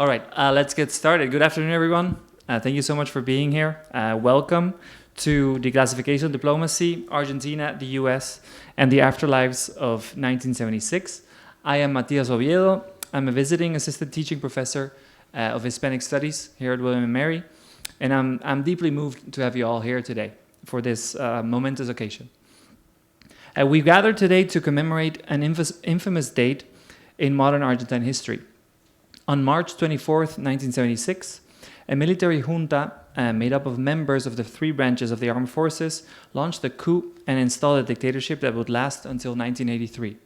All right, let's get started. Good afternoon, everyone. Thank you so much for being here. Welcome to Declassification Diplomacy, Argentina, the US, and the Afterlives of 1976. I am Matias Oviedo. I'm a visiting assistant teaching professor of Hispanic Studies here at William & Mary, and I'm deeply moved to have you all here today for this momentous occasion. We've gathered today to commemorate an infamous date in modern Argentine history. On March 24th, 1976, a military junta made up of members of the three branches of the armed forces launched a coup and installed a dictatorship that would last until 1983.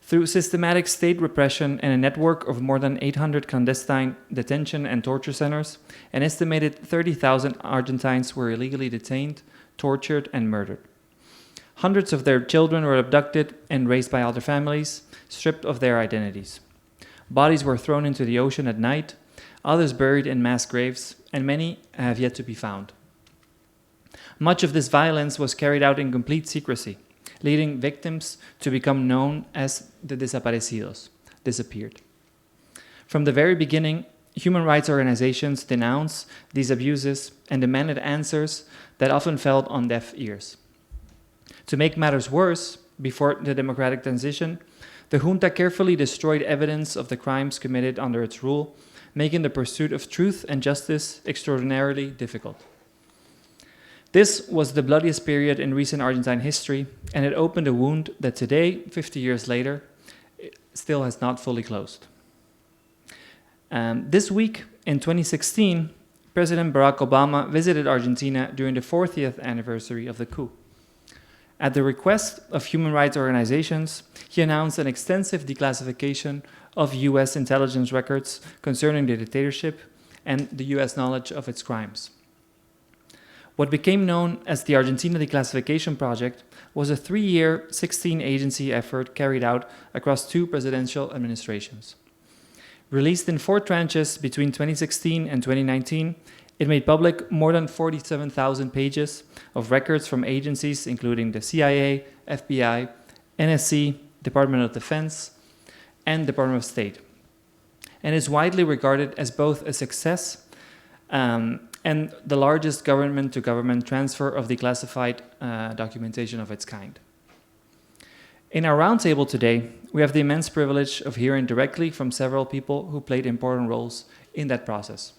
Through systematic state repression and a network of more than 800 clandestine detention and torture centers, an estimated 30,000 Argentines were illegally detained, tortured, and murdered. Hundreds of their children were abducted and raised by other families, stripped of their identities. Bodies were thrown into the ocean at night, others buried in mass graves, and many have yet to be found. Much of this violence was carried out in complete secrecy, leading victims to become known as the desaparecidos, disappeared. From the very beginning, human rights organizations denounced these abuses and demanded answers that often fell on deaf ears. To make matters worse, before the democratic transition, the junta carefully destroyed evidence of the crimes committed under its rule, making the pursuit of truth and justice extraordinarily difficult. This was the bloodiest period in recent Argentine history, and it opened a wound that today, 50 years later, still has not fully closed. This week, in 2016, President Barack Obama visited Argentina during the 40th anniversary of the coup. At the request of human rights organizations, he announced an extensive declassification of US intelligence records concerning the dictatorship and the US knowledge of its crimes. What became known as the Argentina Declassification Project was a 3-year, 16-agency effort carried out across 2 presidential administrations. Released in 4 tranches between 2016 and 2019, it made public more than 47,000 pages of records from agencies including the CIA, FBI, NSC, Department of Defense, and Department of State, and is widely regarded as both a success and the largest government-to-government transfer of declassified documentation of its kind. In our roundtable today, we have the immense privilege of hearing directly from several people who played important roles in that process.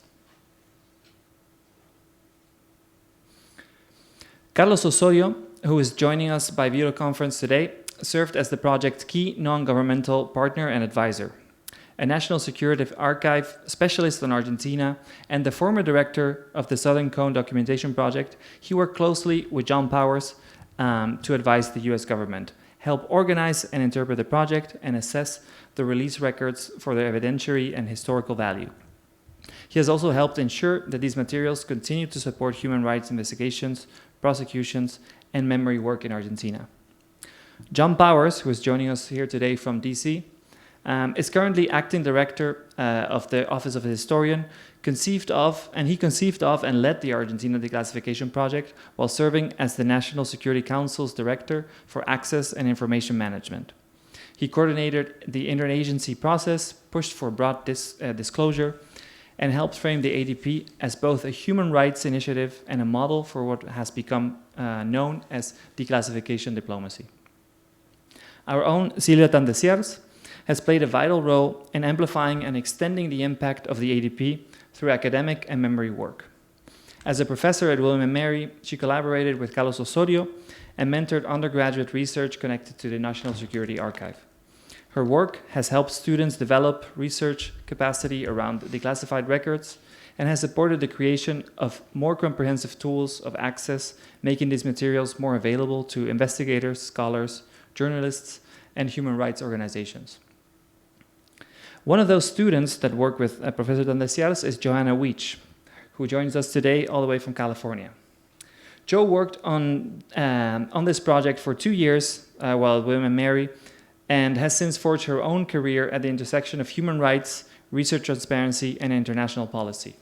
Carlos Osorio, who is joining us by video conference today, served as the project's key non-governmental partner and advisor. A national security archive specialist on Argentina and the former director of the Southern Cone Documentation Project, he worked closely with John Powers to advise the US government, help organize and interpret the project, and assess the release records for their evidentiary and historical value. He has also helped ensure that these materials continue to support human rights investigations, prosecutions, and memory work in Argentina. John Powers, who is joining us here today from DC, is currently acting director of the Office of the Historian, conceived of and led the Argentina Declassification Project while serving as the National Security Council's Director for Access and Information Management. He coordinated the interagency process, pushed for broad disclosure, and helped frame the ADP as both a human rights initiative and a model for what has become known as declassification diplomacy. Our own Silvia Tandesiars has played a vital role in amplifying and extending the impact of the ADP through academic and memory work. As a professor at William & Mary, she collaborated with Carlos Osorio and mentored undergraduate research connected to the National Security Archive. Her work has helped students develop research capacity around declassified records and has supported the creation of more comprehensive tools of access, making these materials more available to investigators, scholars, journalists, and human rights organizations. One of those students that work with Professor Tandesiars is Joanna Weech, who joins us today all the way from California. Jo worked on this project for 2 years while at William & Mary, and has since forged her own career at the intersection of human rights, research transparency, and international policy.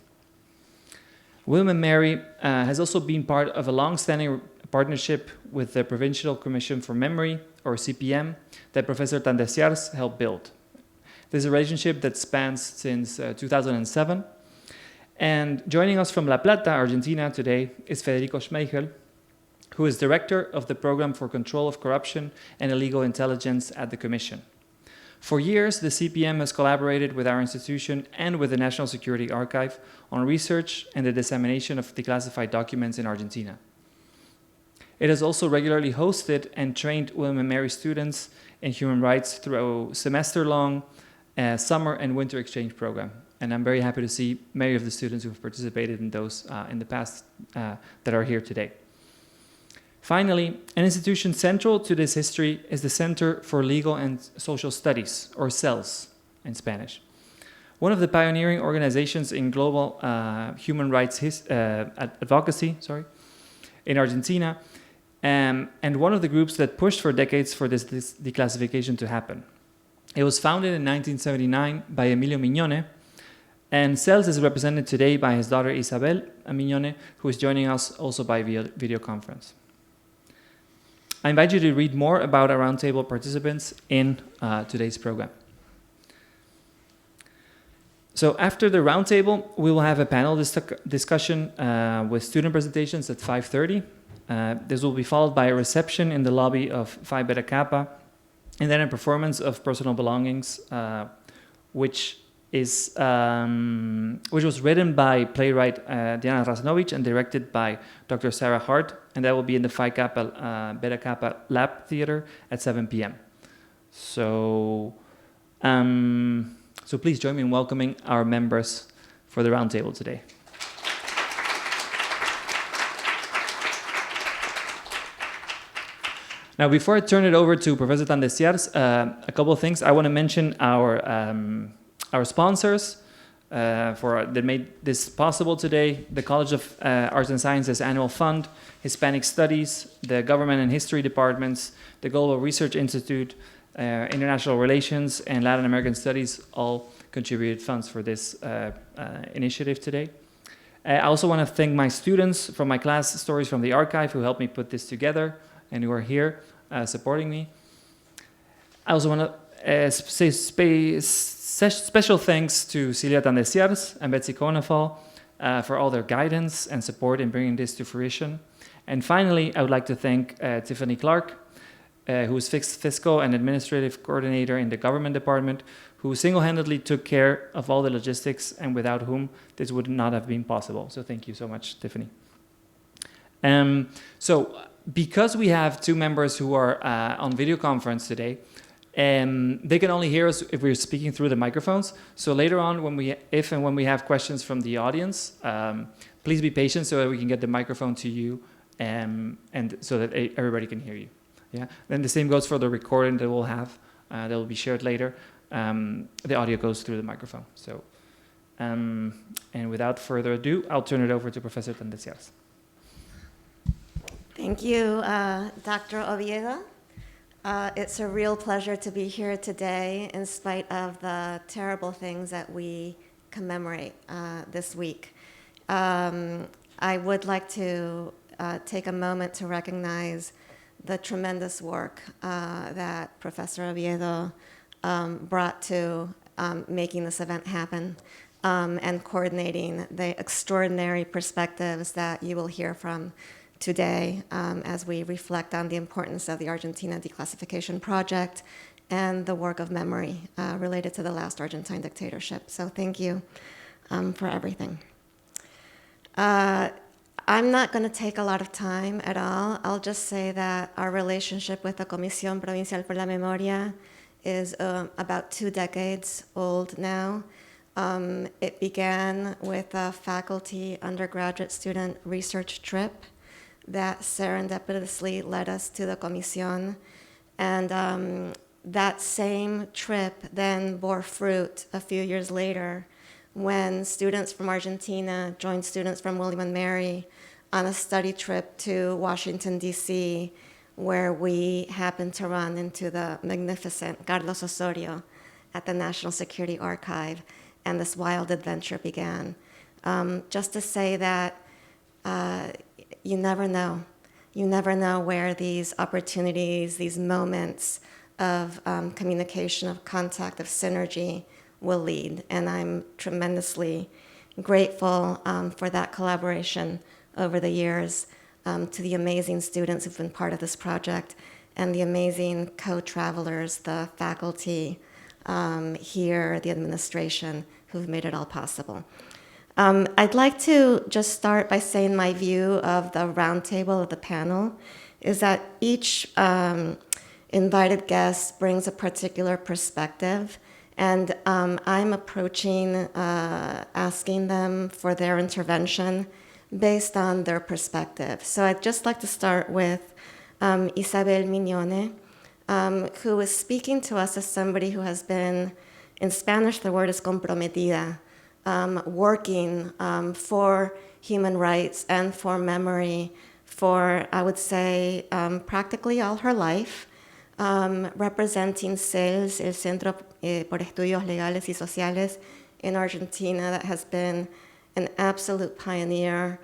William & Mary has also been part of a long-standing partnership with the Provincial Commission for Memory, or CPM, that Professor Tandesiars helped build. This is a relationship that spans since 2007. And joining us from La Plata, Argentina today is Federico Schmeichel, who is Director of the Program for Control of Corruption and Illegal Intelligence at the Commission. For years, the CPM has collaborated with our institution and with the National Security Archive on research and the dissemination of declassified documents in Argentina. It has also regularly hosted and trained William & Mary students in human rights through a semester-long summer and winter exchange program. And I'm very happy to see many of the students who have participated in those in the past that are here today. Finally, an institution central to this history is the Center for Legal and Social Studies, or CELS in Spanish. One of the pioneering organizations in global human rights advocacy in Argentina, and one of the groups that pushed for decades for this declassification to happen. It was founded in 1979 by Emilio Mignone, and CELS is represented today by his daughter Isabel Mignone, who is joining us also by video conference. I invite you to read more about our roundtable participants in today's program. So after the roundtable, we will have a panel discussion with student presentations at 5:30. This will be followed by a reception in the lobby of Phi Beta Kappa, and then a performance of Personal Belongings, which was written by playwright Diana Raznovich and directed by Dr. Sarah Hart, and that will be in the Phi Kappa Beta Kappa Lab Theater at 7 p.m. So please join me in welcoming our members for the roundtable today. Now, before I turn it over to Professor Tandesiars, a couple of things. I want to mention our sponsors that made this possible today: the College of Arts and Sciences Annual Fund, Hispanic Studies, the Government and History Departments, the Global Research Institute, International Relations, and Latin American Studies all contributed funds for this initiative today. I also want to thank my students from my class, Stories from the Archive, who helped me put this together and who are here supporting me. I also want to say special thanks to Celia Tandesiars and Betsy Konefal for all their guidance and support in bringing this to fruition. And finally, I would like to thank Tiffany Clark, who is Fiscal and Administrative Coordinator in the Government Department, who single-handedly took care of all the logistics and without whom this would not have been possible. So thank you so much, Tiffany. Because we have two members who are on video conference today, they can only hear us if we're speaking through the microphones. So later on, when we have questions from the audience, please be patient so that we can get the microphone to you, and so that everybody can hear you. Yeah. Then the same goes for the recording that we'll have. That will be shared later. The audio goes through the microphone. So, and without further ado, I'll turn it over to Professor Tandesiars. Thank you, Dr. Oviedo. It's a real pleasure to be here today in spite of the terrible things that we commemorate this week. I would like to take a moment to recognize the tremendous work that Professor Oviedo brought to making this event happen and coordinating the extraordinary perspectives that you will hear from today as we reflect on the importance of the Argentina Declassification Project and the work of memory related to the last Argentine dictatorship. So thank you for everything. I'm not going to take a lot of time at all. I'll just say that our relationship with the Comisión Provincial por la Memoria is about 2 decades old now. It began with a faculty undergraduate student research trip that serendipitously led us to the Comisión. And that same trip then bore fruit a few years later when students from Argentina joined students from William & Mary on a study trip to Washington, D.C., where we happened to run into the magnificent Carlos Osorio at the National Security Archive, and this wild adventure began. Just to say that you never know. You never know where these opportunities, these moments of communication, of contact, of synergy will lead. And I'm tremendously grateful for that collaboration over the years, to the amazing students who've been part of this project and the amazing co-travelers, the faculty here, the administration, who've made it all possible. I'd like to just start by saying my view of the roundtable, of the panel, is that each invited guest brings a particular perspective, and I'm approaching asking them for their intervention based on their perspective. So I'd just like to start with Isabel Mignone, who is speaking to us as somebody who has been, in Spanish the word is comprometida, working for human rights and for memory for, I would say, practically all her life, representing CELS, el Centro por Estudios Legales y Sociales in Argentina, that has been an absolute pioneer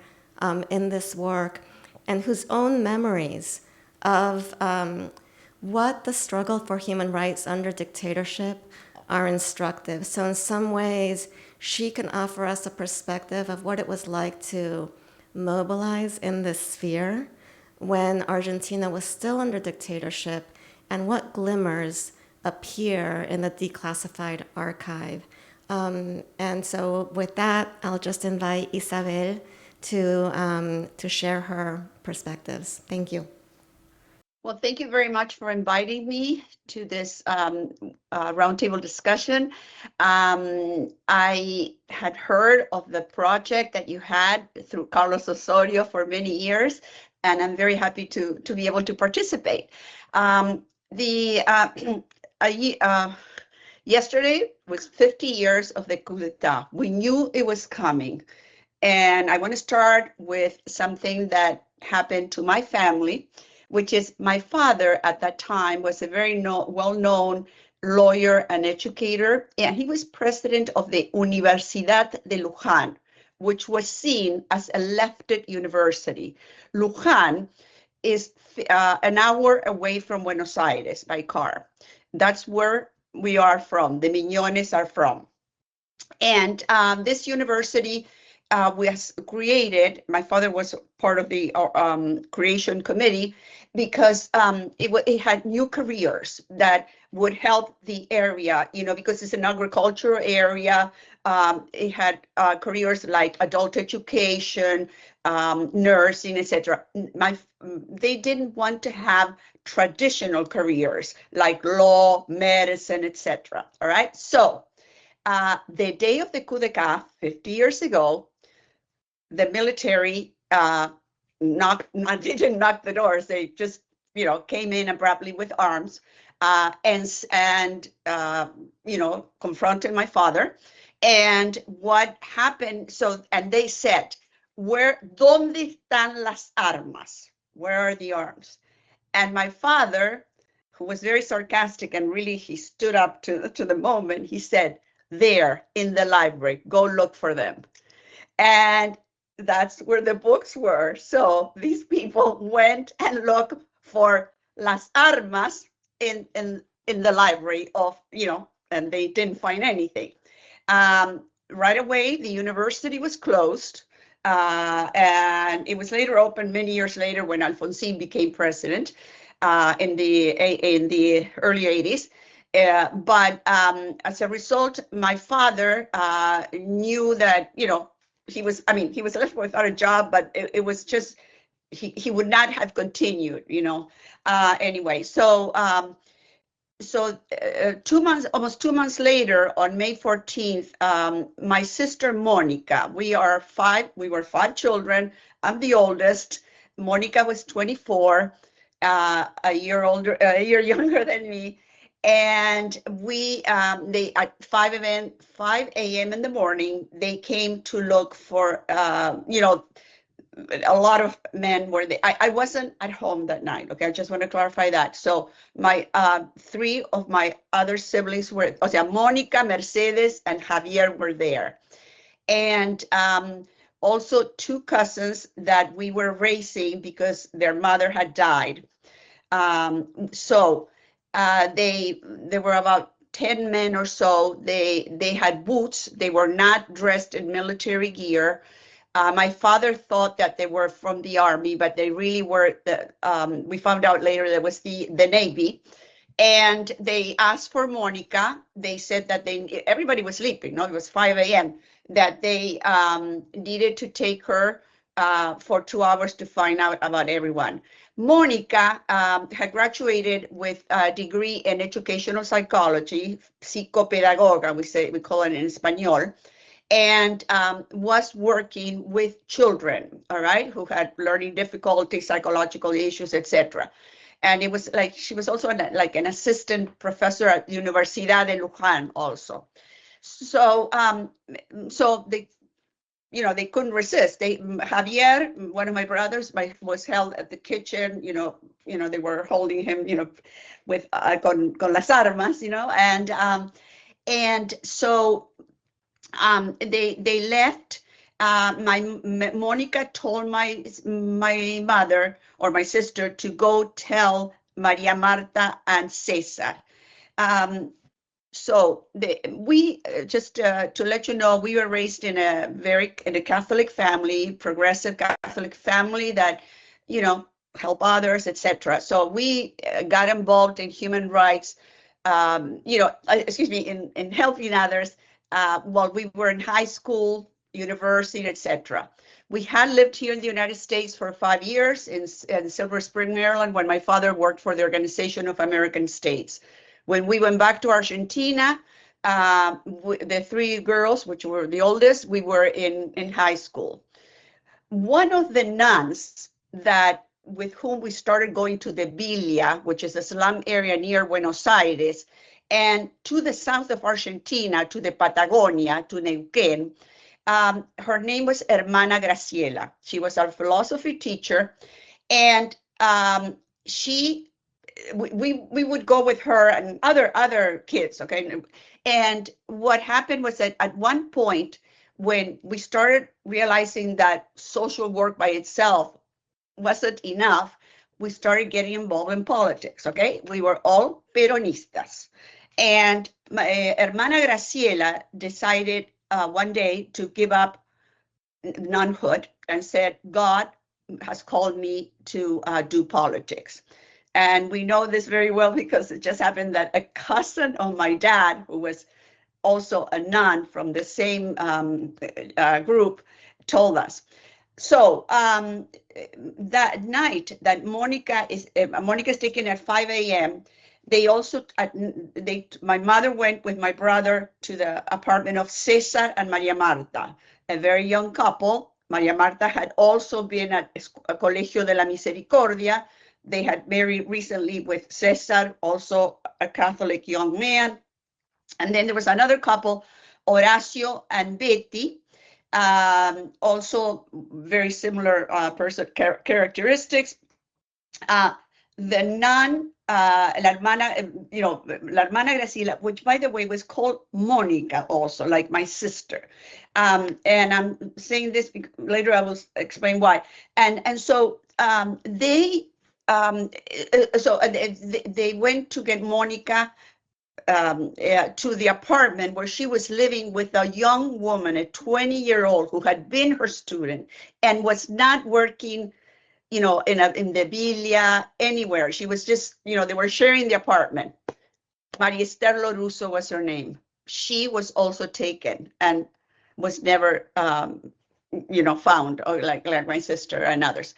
in this work, and whose own memories of what the struggle for human rights under dictatorship are instructive. So in some ways, she can offer us a perspective of what it was like to mobilize in this sphere when Argentina was still under dictatorship, and what glimmers appear in the declassified archive. And so with that, I'll just invite Isabel to share her perspectives. Thank you. Well, thank you very much for inviting me to this roundtable discussion. I had heard of the project that you had through Carlos Osorio for many years, and I'm very happy to be able to participate. Yesterday was 50 years of the coup d'etat. We knew it was coming. And I want to start with something that happened to my family, which is my father at that time was a very well-known lawyer and educator, and he was president of the Universidad de Luján, which was seen as a leftist university. Luján is an hour away from Buenos Aires by car. That's where we are from, the Miñones are from. And this university was created, my father was part of the creation committee, because it had new careers that would help the area, because it's an agricultural area. It had careers like adult education, nursing, etc. They didn't want to have traditional careers like law, medicine, etc. All right, so the day of the coup d'etat, 50 years ago, the military didn't knock the doors. They just, came in abruptly with arms and confronted my father. And what happened? And they said, ¿Dónde están las armas? Where are the arms? And my father, who was very sarcastic and really he stood up to the moment, he said, there in the library, go look for them. And that's where the books were. So these people went and looked for las armas in the library of, and they didn't find anything. Right away, the university was closed. And it was later opened many years later when Alfonsín became president in the early 80s. But as a result, my father knew that, he was left without a job, but it was just, he would not have continued, anyway. So almost 2 months later, on May 14th, my sister Monica, we were 5 children. I'm the oldest. Monica was 24, a year younger than me. And they at 5 a.m. in the morning, they came to look for, a lot of men were there. I wasn't at home that night. Okay, I just want to clarify that. So my 3 of my other siblings were, Monica, Mercedes, and Javier were there. And also 2 cousins that we were raising because their mother had died. So There were about 10 men or so. They had boots. They were not dressed in military gear. My father thought that they were from the army, but they really were. We found out later that was the Navy. And they asked for Monica. They said that everybody was sleeping. No, it was 5 a.m. That they needed to take her for 2 hours to find out about everyone. Monica had graduated with a degree in educational psychology, psicopedagoga, we call it in Espanol, and was working with children, all right, who had learning difficulties, psychological issues, etc. And it was like she was also like an assistant professor at Universidad de Luján also. So they couldn't resist. Javier, one of my brothers, was held at the kitchen. They were holding him, with con las armas, and so they left. Monica told my mother or my sister to go tell Maria Marta and Cesar. So we just to let you know, we were raised in a Catholic family, progressive Catholic family that, help others, etc. So we got involved in human rights, in helping others while we were in high school, university, etc. We had lived here in the United States for 5 years in Silver Spring, Maryland, when my father worked for the Organization of American States. When we went back to Argentina, the 3 girls, which were the oldest, we were in high school. One of the nuns with whom we started going to the Villa, which is a slum area near Buenos Aires, and to the south of Argentina, to the Patagonia, to Neuquén, her name was Hermana Graciela. She was our philosophy teacher, and we would go with her and other kids, okay? And what happened was that at one point, when we started realizing that social work by itself wasn't enough, we started getting involved in politics, okay? We were all Peronistas. And my Hermana Graciela decided one day to give up nunhood and said, God has called me to do politics. And we know this very well because it just happened that a cousin of my dad, who was also a nun from the same group, told us. So that night that Monica's taken at 5 a.m., my mother went with my brother to the apartment of Cesar and Maria Marta, a very young couple. Maria Marta had also been at a Colegio de la Misericordia. They had married recently with Cesar, also a Catholic young man. And then there was another couple, Horacio and Betty, also very similar characteristics. The nun, la hermana Graciela, which by the way was called Monica also, like my sister. And I'm saying this because later I will explain why. And so they went to get Monica to the apartment where she was living with a young woman, a 20-year-old who had been her student and was not working, in the Villa, anywhere. She was just, they were sharing the apartment. Maria Esther Loruso was her name. She was also taken and was never, found, or like my sister and others.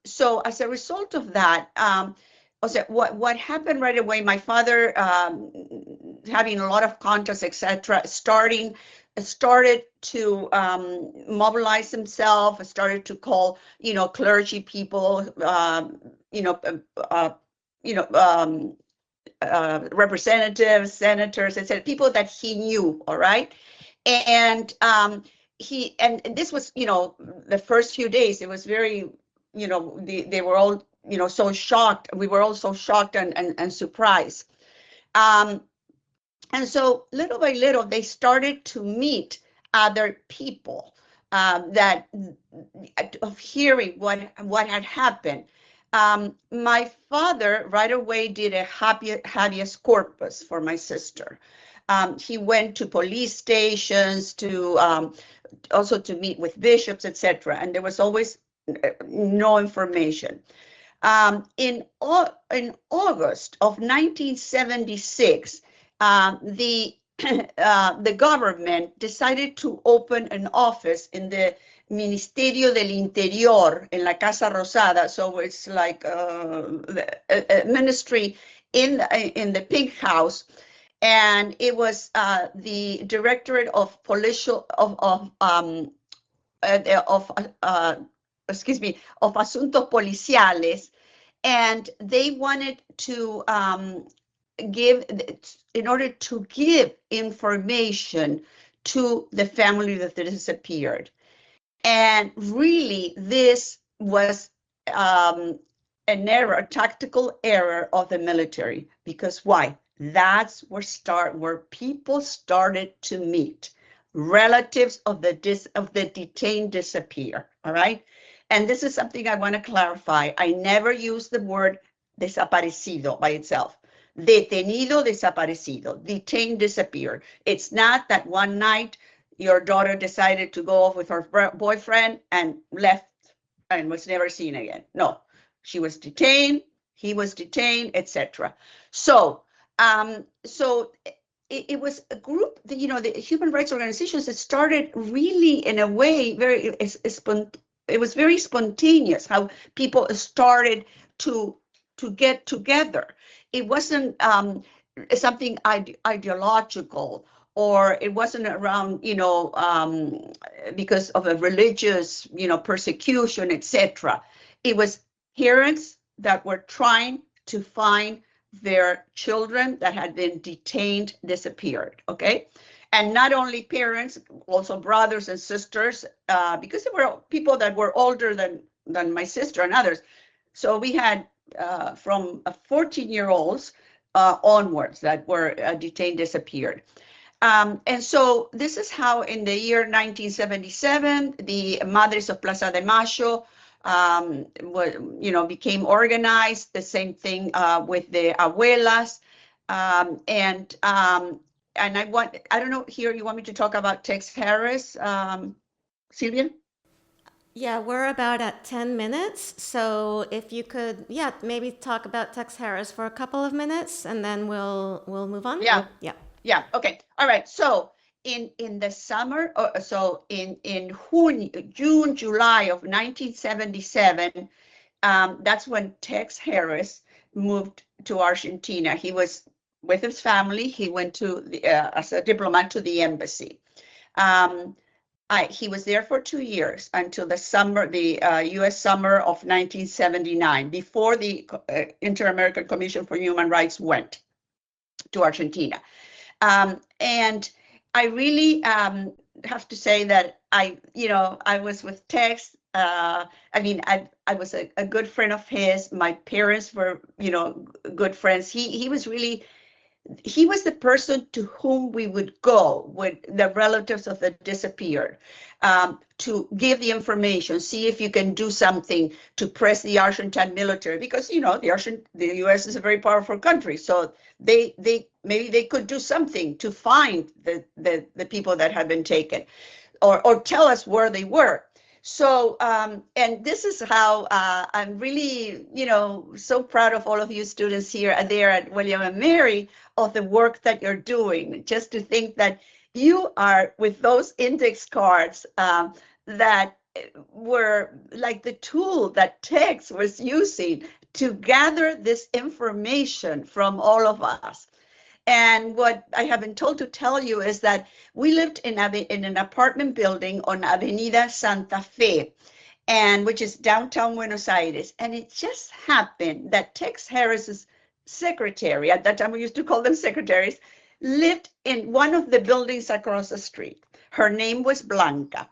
So as a result of that, what happened right away, my father, having a lot of contacts, etc., started to mobilize himself, started to call, clergy people, representatives, senators, etc., people that he knew, all right? And this was, the first few days, it was very, they were all, so shocked. We were all so shocked and surprised. And so little by little, they started to meet other people of hearing what had happened. My father right away did a habeas corpus for my sister. He went to police stations to also to meet with bishops, etc. And there was always no information. In August of 1976, the government decided to open an office in the Ministerio del Interior in la Casa Rosada. So it's like a ministry in the Pink House, and it was the Directorate of Policial excuse me, of Asuntos Policiales, and they wanted to give, in order to give information to the family that disappeared. And really, this was an error, a tactical error of the military. Because why? That's where people started to meet. Relatives of the detained disappear. All right. And this is something I want to clarify. I never use the word desaparecido by itself. Detenido, desaparecido. Detained, disappeared. It's not that one night your daughter decided to go off with her boyfriend and left and was never seen again. No, she was detained, he was detained, etc. So, it was a group, the human rights organizations that started really in a way it was very spontaneous how people started to get together. It wasn't something ideological, or it wasn't around, because of a religious, persecution, etc. It was parents that were trying to find their children that had been detained, disappeared, okay? And not only parents, also brothers and sisters, because there were people that were older than my sister and others. So we had from 14-year-olds onwards that were detained, disappeared. And so this is how in the year 1977, the Madres of Plaza de Mayo became organized. The same thing with the abuelas. And I don't know, here, you want me to talk about Tex Harris, Sylvia? Yeah, we're about at 10 minutes. So if you could, maybe talk about Tex Harris for a couple of minutes, and then we'll move on. Yeah. Yeah. Yeah. Okay. All right. So in the summer, so in June, July of 1977, that's when Tex Harris moved to Argentina. He was with his family. He went to as a diplomat to the embassy. He was there for 2 years until the summer, the U.S. summer of 1979, before the Inter-American Commission for Human Rights went to Argentina. And I really have to say that I was with Tex. I was a good friend of his. My parents were, good friends. He was the person to whom we would go with the relatives of the disappeared, to give the information, see if you can do something to press the Argentine military, because the U.S. is a very powerful country, so they maybe they could do something to find the people that had been taken, or tell us where they were. So, and this is how I'm really, so proud of all of you students here and there at William and Mary, of the work that you're doing. Just to think that you are with those index cards that were like the tool that Tex was using to gather this information from all of us. And what I have been told to tell you is that we lived in an apartment building on Avenida Santa Fe, and which is downtown Buenos Aires. And it just happened that Tex Harris's secretary, at that time we used to call them secretaries, lived in one of the buildings across the street. Her name was Blanca.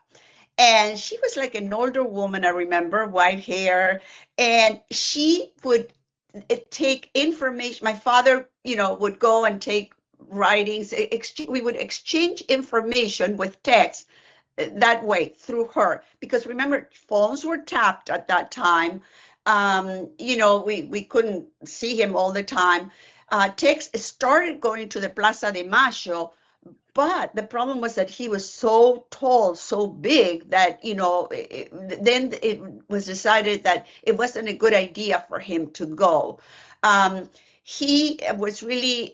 And she was like an older woman, I remember, white hair. And she would take information. My father, would go and take writings. We would exchange information with Tex that way through her. Because remember, phones were tapped at that time. we couldn't see him all the time. Tex started going to the Plaza de Mayo, but the problem was that he was so tall, so big that, then it was decided that it wasn't a good idea for him to go. He was really,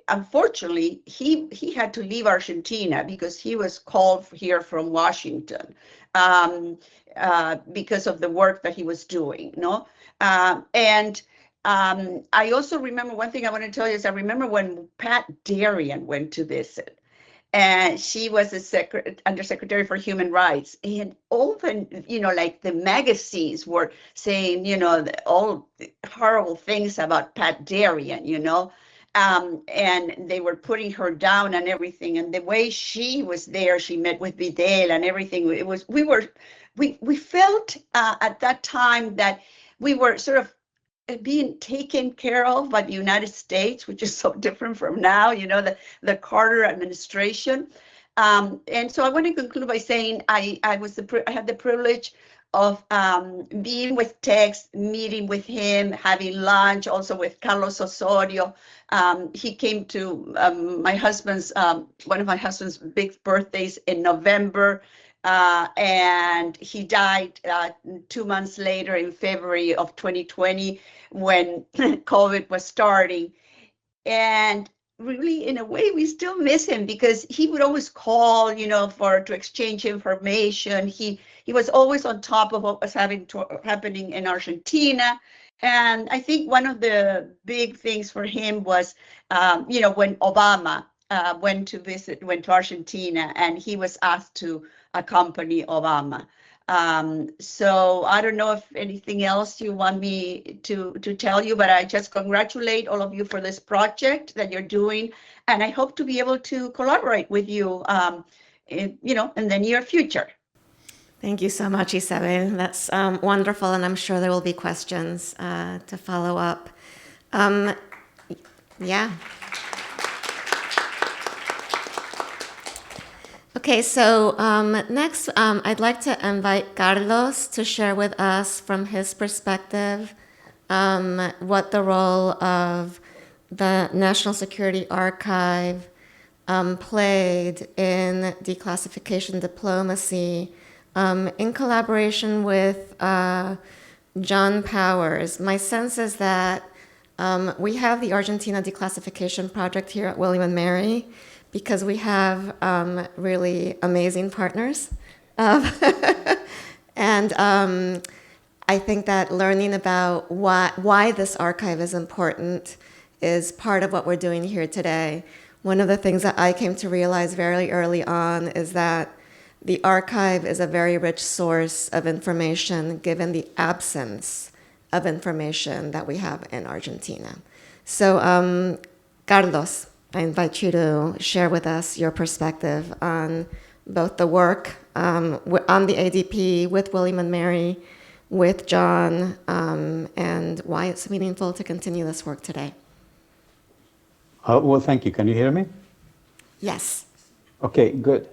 unfortunately, he had to leave Argentina because he was called here from Washington because of the work that he was doing, no? And I also remember one thing I want to tell you is I remember when Pat Darien went to visit, and she was the Undersecretary for Human Rights, and all the, like the magazines were saying, all horrible things about Pat Darien, and they were putting her down and everything. And the way she was there, she met with Vidal and everything. We felt at that time that we were sort of being taken care of by the United States, which is so different from now, the Carter administration. And so I want to conclude by saying I had the privilege of being with Tex, meeting with him, having lunch, also with Carlos Osorio. He came to one of my husband's big birthdays in November. And he died 2 months later in February of 2020 when COVID was starting. And really, in a way, we still miss him because he would always call, to exchange information. He was always on top of what was happening in Argentina. And I think one of the big things for him was, when Obama went to Argentina, and he was asked to accompany Obama. So I don't know if anything else you want me to tell you, but I just congratulate all of you for this project that you're doing, and I hope to be able to collaborate with you, in the near future. Thank you so much, Isabel. That's wonderful, and I'm sure there will be questions to follow up. Yeah. Okay, so next I'd like to invite Carlos to share with us from his perspective what the role of the National Security Archive played in declassification diplomacy in collaboration with John Powers. My sense is that we have the Argentina Declassification Project here at William & Mary because we have really amazing partners. And I think that learning about why this archive is important is part of what we're doing here today. One of the things that I came to realize very early on is that the archive is a very rich source of information given the absence of information that we have in Argentina. So, Carlos, I invite you to share with us your perspective on both the work on the ADP with William & Mary, with John, and why it's meaningful to continue this work today. Well, thank you. Can you hear me? Yes. Okay, good.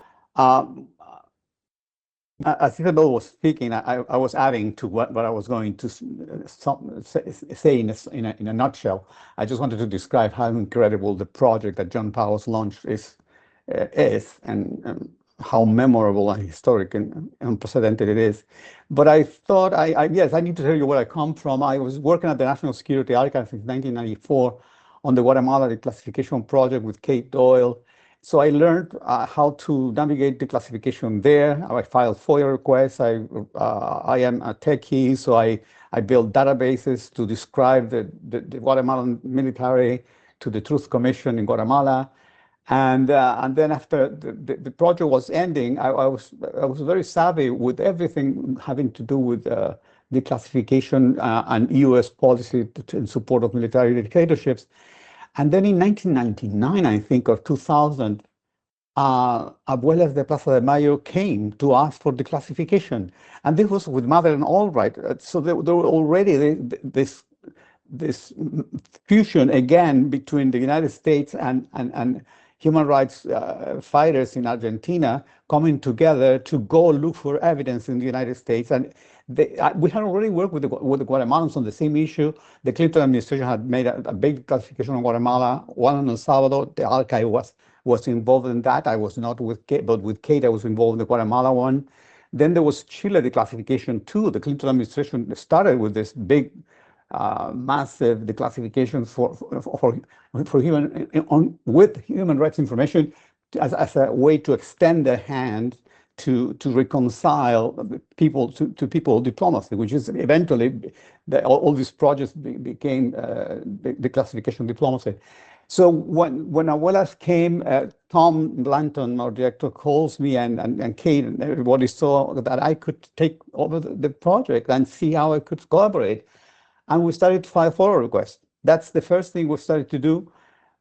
As Isabel was speaking, I was adding to what I was going to say in a nutshell. I just wanted to describe how incredible the project that John Powers launched is and how memorable and historic and unprecedented it is. But I thought, yes, I need to tell you where I come from. I was working at the National Security Archive since 1994 on the Guatemala Declassification Project with Kate Doyle. So I learned how to navigate declassification there. I filed FOIA requests. I am a techie, so I built databases to describe the Guatemalan military to the Truth Commission in Guatemala. And then after the project was ending, I was very savvy with everything having to do with declassification and U.S. policy in support of military dictatorships. And then in 1999, I think, or 2000, Abuelas de Plaza de Mayo came to ask for declassification. And this was with Madeleine Albright. So there were already this fusion again between the United States and human rights fighters in Argentina coming together to go look for evidence in the United States. And we had already worked with the Guatemalans on the same issue. The Clinton administration had made a big classification on Guatemala, one on El Salvador. The archive was involved in that. I was not with Kate, but with Kate, I was involved in the Guatemala one. Then there was Chile declassification too. The Clinton administration started with this big, massive declassification for with human rights information as a way to extend a hand to reconcile people to people diplomacy, which is eventually all these projects became declassification diplomacy. So when Abuelas came, Tom Blanton, our director, calls me and Kate and everybody saw that I could take over the project and see how I could collaborate. And we started to file follow requests. That's the first thing we started to do.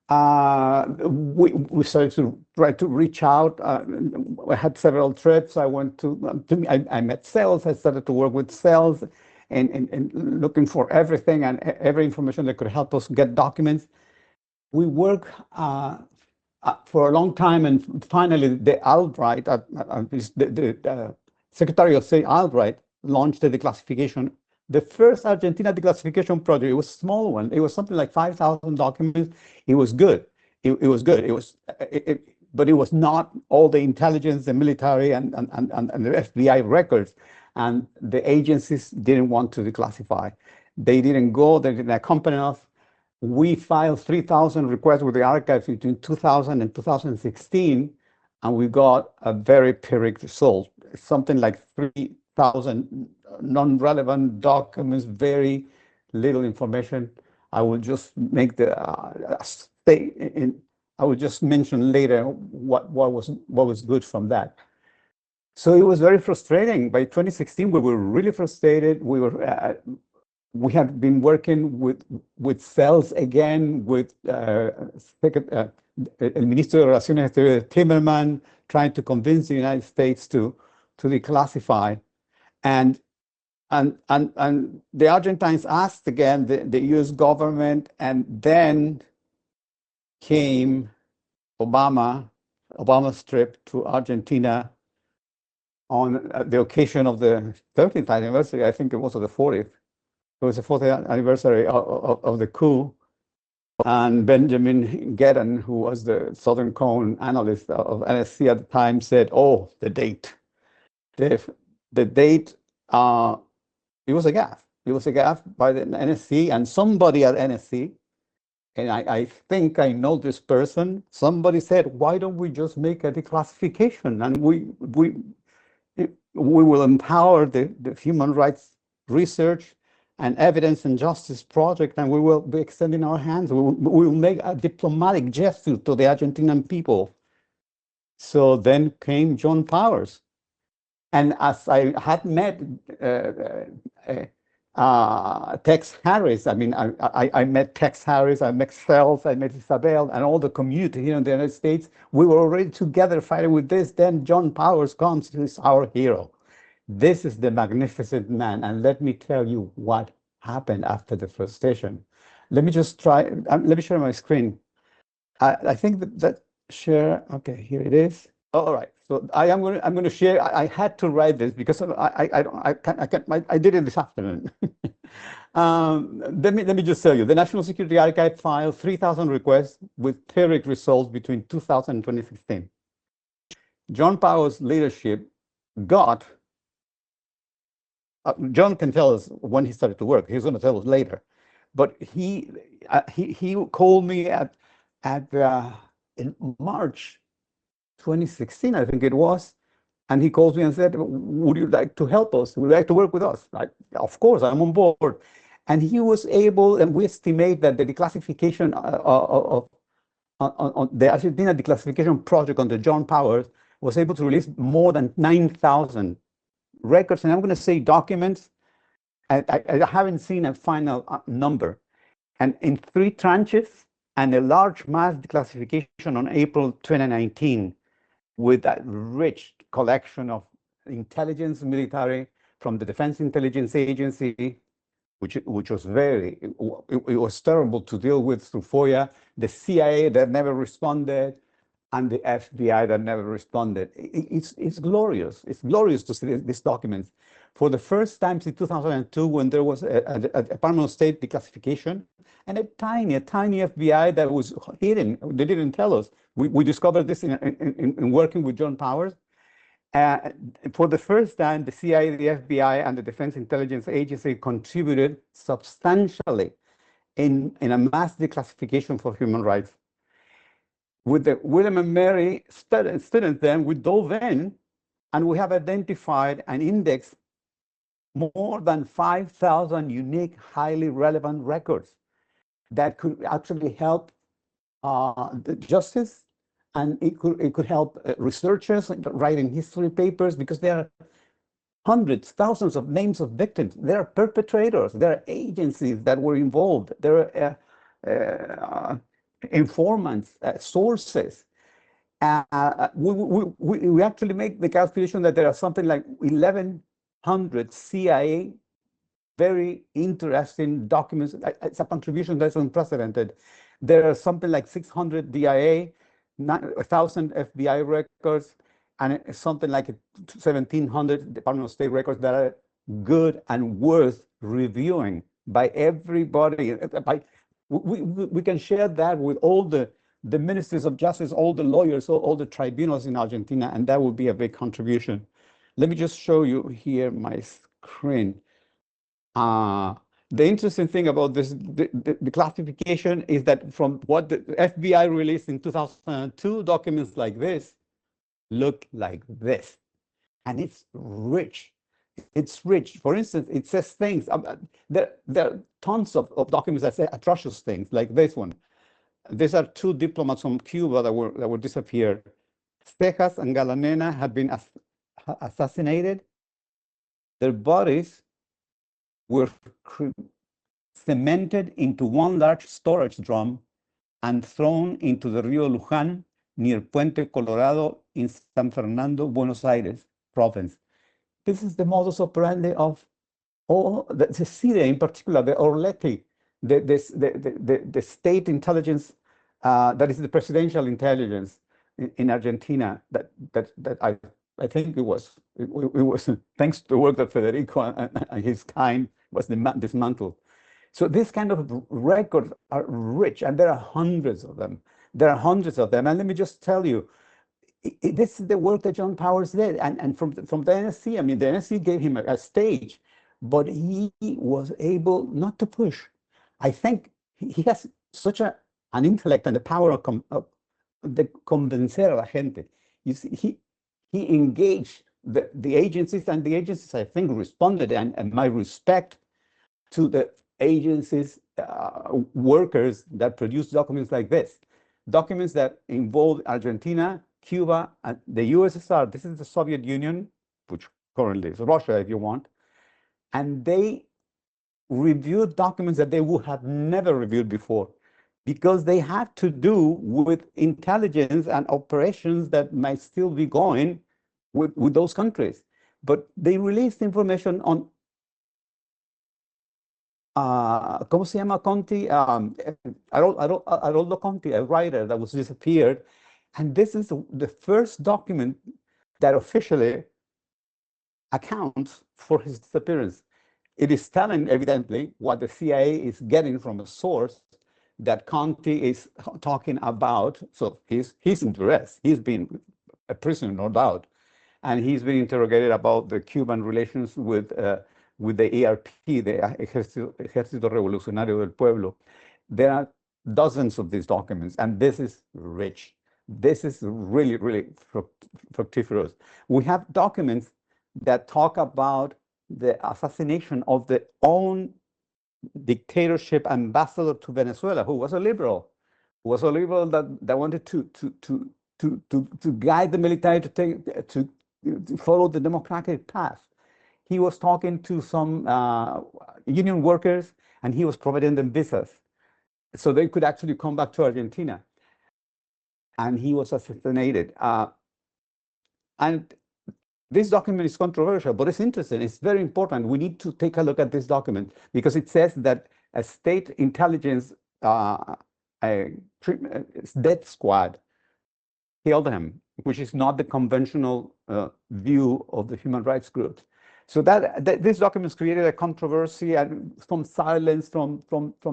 We started to try to reach out. I had several trips. I went I met sales. I started to work with sales and looking for everything and every information that could help us get documents. We worked for a long time, and finally, the Albright, the Secretary of State Albright, launched the declassification. The first Argentina declassification project, it was a small one. It was something like 5,000 documents. It was good. It was good. But it was not all the intelligence, the military, and the FBI records. And the agencies didn't want to declassify. They didn't go. They didn't accompany us. We filed 3,000 requests with the archives between 2000 and 2016, and we got a very pyrrhic result. Something like 3,000 non-relevant documents, very little information. I will just make I will just mention later what was good from that. So it was very frustrating. By 2016, we were really frustrated. We had been working with cells again, with el Ministro de Relaciones Exteriores Timmerman, trying to convince the United States to declassify. And the Argentines asked again the US government, and then came Obama's trip to Argentina on the occasion of the 13th anniversary, I think it was, of the 40th. It was the 40th anniversary of the coup. And Benjamin Geddon, who was the Southern Cone analyst of NSC at the time, said, "Oh, the date. The date, it was a gaffe. It was a gaffe by the NSC and somebody at NSC. And I think I know this person. Somebody said, why don't we just make a declassification? And we will empower the human rights research and evidence and justice project, and we will be extending our hands. We will make a diplomatic gesture to the Argentinian people." So then came John Powers. And as I had met Tex Harris, I mean, I met Tex Harris, I met Sells, I met Isabel, and all the community here in the United States. We were already together fighting with this. Then John Powers comes, he's our hero. This is the magnificent man. And let me tell you what happened after the first station. Let me just let me share my screen. I think that share, okay, here it is. All right, so I'm going to share. I had to write this because I did it this afternoon. Let me just tell you, the National Security Archive filed 3,000 requests with pyrrhic results between 2000 and 2016. John Powers' leadership got, John can tell us when he started to work. He's going to tell us later, but he called me in March 2016, I think it was, and he called me and said, "Would you like to help us? Would you like to work with us?" Of course, I'm on board. And he was able, and we estimate that the declassification on the Argentina declassification project under John Powers was able to release more than 9,000 records, and I'm going to say documents. I haven't seen a final number. And in 3 tranches, and a large mass declassification on April 2019, with that rich collection of intelligence, military, from the Defense Intelligence Agency, which was it was terrible to deal with through FOIA, the CIA that never responded, and the FBI that never responded. It's glorious. It's glorious to see these documents. For the first time since 2002, when there was a Department of State declassification, and a tiny FBI that was hidden. They didn't tell us. We discovered this in working with John Powers. For the first time, the CIA, the FBI, and the Defense Intelligence Agency contributed substantially in a mass declassification for human rights. With the William and Mary students, then we dove in, and we have identified and indexed more than 5,000 unique, highly relevant records that could actually help the justice, and it could help researchers writing history papers, because there are hundreds, thousands of names of victims. There are perpetrators. There are agencies that were involved. There are informants, sources. We actually make the calculation that there are something like 1,100 CIA very interesting documents. It's a contribution that's unprecedented. There are something like 600 DIA, 1,000 FBI records, and something like 1,700 Department of State records that are good and worth reviewing by everybody. We can share that with all the ministries of justice, all the lawyers, all the tribunals in Argentina, and that would be a big contribution. Let me just show you here my screen. The interesting thing about this the classification is that from what the FBI released in 2002, documents like this look like this, and it's rich. It's rich. For instance, it says things. There are tons of documents that say atrocious things, like this one. These are two diplomats from Cuba that were disappeared. Cejas and Galanena had been assassinated. Their bodies were cemented into one large storage drum and thrown into the Rio Luján near Puente Colorado in San Fernando, Buenos Aires province. This is the modus operandi of all the CIDE, in particular, the Orleti, the state intelligence, that is the presidential intelligence in Argentina. That I think it was thanks to the work that Federico and his kind was dismantled. So this kind of records are rich, and there are hundreds of them. There are hundreds of them, and let me just tell you, this is the work that John Powers did, and from the NSC. I mean, the NSC gave him a stage, but he was able not to push. I think he has such an intellect and the power of convencer a la gente. You see, he engaged the agencies, and the agencies, I think, responded, and my respect to the agencies, workers that produce documents like this, documents that involve Argentina, Cuba, and the USSR. This is the Soviet Union, which currently is Russia, if you want, and they reviewed documents that they would have never reviewed before, because they had to do with intelligence and operations that might still be going with those countries. But they released information on ¿cómo se llama Conti? Haroldo Conti, a writer that was disappeared. And this is the first document that officially accounts for his disappearance. It is telling, evidently, what the CIA is getting from a source that Conti is talking about. So he's interest. He's been a prisoner, no doubt. And he's been interrogated about the Cuban relations with the ERP, the Ejército Revolucionario del Pueblo. There are dozens of these documents, and this is rich. This is really, really fructiferous. We have documents that talk about the assassination of the own dictatorship ambassador to Venezuela, who was a liberal, that wanted to guide the military to follow the democratic path. He was talking to some union workers, and he was providing them visas so they could actually come back to Argentina. And he was assassinated. And this document is controversial, but it's interesting. It's very important. We need to take a look at this document, because it says that a state intelligence death squad killed him, which is not the conventional view of the human rights groups. So this documents created a controversy and some silence from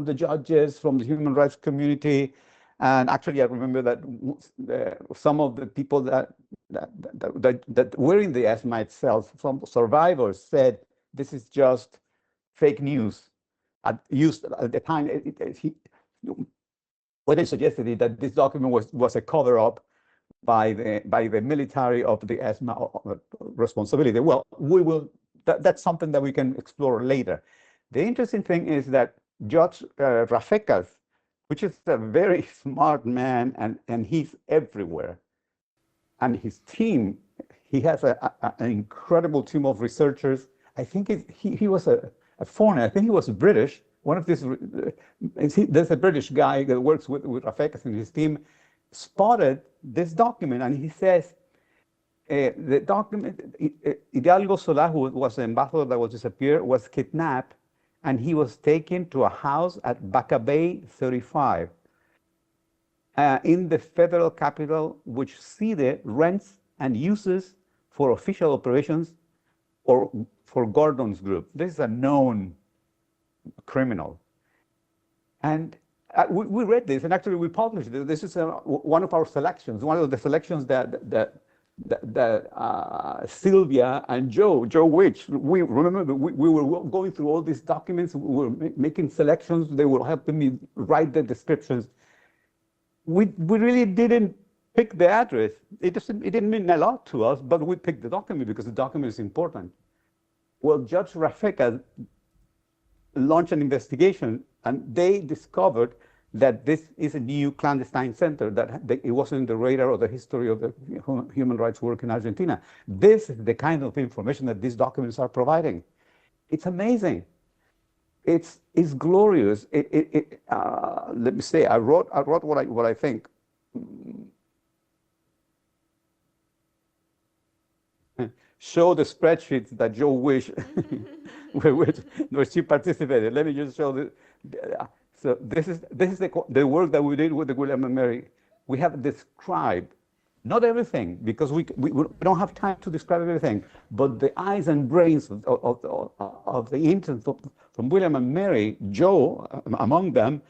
the judges, from the human rights community. And actually, I remember that some of the people that were in the ESMA itself, some survivors said, this is just fake news. Used at the time, when they suggested it, that this document was a cover-up by the military of the ESMA responsibility. Well, that's something that we can explore later. The interesting thing is that Judge Rafecas, which is a very smart man, and he's everywhere, and his team, he has an incredible team of researchers. I think he was a foreigner. I think he was British. One of these, there's a British guy that works with Rafecas and his team, spotted this document, and he says, the document, Hidalgo Solá, who was the ambassador that was disappeared, was kidnapped, and he was taken to a house at Baca Bay 35 in the federal capital, which CIDE rents and uses for official operations or for Gordon's group. This is a known criminal. And we read this, and actually we published it. This is one of our selections, one of the selections that Sylvia and Joe Witch, we remember we were going through all these documents, we were making selections, they were helping me write the descriptions. We really didn't pick the address. It didn't mean a lot to us, but we picked the document because the document is important. Well, Judge Rafecas launched an investigation, and they discovered that this is a new clandestine center, that it wasn't in the radar of the history of the human rights work in Argentina. This is the kind of information that these documents are providing. It's amazing. It's glorious. Let me say, I wrote what I think. Show the spreadsheets that Joe Wish, where she participated. Let me just show the. So this is the work that we did with the William and Mary. We have described, not everything, because we don't have time to describe everything, but the eyes and brains of the interns from William and Mary, Joe among them,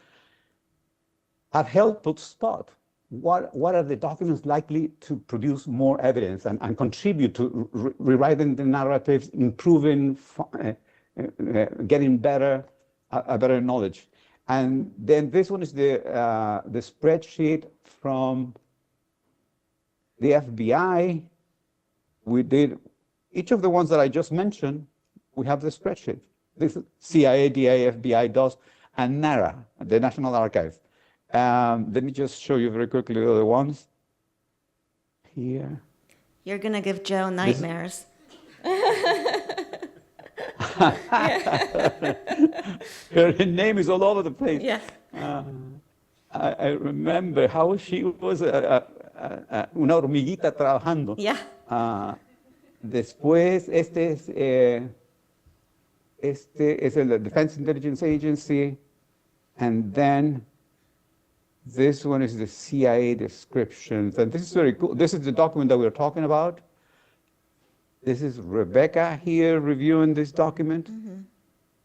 have helped us spot what are the documents likely to produce more evidence and contribute to rewriting the narratives, improving, getting better knowledge. And then this one is the spreadsheet from the FBI. We did each of the ones that I just mentioned. We have the spreadsheet. This is CIA, DIA, FBI, DOS, and NARA, the National Archives. Let me just show you very quickly the other ones. Here. You're going to give Joe nightmares. Her name is all over the place. Yes. I remember how she was una hormiguita trabajando. Yeah. Después, este es el Defense Intelligence Agency, and then this one is the CIA descriptions, and this is very cool. This is the document that we're talking about. This is Rebecca here reviewing this document. Mm-hmm.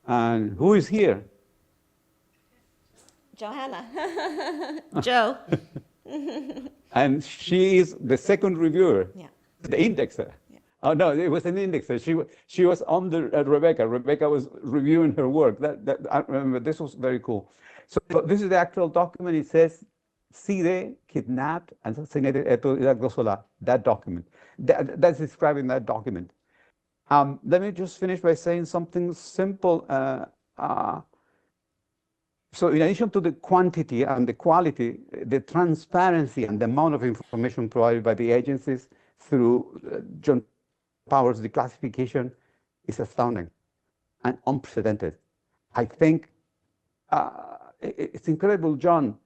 And who is here? Johanna. Joe. And she is the second reviewer, Yeah. the indexer. Yeah. Oh no, it was an indexer. She was under Rebecca. Rebecca was reviewing her work. That I remember. This was very cool. So this is the actual document. It says CIDE kidnapped and assassinated Hidalgo Solá. That document. That's describing that document. Let me just finish by saying something simple. So in addition to the quantity and the quality, the transparency and the amount of information provided by the agencies through John Powers' declassification is astounding and unprecedented. I think it's incredible, John,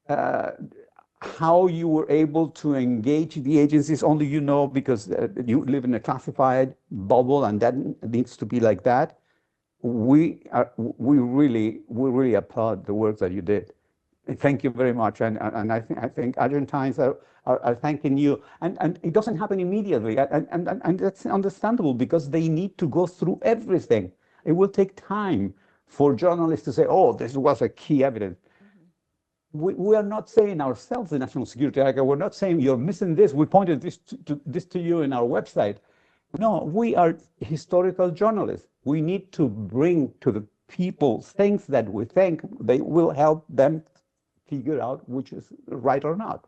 how you were able to engage the agencies. Only you know, because you live in a classified bubble, and that needs to be like that. We really applaud the work that you did. Thank you very much, and I think Argentines are thanking you, and it doesn't happen immediately, and that's understandable because they need to go through everything. It will take time for journalists to say, "Oh, this was a key evidence." We are not saying ourselves, the National Security Archive, we're not saying you're missing this. We pointed this to you in our website. No, we are historical journalists. We need to bring to the people things that we think they will help them figure out which is right or not.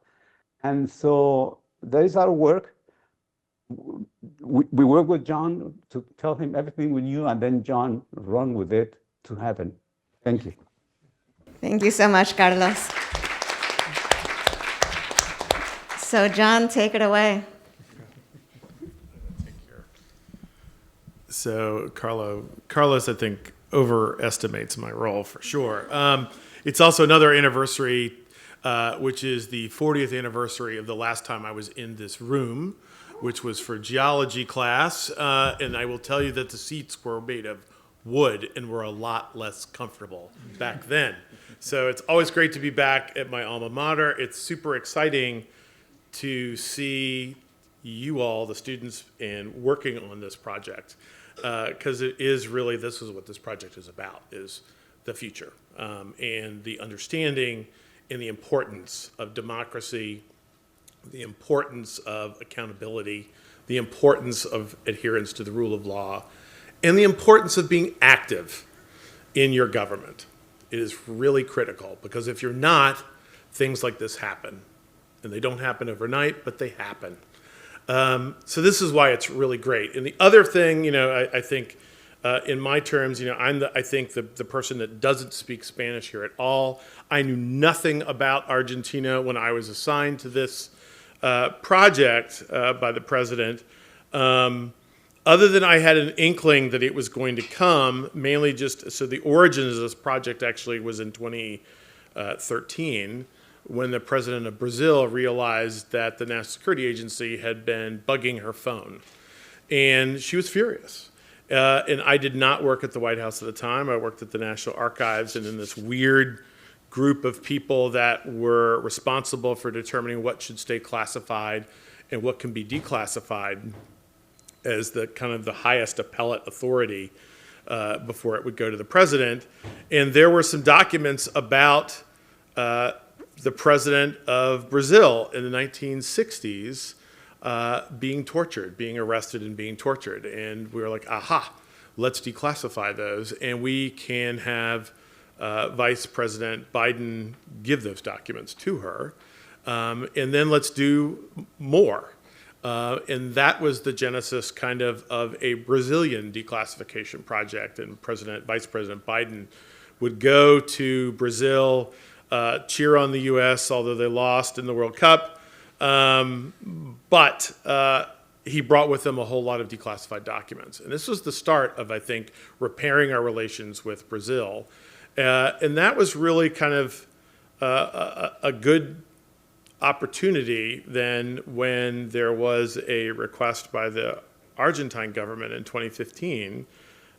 And so there is our work. We work with John to tell him everything we knew, and then John run with it to heaven. Thank you. Thank you so much, Carlos. So, John, take it away. So Carlos, I think, overestimates my role for sure. It's also another anniversary, which is the 40th anniversary of the last time I was in this room, which was for geology class. And I will tell you that the seats were made of wood and were a lot less comfortable back then. So it's always great to be back at my alma mater. It's super exciting to see you all, the students, and working on this project. Because it is really, this is what this project is about, is the future and the understanding and the importance of democracy, the importance of accountability, the importance of adherence to the rule of law, and the importance of being active in your government. It is really critical because if you're not, things like this happen. And they don't happen overnight, but they happen. So this is why it's really great. And the other thing, I think in my terms, I'm I think the person that doesn't speak Spanish here at all. I knew nothing about Argentina when I was assigned to this project by the president, other than I had an inkling that it was going to come, mainly just, so the origins of this project actually was in 2013. When the president of Brazil realized that the National Security Agency had been bugging her phone. And she was furious. And I did not work at the White House at the time. I worked at the National Archives and in this weird group of people that were responsible for determining what should stay classified and what can be declassified as the kind of the highest appellate authority before it would go to the president. And there were some documents about the president of Brazil in the 1960s being tortured, being arrested and being tortured. And we were like, aha, let's declassify those. And we can have Vice President Biden give those documents to her. And then let's do more. And that was the genesis kind of a Brazilian declassification project. And Vice President Biden would go to Brazil, cheer on the U.S., although they lost in the World Cup. But he brought with him a whole lot of declassified documents. And this was the start of, I think, repairing our relations with Brazil. And that was really kind of a good opportunity then when there was a request by the Argentine government in 2015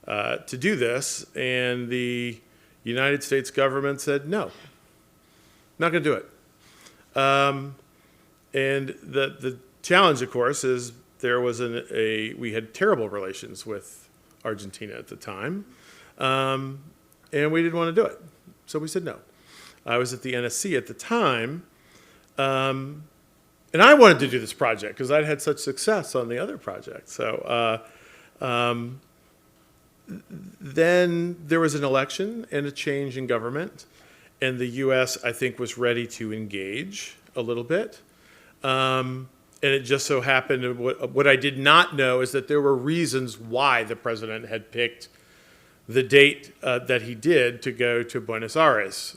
to do this. And the United States government said, no. Not going to do it. And the challenge, of course, is there was we had terrible relations with Argentina at the time, and we didn't want to do it. So we said no. I was at the NSC at the time, and I wanted to do this project because I'd had such success on the other project. So then there was an election and a change in government. And the U.S., I think, was ready to engage a little bit. And it just so happened, what I did not know is that there were reasons why the president had picked the date that he did to go to Buenos Aires.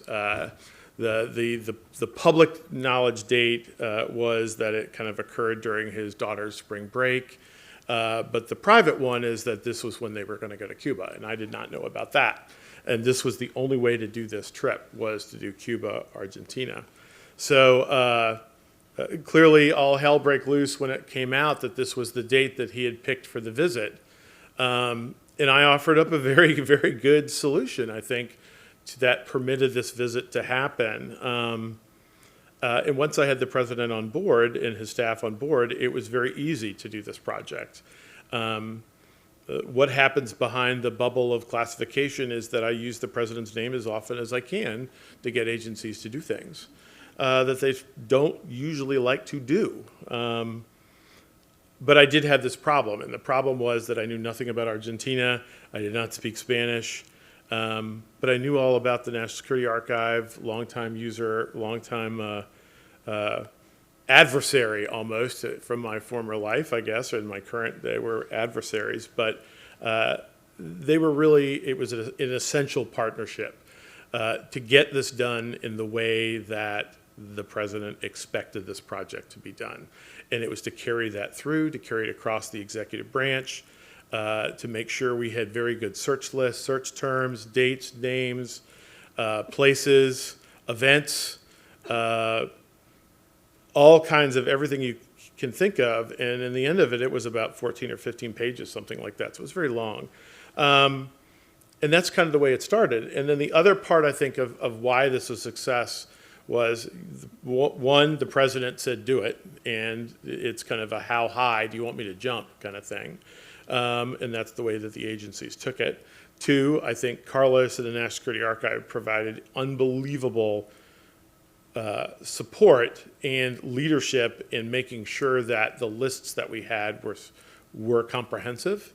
The public knowledge date was that it kind of occurred during his daughter's spring break. But the private one is that this was when they were going to go to Cuba. And I did not know about that. And this was the only way to do this trip, was to do Cuba, Argentina. So clearly all hell broke loose when it came out that this was the date that he had picked for the visit. And I offered up a very, very good solution, I think, that permitted this visit to happen. And once I had the president on board and his staff on board, it was very easy to do this project. What happens behind the bubble of classification is that I use the president's name as often as I can to get agencies to do things that they don't usually like to do. But I did have this problem, and the problem was that I knew nothing about Argentina. I did not speak Spanish, but I knew all about the National Security Archive, longtime user, longtime adversary almost from my former life, I guess, or in my current, they were adversaries, but they were really, it was an essential partnership to get this done in the way that the president expected this project to be done. And it was to carry that through, to carry it across the executive branch, to make sure we had very good search lists, search terms, dates, names, places, events, all kinds of everything you can think of. And in the end of it, it was about 14 or 15 pages, something like that. So it was very long. And that's kind of the way it started. And then the other part, I think, of why this was a success was, one, the president said, do it. And it's kind of a how high do you want me to jump kind of thing. And that's the way that the agencies took it. Two, I think Carlos and the National Security Archive provided unbelievable support and leadership in making sure that the lists that we had were comprehensive.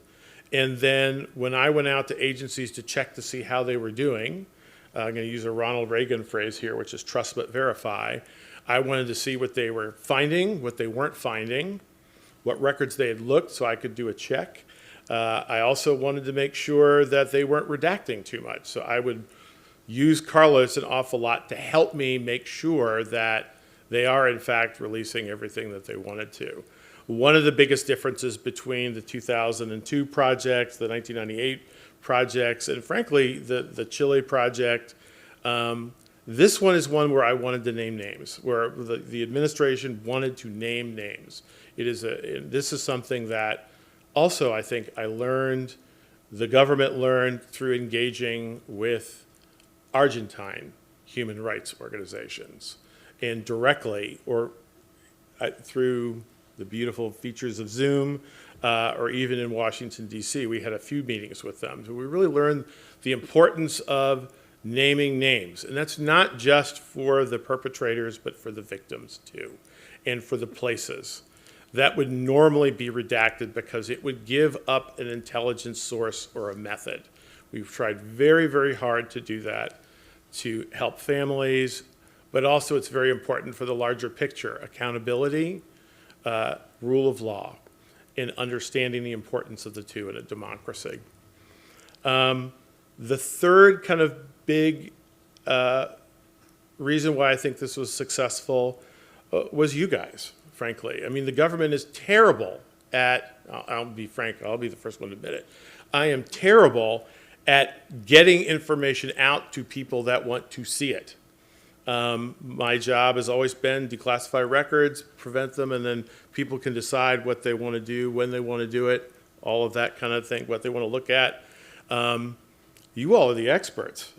And then when I went out to agencies to check to see how they were doing, I'm going to use a Ronald Reagan phrase here, which is trust but verify. I wanted to see what they were finding, what they weren't finding, what records they had looked so I could do a check. I also wanted to make sure that they weren't redacting too much. So I would use Carlos an awful lot to help me make sure that they are, in fact, releasing everything that they wanted to. One of the biggest differences between the 2002 project, the 1998 projects, and frankly, the Chile project, this one is one where I wanted to name names, where the administration wanted to name names. This is something that also I think I learned, the government learned through engaging with Argentine human rights organizations, and directly or through the beautiful features of Zoom, or even in Washington, D.C. We had a few meetings with them. So we really learned the importance of naming names. And that's not just for the perpetrators, but for the victims too, and for the places. That would normally be redacted because it would give up an intelligence source or a method. We've tried very, very hard to do that, to help families, but also it's very important for the larger picture, accountability, rule of law, and understanding the importance of the two in a democracy. The third kind of big reason why I think this was successful was you guys, frankly. I mean, the government is terrible at, I'll be frank, I'll be the first one to admit it. I am terrible at getting information out to people that want to see it. My job has always been declassify records, prevent them, and then people can decide what they want to do, when they want to do it, all of that kind of thing, what they want to look at. You all are the experts.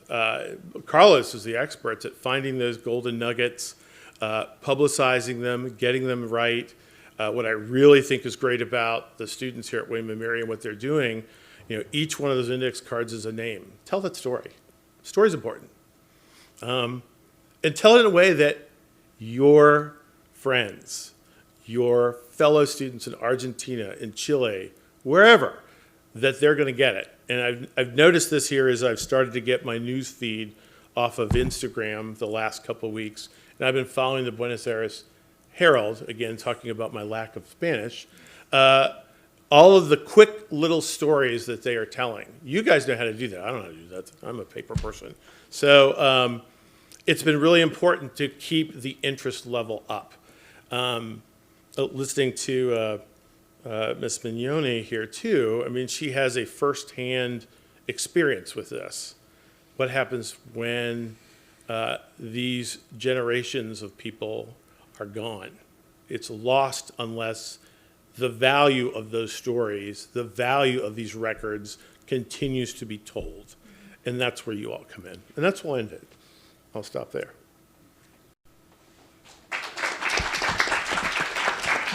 Carlos is the experts at finding those golden nuggets, publicizing them, getting them right. What I really think is great about the students here at William & Mary and what they're doing, each one of those index cards is a name. Tell that story. Story's important. And tell it in a way that your friends, your fellow students in Argentina, in Chile, wherever, that they're going to get it. And I've noticed this here as I've started to get my news feed off of Instagram the last couple of weeks. And I've been following the Buenos Aires Herald, again, talking about my lack of Spanish. All of the quick little stories that they are telling. You guys know how to do that. I don't know how to do that. I'm a paper person. So it's been really important to keep the interest level up. Listening to Ms. Mignone here too, I mean, she has a firsthand experience with this. What happens when these generations of people are gone? It's lost unless the value of those stories, the value of these records continues to be told. And that's where you all come in. And that's why I'll stop there.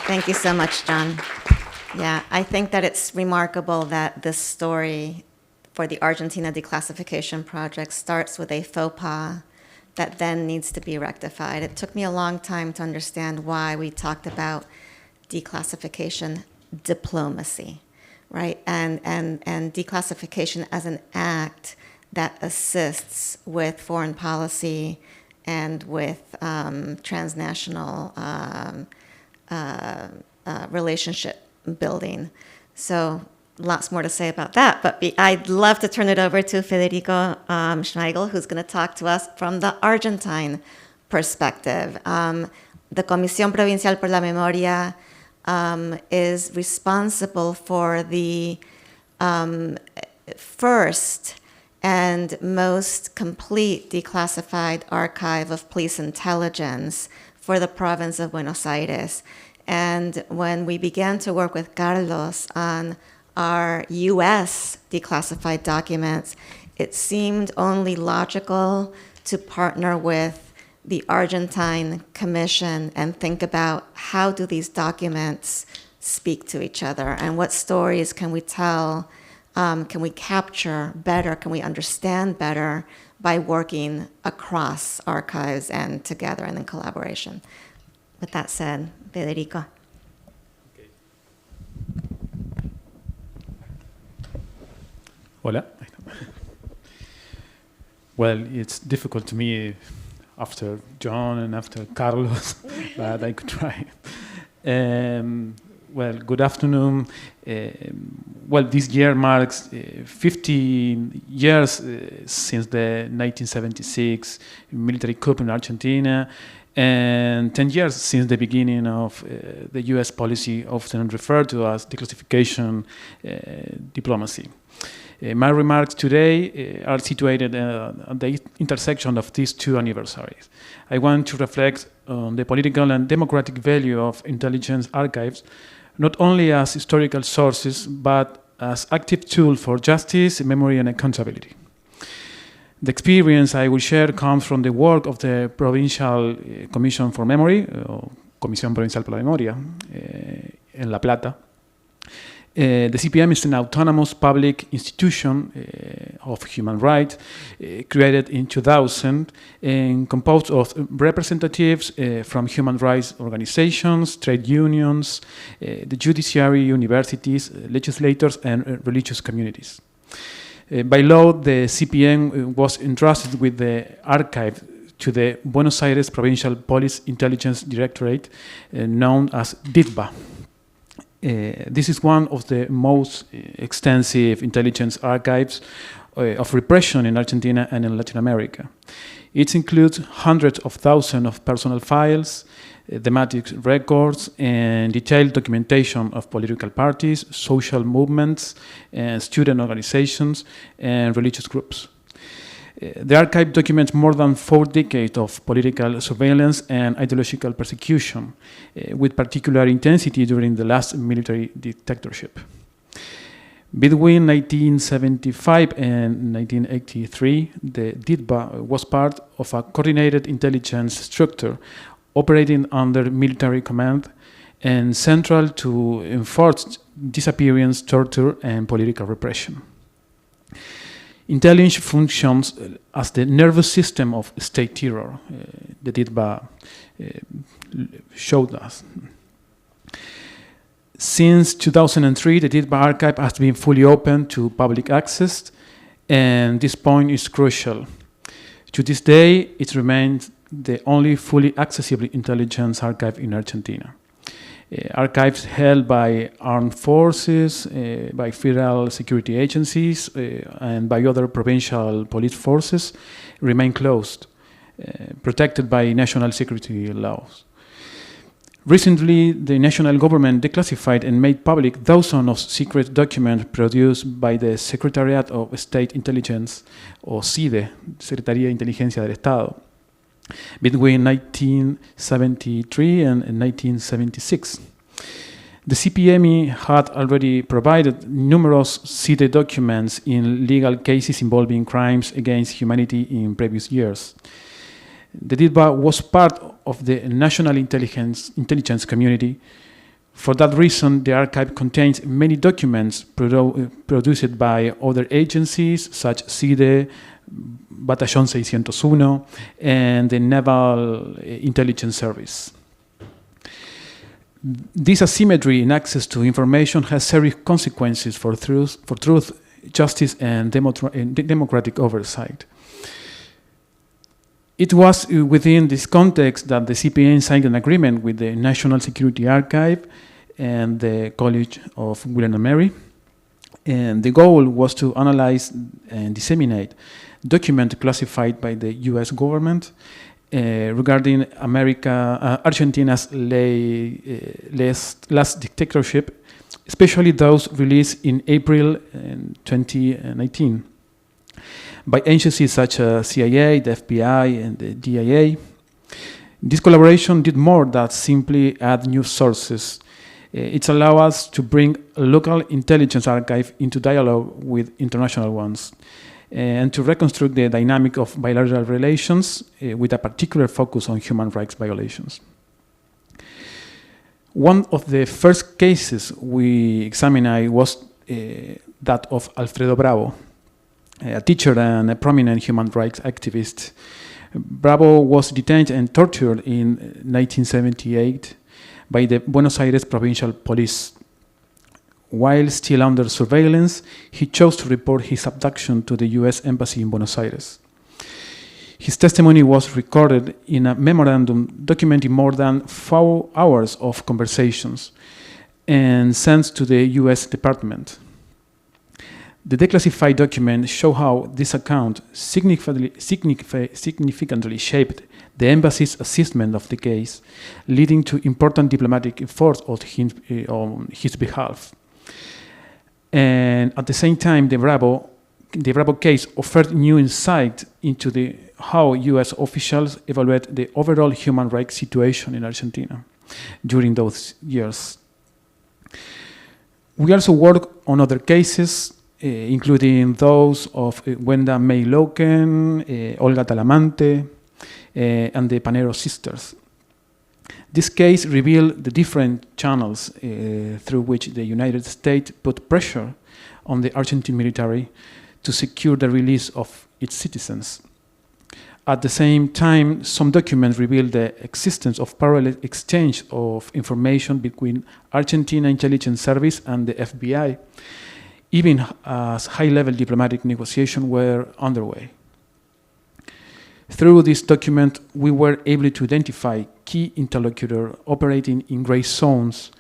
Thank you so much, John. Yeah, I think that it's remarkable that this story for the Argentina Declassification Project starts with a faux pas that then needs to be rectified. It took me a long time to understand why we talked about declassification diplomacy, right? And declassification as an act that assists with foreign policy and with transnational relationship building. So lots more to say about that, but I'd love to turn it over to Federico Schmeigel, who's going to talk to us from the Argentine perspective. The Comisión Provincial por la Memoria is responsible for the first and most complete declassified archive of police intelligence for the province of Buenos Aires. And when we began to work with Carlos on our US declassified documents, it seemed only logical to partner with the Argentine Commission and think about how do these documents speak to each other and what stories can we tell, can we capture better, can we understand better by working across archives and together and in collaboration. With that said, Federico. Hola. Well, it's difficult to me after John and after Carlos, but I could try. Well, good afternoon. Well, this year marks 50 years since the 1976 military coup in Argentina, and 10 years since the beginning of the U.S. policy often referred to as declassification diplomacy. My remarks today are situated at the intersection of these two anniversaries. I want to reflect on the political and democratic value of intelligence archives, not only as historical sources, but as active tools for justice, memory, and accountability. The experience I will share comes from the work of the Provincial Commission for Memory, Comisión Provincial por la Memoria, in La Plata. The CPM is an autonomous public institution of human rights created in 2000 and composed of representatives from human rights organizations, trade unions, the judiciary, universities, legislators, and religious communities. By law, the CPM was entrusted with the archive to the Buenos Aires Provincial Police Intelligence Directorate, known as DITBA. This is one of the most extensive intelligence archives of repression in Argentina and in Latin America. It includes hundreds of thousands of personal files, thematic records, and detailed documentation of political parties, social movements, and student organizations, and religious groups. The archive documents more than 4 decades of political surveillance and ideological persecution, with particular intensity during the last military dictatorship. Between 1975 and 1983, the DITBA was part of a coordinated intelligence structure operating under military command and central to enforce disappearance, torture, and political repression. Intelligence functions as the nervous system of state terror, the DITBA showed us. Since 2003, the DITBA archive has been fully open to public access, and this point is crucial. To this day, it remains the only fully accessible intelligence archive in Argentina. Archives held by armed forces, by federal security agencies, and by other provincial police forces remain closed, protected by national security laws. Recently, the national government declassified and made public thousands of secret documents produced by the Secretariat of State Intelligence, or SIDE, Secretaría de Inteligencia del Estado, between 1973 and 1976. The CPME had already provided numerous CIDE documents in legal cases involving crimes against humanity in previous years. The DIDBA was part of the national intelligence community. For that reason, the archive contains many documents produced by other agencies such as CIDE, Batallón 601, and the Naval Intelligence Service. This asymmetry in access to information has serious consequences for truth, justice, and democratic oversight. It was within this context that the CPN signed an agreement with the National Security Archive and the College of William and Mary. And the goal was to analyze and disseminate documents classified by the US government regarding Argentina's last dictatorship, especially those released in April 2019 by agencies such as CIA, the FBI, and the DIA. This collaboration did more than simply add new sources. It allowed us to bring a local intelligence archive into dialogue with international ones, and to reconstruct the dynamic of bilateral relations with a particular focus on human rights violations. One of the first cases we examined was that of Alfredo Bravo, a teacher and a prominent human rights activist. Bravo was detained and tortured in 1978 by the Buenos Aires Provincial Police. While still under surveillance, he chose to report his abduction to the US Embassy in Buenos Aires. His testimony was recorded in a memorandum documenting more than 4 hours of conversations and sent to the US Department. The declassified documents show how this account significantly shaped the embassy's assessment of the case, leading to important diplomatic efforts on his behalf. And at the same time, the Bravo case offered new insight into how US officials evaluate the overall human rights situation in Argentina during those years. We also work on other cases, including those of Wenda May Loken, Olga Talamante, and the Panero sisters. This case revealed the different channels through which the United States put pressure on the Argentine military to secure the release of its citizens. At the same time, some documents revealed the existence of parallel exchange of information between Argentina Intelligence Service and the FBI, even as high-level diplomatic negotiations were underway. Through this document, we were able to identify key interlocutors operating in gray zones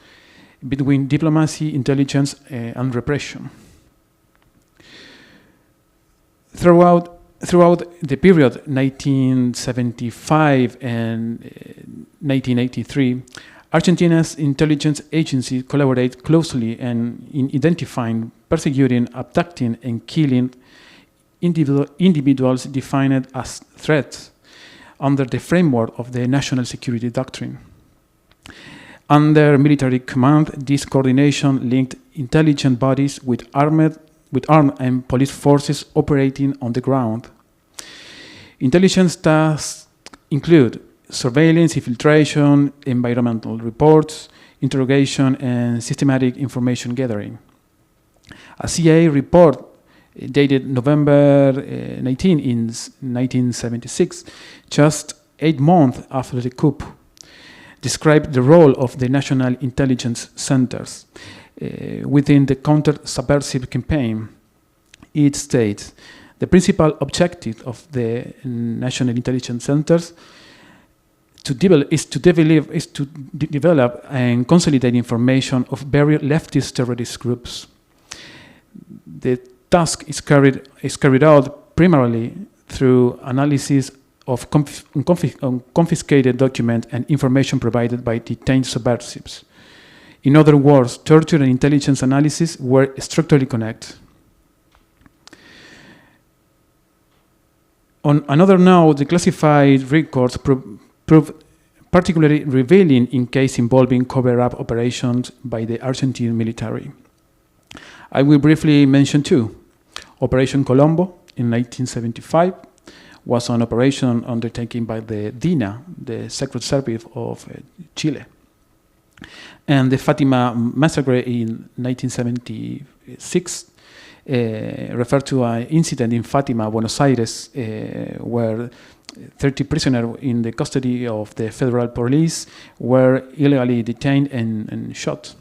between diplomacy, intelligence, and repression. Throughout the period 1975 and 1983, Argentina's intelligence agencies collaborate closely in identifying, persecuting, abducting, and killing individuals defined as threats under the framework of the national security doctrine. Under military command, this coordination linked intelligence bodies with armed and police forces operating on the ground. Intelligence tasks include surveillance, infiltration, environmental reports, interrogation, and systematic information gathering. A CIA report dated November 19 in 1976, just 8 months after the coup, described the role of the national intelligence centers within the counter-subversive campaign. It states, the principal objective of the national intelligence centers is to develop and consolidate information of various leftist terrorist groups. The task is carried out primarily through analysis of confiscated documents and information provided by detained subversives. In other words, torture and intelligence analysis were structurally connected. On another note, the classified records particularly revealing in case involving cover-up operations by the Argentine military. I will briefly mention two. Operation Colombo in 1975 was an operation undertaken by the DINA, the Secret Service of Chile. And the Fatima massacre in 1976 referred to an incident in Fatima, Buenos Aires, where 30 prisoners in the custody of the federal police were illegally detained and shot.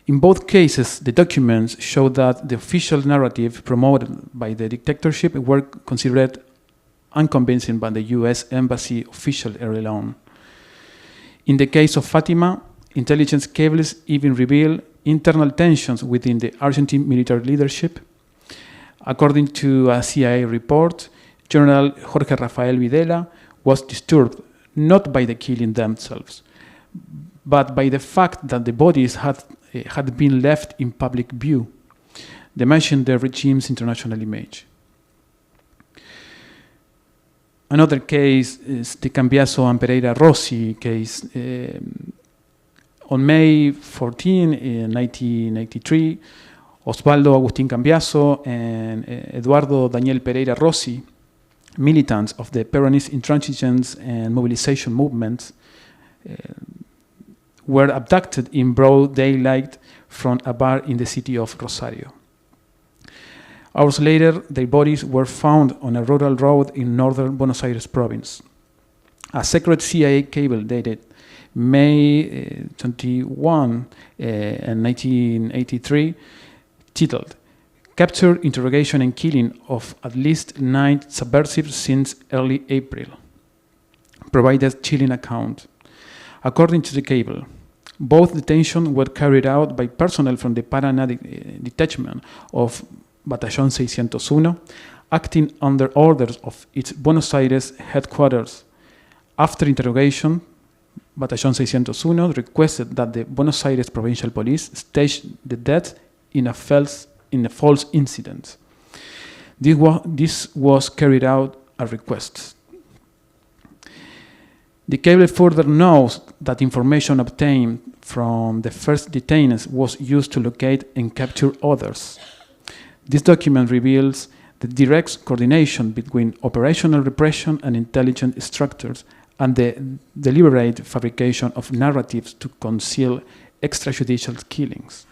In both cases, the documents show that the official narrative promoted by the dictatorship were considered unconvincing by the US Embassy official early on. In the case of Fatima, intelligence cables even reveal internal tensions within the Argentine military leadership. According to a CIA report, General Jorge Rafael Videla was disturbed not by the killing themselves, but by the fact that the bodies had been left in public view, damaging the regime's international image. Another case is the Cambiaso and Pereira Rossi case. On May 14, in 1983, Osvaldo Agustín Cambiaso and Eduardo Daniel Pereira Rossi, militants of the Peronist intransigence and mobilization movements, were abducted in broad daylight from a bar in the city of Rosario. Hours later, their bodies were found on a rural road in northern Buenos Aires province. A secret CIA cable dated May 21 and 1983, titled Capture, Interrogation and Killing of at least 9 subversives since early April, provided chilling account. According to the cable, both detentions were carried out by personnel from the Paraná detachment of Batallón 601, acting under orders of its Buenos Aires headquarters. After interrogation, Batallón 601 requested that the Buenos Aires Provincial Police stage the death in a false incident. This was carried out at request. The cable further notes that information obtained from the first detainees was used to locate and capture others. This document reveals the direct coordination between operational repression and intelligence structures and the deliberate fabrication of narratives to conceal extrajudicial killings.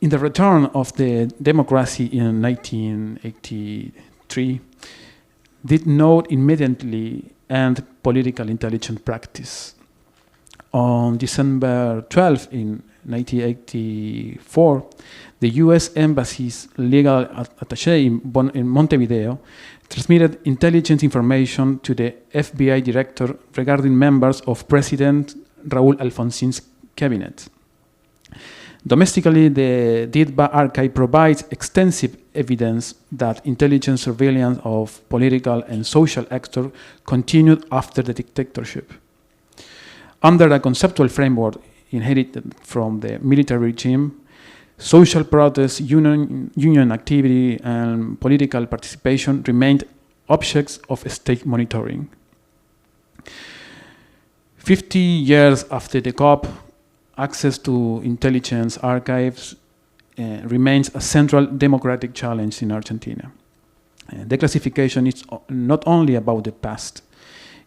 In the return of the democracy in 1983, did not immediately end political intelligence practice. On December 12 in 1984, the US Embassy's legal attaché in Montevideo transmitted intelligence information to the FBI director regarding members of President Raúl Alfonsin's cabinet. Domestically, the DITBA archive provides extensive evidence that intelligence surveillance of political and social actors continued after the dictatorship. Under a conceptual framework inherited from the military regime, social protest, union activity, and political participation remained objects of state monitoring. 50 years after the COP, access to intelligence archives remains a central democratic challenge in Argentina. Declassification is not only about the past,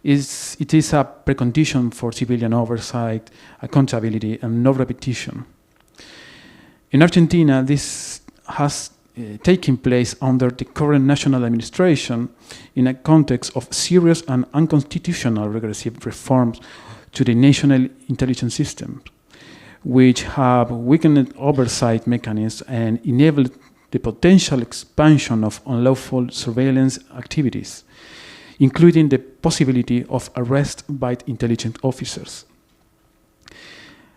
it is a precondition for civilian oversight, accountability, and no repetition. In Argentina, this has taken place under the current national administration in a context of serious and unconstitutional regressive reforms to the national intelligence system, which have weakened oversight mechanisms and enabled the potential expansion of unlawful surveillance activities, including the possibility of arrest by intelligence officers.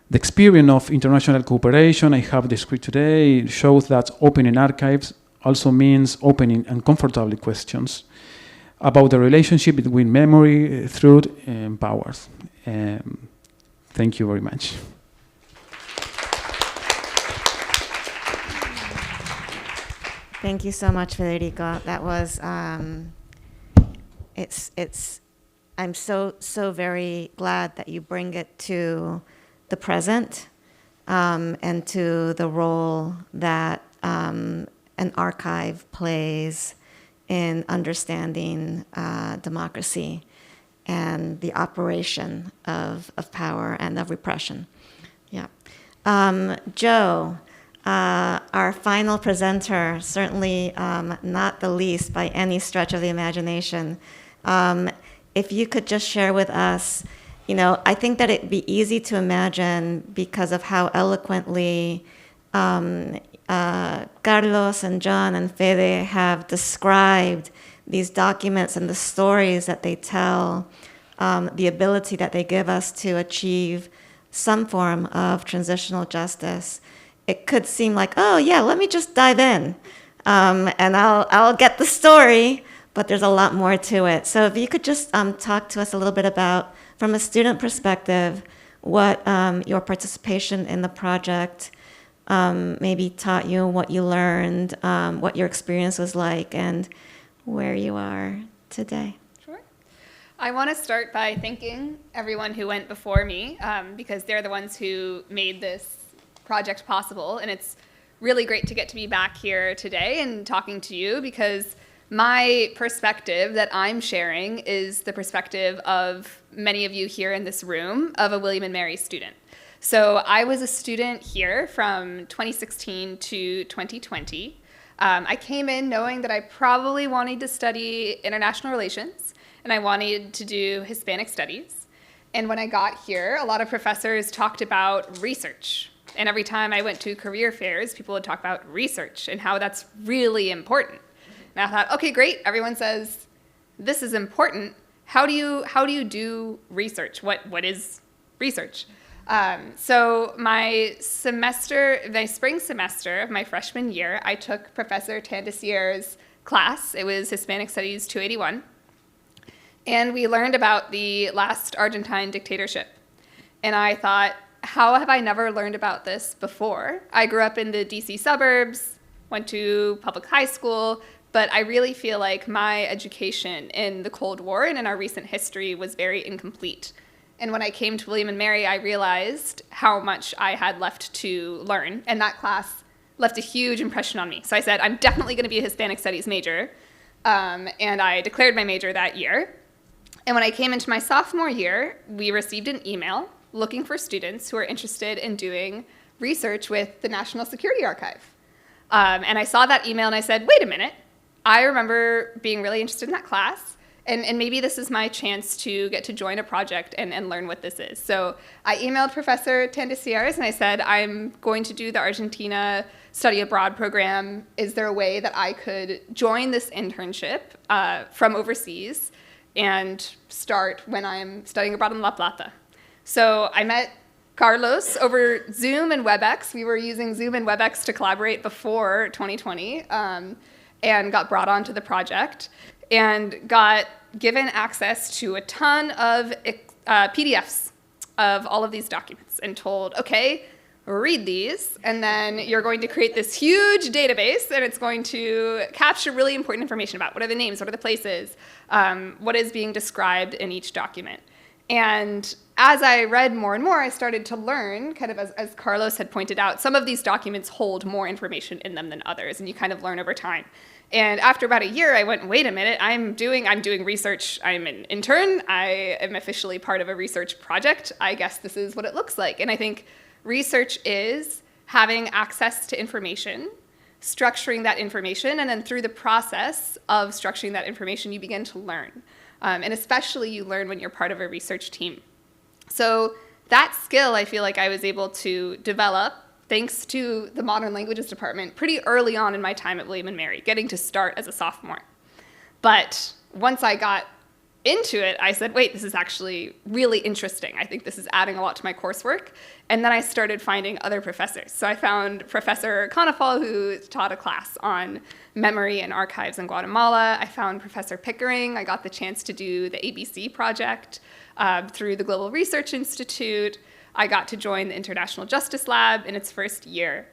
The experience of international cooperation I have described today shows that opening archives also means opening uncomfortable questions about the relationship between memory, truth, and powers. Thank you very much. Thank you so much, Federico. That was I'm so very glad that you bring it to the present, and to the role that an archive plays in understanding democracy and the operation of power and of repression. Yeah. Joe, our final presenter, certainly not the least by any stretch of the imagination. If you could just share with us, I think that it'd be easy to imagine because of how eloquently Carlos and John and Fede have described these documents and the stories that they tell, the ability that they give us to achieve some form of transitional justice. It could seem like, oh yeah, let me just dive in, and I'll get the story, but there's a lot more to it. So if you could just talk to us a little bit about, from a student perspective, what your participation in the project maybe taught you, what you learned, what your experience was like, and where you are today. Sure. I want to start by thanking everyone who went before me, because they're the ones who made this project possible. And it's really great to get to be back here today and talking to you, because my perspective that I'm sharing is the perspective of many of you here in this room of a William & Mary student. So I was a student here from 2016 to 2020. I came in knowing that I probably wanted to study international relations, and I wanted to do Hispanic studies. And when I got here, a lot of professors talked about research. And every time I went to career fairs, people would talk about research and how that's really important. And I thought, okay, great. Everyone says this is important. How do you do research? What is research? So my spring semester of my freshman year, I took Professor Tandesier's class. It was Hispanic Studies 281. And we learned about the last Argentine dictatorship. And I thought, how have I never learned about this before? I grew up in the DC suburbs, went to public high school, but I really feel like my education in the Cold War and in our recent history was very incomplete. And when I came to William & Mary, I realized how much I had left to learn, and that class left a huge impression on me. So I said, I'm definitely going to be a Hispanic Studies major, and I declared my major that year. And when I came into my sophomore year, we received an email looking for students who are interested in doing research with the National Security Archive. And I saw that email and I said, wait a minute, I remember being really interested in that class, and maybe this is my chance to get to join a project and learn what this is. So I emailed Professor Tandesieres and I said, I'm going to do the Argentina study abroad program. Is there a way that I could join this internship from overseas and start when I'm studying abroad in La Plata? So I met Carlos over Zoom and WebEx. We were using Zoom and WebEx to collaborate before 2020, and got brought onto the project and got given access to a ton of PDFs of all of these documents and told, okay, read these, and then you're going to create this huge database, and it's going to capture really important information about what are the names, what are the places, what is being described in each document. And as I read more and more, I started to learn, kind of as Carlos had pointed out, some of these documents hold more information in them than others, and you kind of learn over time. And after about a year, I went, wait a minute, I'm doing research. I'm an intern. I am officially part of a research project. I guess this is what it looks like. And I think research is having access to information, structuring that information, and then through the process of structuring that information, you begin to learn. And especially you learn when you're part of a research team. So that skill I feel like I was able to develop thanks to the Modern Languages department pretty early on in my time at William & Mary, getting to start as a sophomore. But once I got into it, I said, wait, this is actually really interesting. I think this is adding a lot to my coursework. And then I started finding other professors. So I found Professor Conifal, who taught a class on memory and archives in Guatemala. I found Professor Pickering. I got the chance to do the ABC project through the Global Research Institute. I got to join the International Justice Lab in its first year.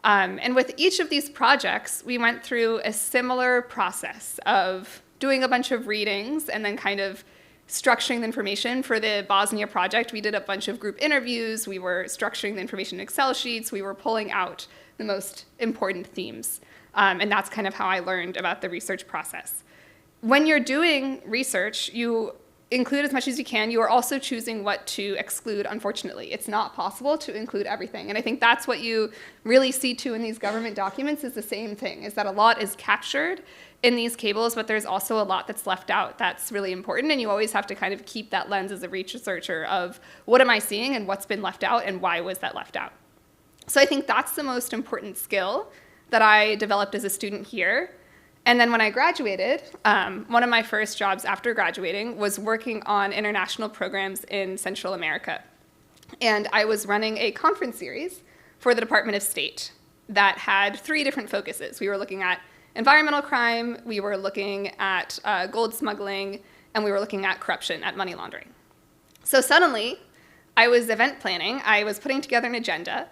And with each of these projects, we went through a similar process of doing a bunch of readings and then kind of structuring the information. For the Bosnia project, we did a bunch of group interviews. We were structuring the information in Excel sheets. We were pulling out the most important themes. And that's kind of how I learned about the research process. When you're doing research, you include as much as you can. You are also choosing what to exclude, unfortunately. It's not possible to include everything. And I think that's what you really see too in these government documents is the same thing, is that a lot is captured in these cables, but there's also a lot that's left out that's really important. And you always have to kind of keep that lens as a researcher of what am I seeing and what's been left out and why was that left out. So I think that's the most important skill that I developed as a student here. And then when I graduated, one of my first jobs after graduating was working on international programs in Central America. And I was running a conference series for the Department of State that had 3 different focuses. We were looking at environmental crime, we were looking at gold smuggling, and we were looking at corruption, at money laundering. So suddenly, I was event planning, I was putting together an agenda,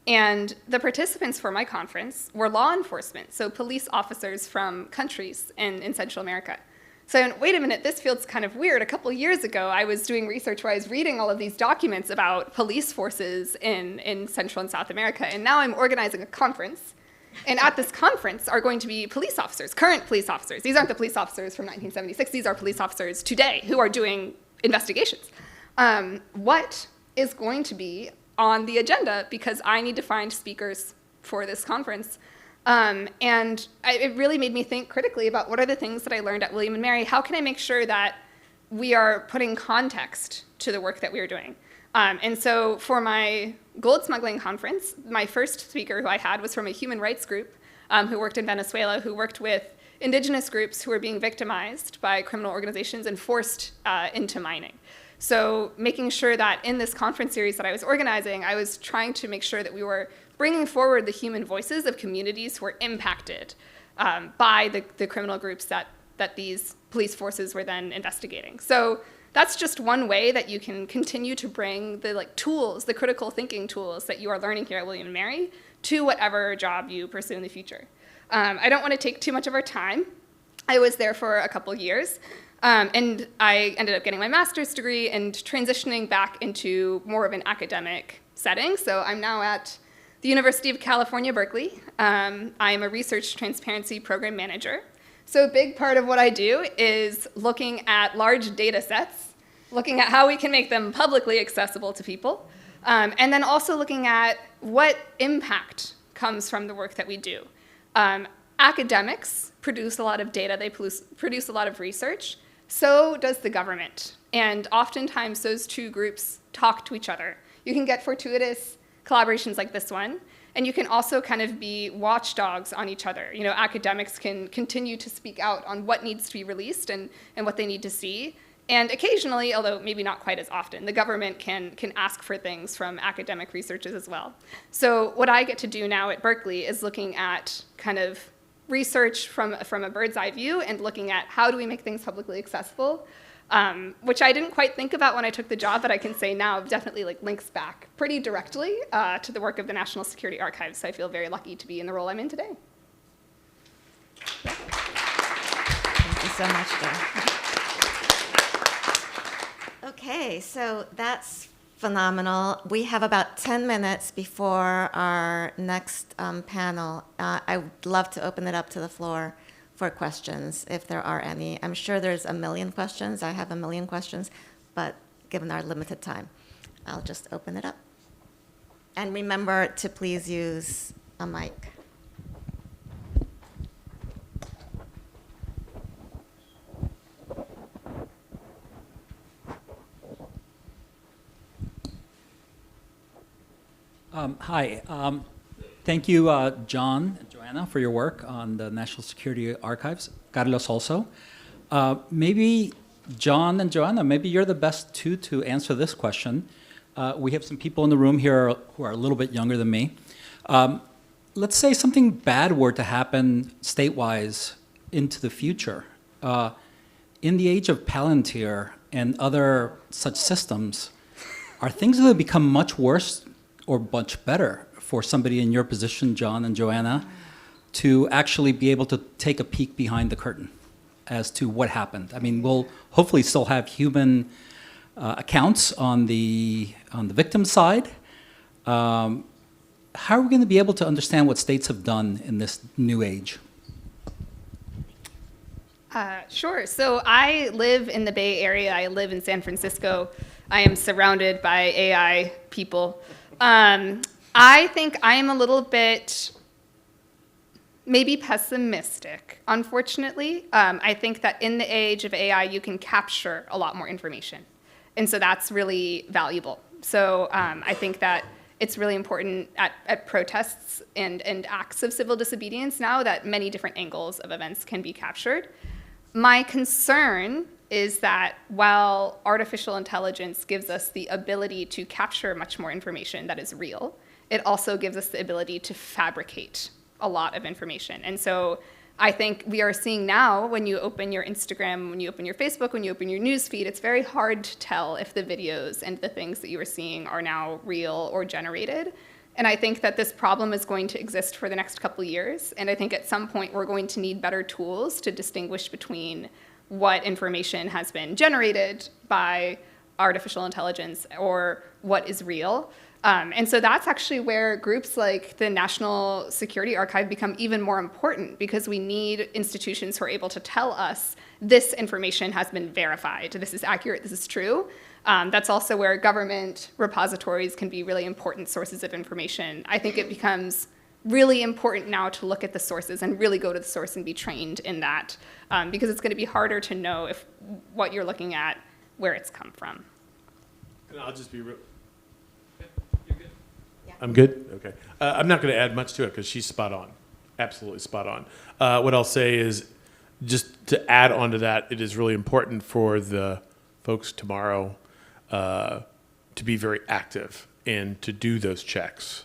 and the participants for my conference were law enforcement, so police officers from countries in Central America. So I went, wait a minute, this feels kind of weird. A couple years ago, I was doing research where I was reading all of these documents about police forces in Central and South America, and now I'm organizing a conference. And at this conference are going to be police officers, current police officers. These aren't the police officers from 1976. These are police officers today who are doing investigations. What is going to be on the agenda, because I need to find speakers for this conference. It really made me think critically about what are the things that I learned at William & Mary. How can I make sure that we are putting context to the work that we are doing? And so for my gold smuggling conference, my first speaker who I had was from a human rights group who worked in Venezuela, who worked with indigenous groups who were being victimized by criminal organizations and forced into mining. So making sure that in this conference series that I was organizing, I was trying to make sure that we were bringing forward the human voices of communities who were impacted by the criminal groups that these police forces were then investigating. So that's just one way that you can continue to bring the tools, the critical thinking tools that you are learning here at William & Mary to whatever job you pursue in the future. I don't want to take too much of our time. I was there for a couple years. And I ended up getting my master's degree and transitioning back into more of an academic setting. So I'm now at the University of California, Berkeley. I am a research transparency program manager. So a big part of what I do is looking at large data sets, looking at how we can make them publicly accessible to people, and then also looking at what impact comes from the work that we do. Academics produce a lot of data, they produce a lot of research. So does the government. And oftentimes those two groups talk to each other. You can get fortuitous collaborations like this one, and you can also kind of be watchdogs on each other. You know, academics can continue to speak out on what needs to be released and what they need to see. And occasionally, although maybe not quite as often, the government can ask for things from academic researchers as well. So what I get to do now at Berkeley is looking at kind of research from a bird's eye view and looking at how do we make things publicly accessible, which I didn't quite think about when I took the job, but I can say now definitely links back pretty directly to the work of the National Security Archives. So I feel very lucky to be in the role I'm in today. Thank you so much, Joe. Okay, so that's phenomenal. We have about 10 minutes before our next panel. I would love to open it up to the floor for questions, if there are any. I'm sure there's a million questions. I have a million questions, but given our limited time, I'll just open it up. And remember to please use a mic. Hi. Thank you, John and Joanna, for your work on the National Security Archives. Carlos also. Maybe John and Joanna, maybe you're the best two to answer this question. We have some people in the room here who are a little bit younger than me. Let's say something bad were to happen state-wise into the future. In the age of Palantir and other such systems, are things going to become much worse or much better for somebody in your position, John and Joanna, to actually be able to take a peek behind the curtain? as to what happened? I mean, we'll hopefully still have human accounts on the victim side. How are we going to be able to understand what states have done in this new age? Sure. So I live in the Bay Area. I live in San Francisco. I am surrounded by AI people. I think I am a little bit maybe pessimistic, unfortunately. I think that in the age of AI, you can capture a lot more information. And so that's really valuable. So I think that it's really important at protests and acts of civil disobedience now that many different angles of events can be captured. My concern is that while artificial intelligence gives us the ability to capture much more information that is real, it also gives us the ability to fabricate a lot of information. And so I think we are seeing now when you open your Instagram, when you open your Facebook, when you open your news feed, it's very hard to tell if the videos and the things that you are seeing are now real or generated. And I think that this problem is going to exist for the next couple of years. And I think at some point we're going to need better tools to distinguish between what information has been generated by artificial intelligence or what is real. And so that's actually where groups like the National Security Archive become even more important, because we need institutions who are able to tell us this information has been verified, this is accurate, this is true. That's also where government repositories can be really important sources of information. I think it becomes really important now to look at the sources and really go to the source and be trained in that, because it's going to be harder to know if what you're looking at, where it's come from. And I'll just be real. You're good? Yeah. I'm good? Okay. I'm not going to add much to it because she's spot on. Absolutely spot on. What I'll say is, just to add on to that, it is really important for the folks tomorrow to be very active and to do those checks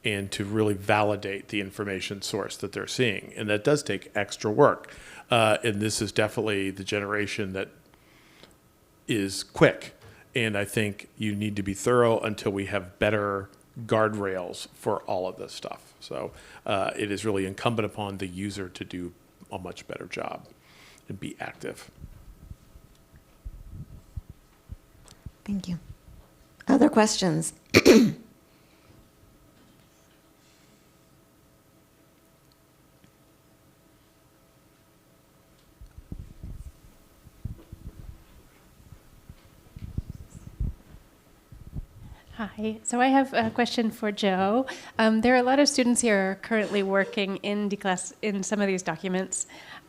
and to really validate the information source that they're seeing. And that does take extra work. And this is definitely the generation that is quick. And I think you need to be thorough until we have better guardrails for all of this stuff. So it is really incumbent upon the user to do a much better job and be active. Thank you. Other questions? Hi. So I have a question for Joe. There are a lot of students here currently working in some of these documents.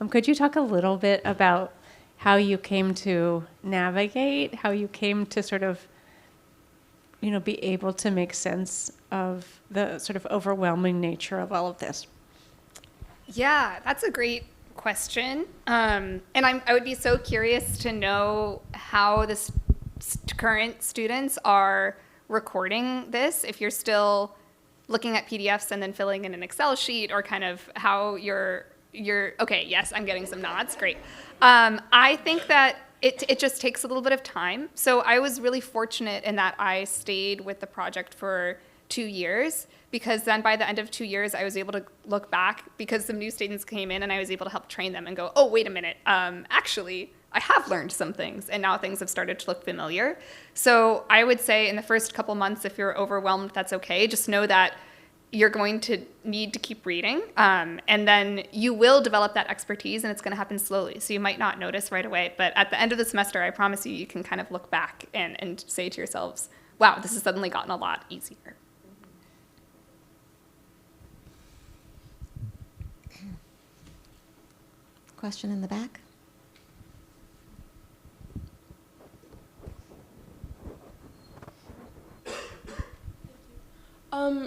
Could you talk a little bit about how you came to navigate, how you came to sort of, be able to make sense of the sort of overwhelming nature of all of this? Yeah, that's a great question. And I would be so curious to know how the current students are recording this, if you're still looking at PDFs and then filling in an Excel sheet, or kind of how you're okay, yes, I'm getting some nods, great. I think that it just takes a little bit of time. So I was really fortunate in that I stayed with the project for 2 years, because then by the end of 2 years, I was able to look back, because some new students came in and I was able to help train them and go, oh, wait a minute, actually, I have learned some things, and now things have started to look familiar. So I would say in the first couple months, if you're overwhelmed, that's okay. Just know that you're going to need to keep reading, and then you will develop that expertise, and it's going to happen slowly. So you might not notice right away, but at the end of the semester, I promise you, you can kind of look back and say to yourselves, wow, this has suddenly gotten a lot easier. Question in the back?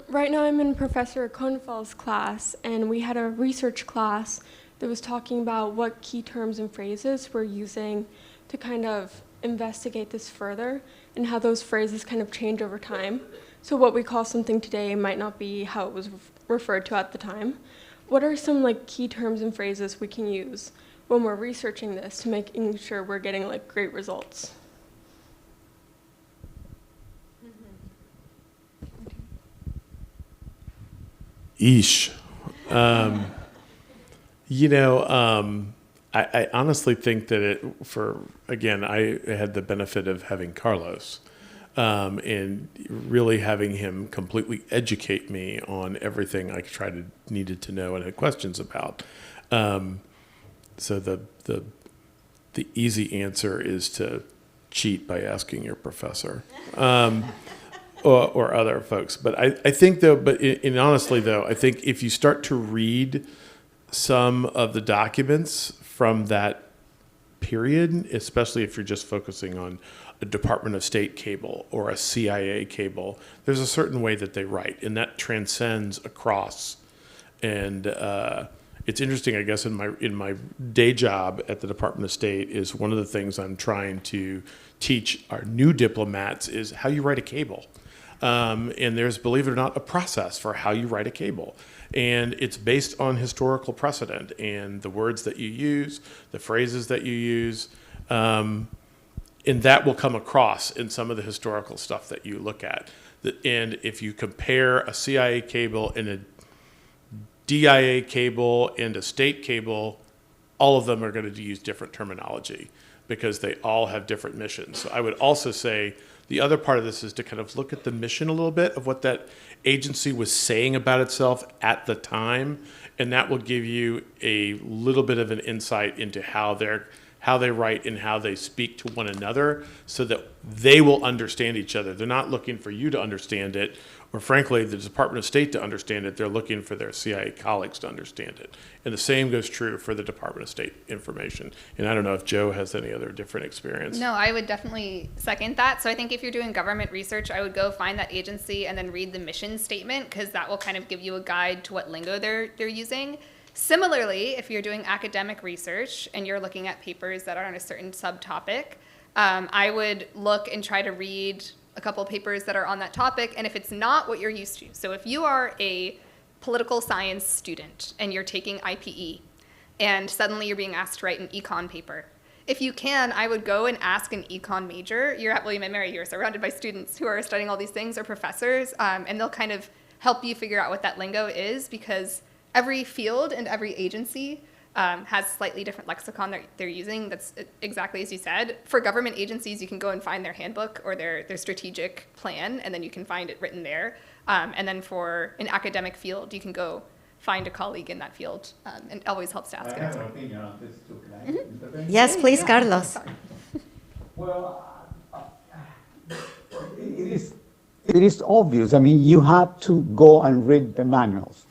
Right now I'm in Professor Konefal's class, and we had a research class that was talking about what key terms and phrases we're using to kind of investigate this further, and how those phrases kind of change over time. So what we call something today might not be how it was referred to at the time. What are some key terms and phrases we can use when we're researching this to making sure we're getting great results? Eesh. I honestly think that I had the benefit of having Carlos, and really having him completely educate me on everything I needed to know and had questions about. So the easy answer is to cheat by asking your professor, or other folks. But I think though, honestly though, I think if you start to read some of the documents from that period, especially if you're just focusing on a Department of State cable or a CIA cable, there's a certain way that they write, and that transcends across. And it's interesting, I guess, in my day job at the Department of State, is one of the things I'm trying to teach our new diplomats is how you write a cable. And there's, believe it or not, a process for how you write a cable. And it's based on historical precedent and the words that you use, the phrases that you use. And that will come across in some of the historical stuff that you look at. And if you compare a CIA cable and a DIA cable and a state cable, all of them are going to use different terminology because they all have different missions. So I would also say the other part of this is to kind of look at the mission a little bit of what that agency was saying about itself at the time, and that will give you a little bit of an insight into how they write and how they speak to one another, so that they will understand each other. They're not looking for you to understand it, or frankly, the Department of State to understand it. They're looking for their CIA colleagues to understand it. And the same goes true for the Department of State information. And I don't know if Joe has any other different experience. No, I would definitely second that. So I think if you're doing government research, I would go find that agency and then read the mission statement, because that will kind of give you a guide to what lingo they're using. Similarly, if you're doing academic research and you're looking at papers that are on a certain subtopic, I would look and try to read a couple of papers that are on that topic. And if it's not what you're used to, so if you are a political science student and you're taking IPE and suddenly you're being asked to write an econ paper, if you can, I would go and ask an econ major. You're at William & Mary, you're surrounded by students who are studying all these things, or professors, and they'll kind of help you figure out what that lingo is, because every field and every agency has slightly different lexicon that they're using. That's exactly as you said. For government agencies, you can go and find their handbook or their strategic plan, and then you can find it written there. And then for an academic field, you can go find a colleague in that field, and it always helps to ask. I have an opinion on this too. Can I intervene? Yes, please, Carlos. Well, it is obvious. I mean, you have to go and read the manuals.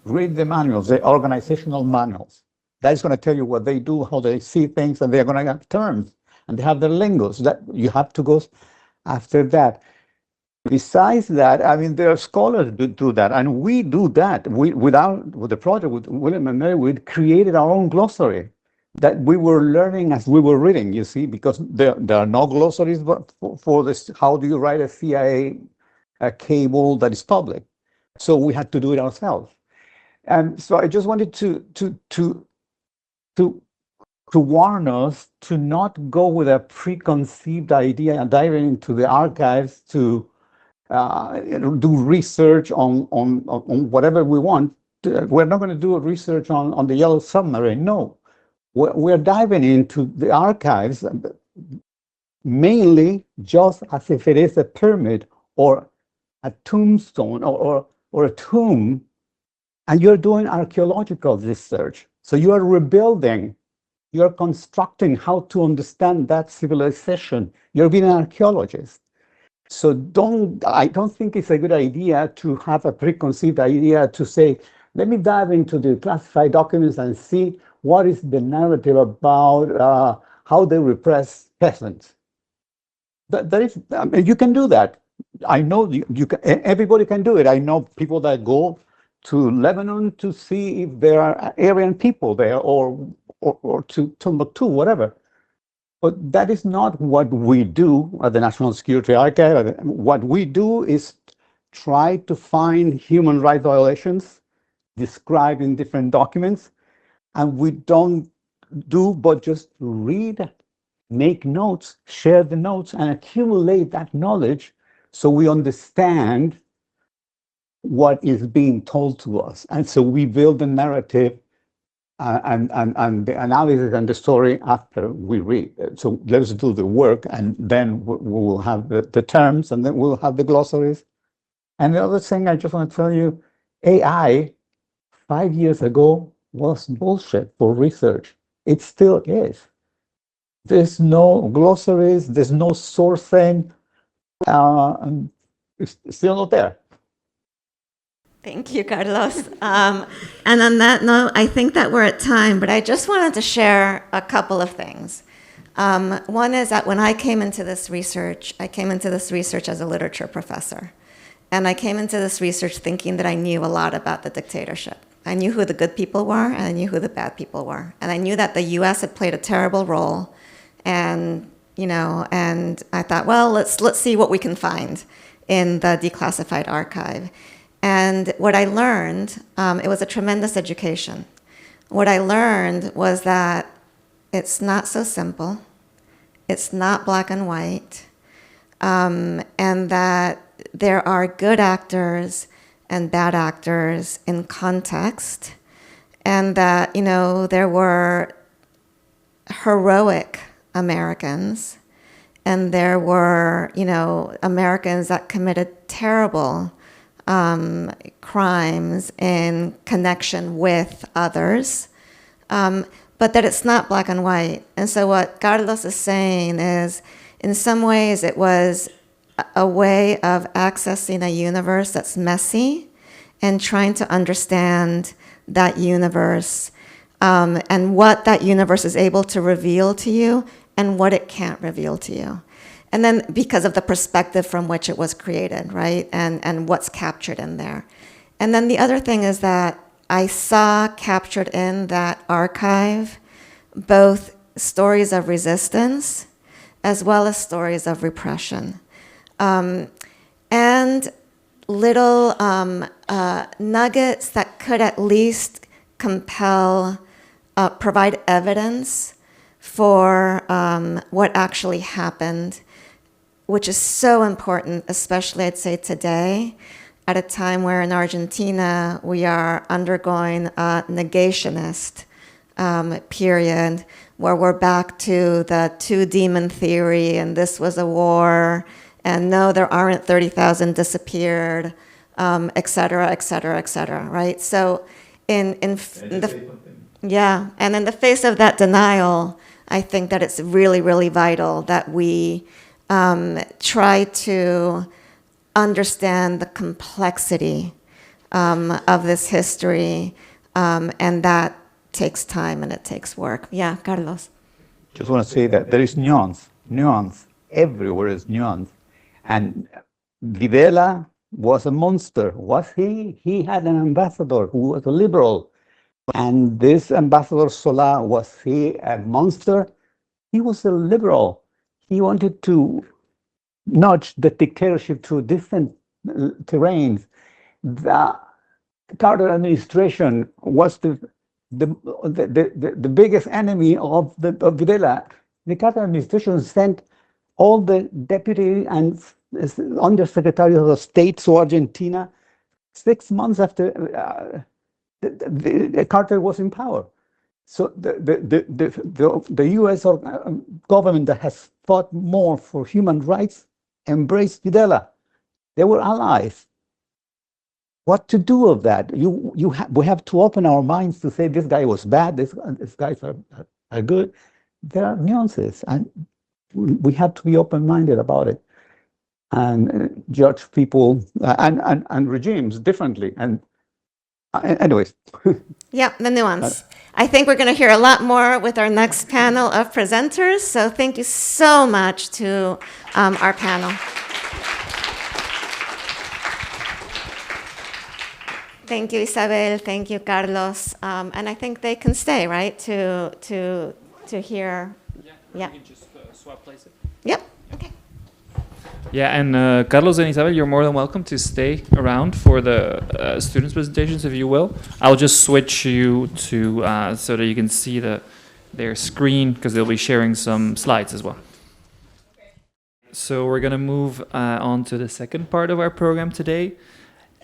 Read the manuals, the organizational manuals. That's going to tell you what they do, how they see things, and they're going to have terms, and they have their lingos. That you have to go after that. Besides that, I mean, there are scholars who do that, and we do that. With the project with William and Mary, we created our own glossary that we were learning as we were reading. You see, because there are no glossaries for this. How do you write a CIA cable that is public? So we had to do it ourselves. And so I just wanted to warn us to not go with a preconceived idea and dive into the archives to do research on whatever we want. We're not going to do a research on the Yellow Submarine. No, we're diving into the archives mainly just as if it is a pyramid or a tombstone or a tomb. And you're doing archaeological research. So you are rebuilding, you're constructing how to understand that civilization. You're being an archaeologist. So I don't think it's a good idea to have a preconceived idea to say, let me dive into the classified documents and see what is the narrative about how they repress peasants. I mean, you can do that. I know you can, everybody can do it. I know people that go to Lebanon to see if there are Aryan people there, or to Timbuktu, whatever. But that is not what we do at the National Security Archive. What we do is try to find human rights violations described in different documents, and we don't do but just read, make notes, share the notes, and accumulate that knowledge so we understand what is being told to us. And so we build a narrative and the analysis and the story after we read. So let's do the work, and then we will have the terms, and then we'll have the glossaries. And the other thing I just want to tell you, AI 5 years ago was bullshit for research. It still is. There's no glossaries, there's no sourcing, and it's still not there. Thank you, Carlos. And on that note, I think that we're at time, but I just wanted to share a couple of things. One is that when I came into this research, as a literature professor. And I came into this research thinking that I knew a lot about the dictatorship. I knew who the good people were, and I knew who the bad people were. And I knew that the US had played a terrible role. And, and I thought, well, let's see what we can find in the declassified archive. And what I learned, it was a tremendous education. What I learned was that it's not so simple. It's not black and white. And that there are good actors and bad actors in context. And that, there were heroic Americans. And there were, Americans that committed terrible crimes in connection with others, but that it's not black and white. And so what Carlos is saying is, in some ways, it was a way of accessing a universe that's messy and trying to understand that universe and what that universe is able to reveal to you and what it can't reveal to you. And then because of the perspective from which it was created, right? And what's captured in there. And then the other thing is that I saw captured in that archive both stories of resistance as well as stories of repression. And little nuggets that could at least provide evidence for what actually happened, which is so important, especially I'd say today, at a time where in Argentina we are undergoing a negationist period, where we're back to the two-demon theory, and this was a war, and no, there aren't 30,000 disappeared, et cetera, et cetera, et cetera, right? So and in the face of that denial, I think that it's really, really vital that we try to understand the complexity of this history, and that takes time and it takes work. Yeah, Carlos. Just want to say that there is nuance. Everywhere is nuance. And Videla was a monster, was he? He had an ambassador who was a liberal. And this ambassador Solá, was he a monster? He was a liberal. He wanted to nudge the dictatorship to different terrains. The Carter administration was the biggest enemy of Videla. The Carter administration sent all the deputy and undersecretaries of state to Argentina 6 months after the Carter was in power. So the U.S. government that has fought more for human rights embraced Videla. They were allies. What to do of that? We have to open our minds to say this guy was bad, these guys are good. There are nuances, and we have to be open-minded about it and judge people and regimes differently. And anyways. Yeah, the nuance. I think we're going to hear a lot more with our next panel of presenters. So thank you so much to our panel. Thank you, Isabel. Thank you, Carlos. And I think they can stay, right, to hear. Yeah. We can just swap places. Yep. Okay. Yeah, and Carlos and Isabel, you're more than welcome to stay around for the students' presentations, if you will. I'll just switch you to so that you can see their screen, because they'll be sharing some slides as well. So we're going to move on to the second part of our program today.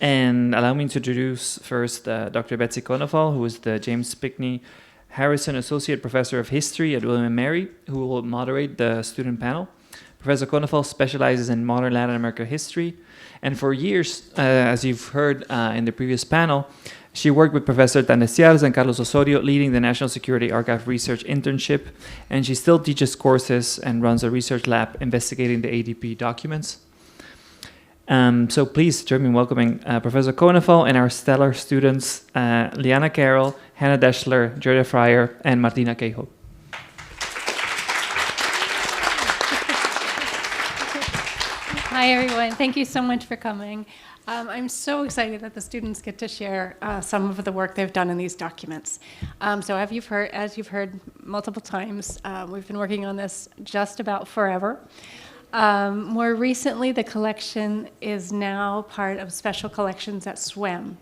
And allow me to introduce first Dr. Betsy Konefal, who is the James Pickney Harrison, Associate Professor of History at William & Mary, who will moderate the student panel. Professor Konefal specializes in modern Latin America history. And for years, as you've heard in the previous panel, she worked with Professor Tanesiales and Carlos Osorio, leading the National Security Archive Research Internship. And she still teaches courses and runs a research lab investigating the ADP documents. So please join me in welcoming Professor Konefal and our stellar students, Liana Carroll, Hannah Deschler, Julia Fryer, and Martina Queijo. Hi, everyone. Thank you so much for coming. I'm so excited that the students get to share some of the work they've done in these documents. So as you've heard multiple times, we've been working on this just about forever. More recently, the collection is now part of special collections at SWEM.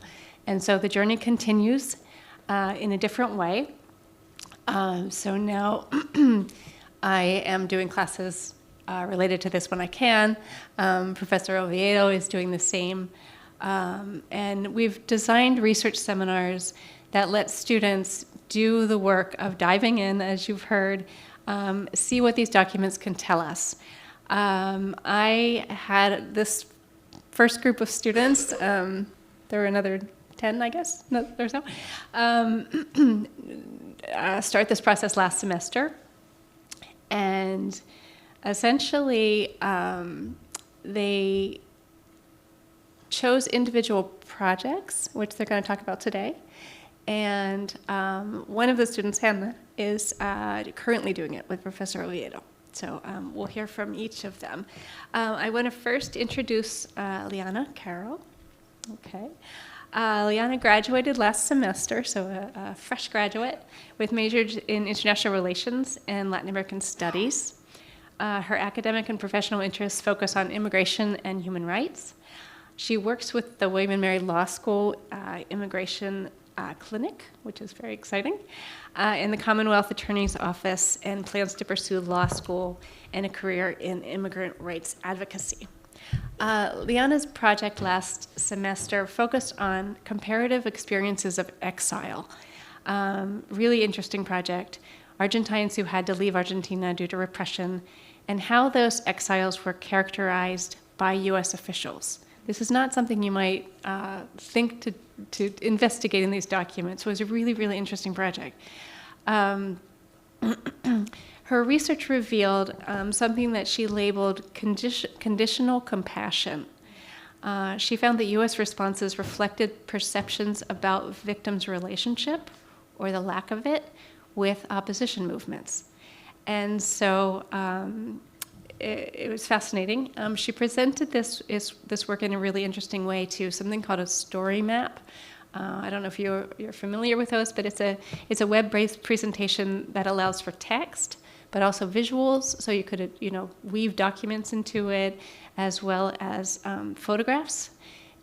And so the journey continues in a different way. So now I am doing classes related to this when I can. Professor Oviedo is doing the same. And we've designed research seminars that let students do the work of diving in, as you've heard, see what these documents can tell us. I had this first group of students, there were another 10, I guess, or so, start this process last semester. And essentially, they chose individual projects, which they're going to talk about today. And one of the students, Hannah, is currently doing it with Professor Oviedo. So we'll hear from each of them. I want to first introduce Liana Carroll. Okay. Liana graduated last semester, so a fresh graduate, with majors in international relations and Latin American studies. Her academic and professional interests focus on immigration and human rights. She works with the William & Mary Law School Immigration Clinic, which is very exciting, in the Commonwealth Attorney's Office, and plans to pursue law school and a career in immigrant rights advocacy. Liana's project last semester focused on comparative experiences of exile. Really interesting project. Argentines who had to leave Argentina due to repression, and how those exiles were characterized by U.S. officials. This is not something you might think to investigate in these documents. So it was a really, really interesting project. Her research revealed something that she labeled conditional compassion. She found that U.S. responses reflected perceptions about victims' relationship, or the lack of it, with opposition movements. And so it was fascinating. She presented this work in a really interesting way to something called a story map. I don't know if you're familiar with those, but it's a web-based presentation that allows for text, but also visuals. So you could weave documents into it, as well as photographs.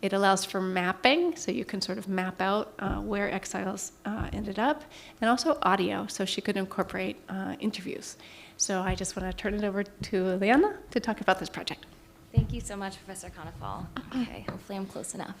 It allows for mapping, so you can sort of map out where exiles ended up, and also audio, so she could incorporate interviews. So I just want to turn it over to Liana to talk about this project. Thank you so much, Professor Konefal. Okay, hopefully I'm close enough.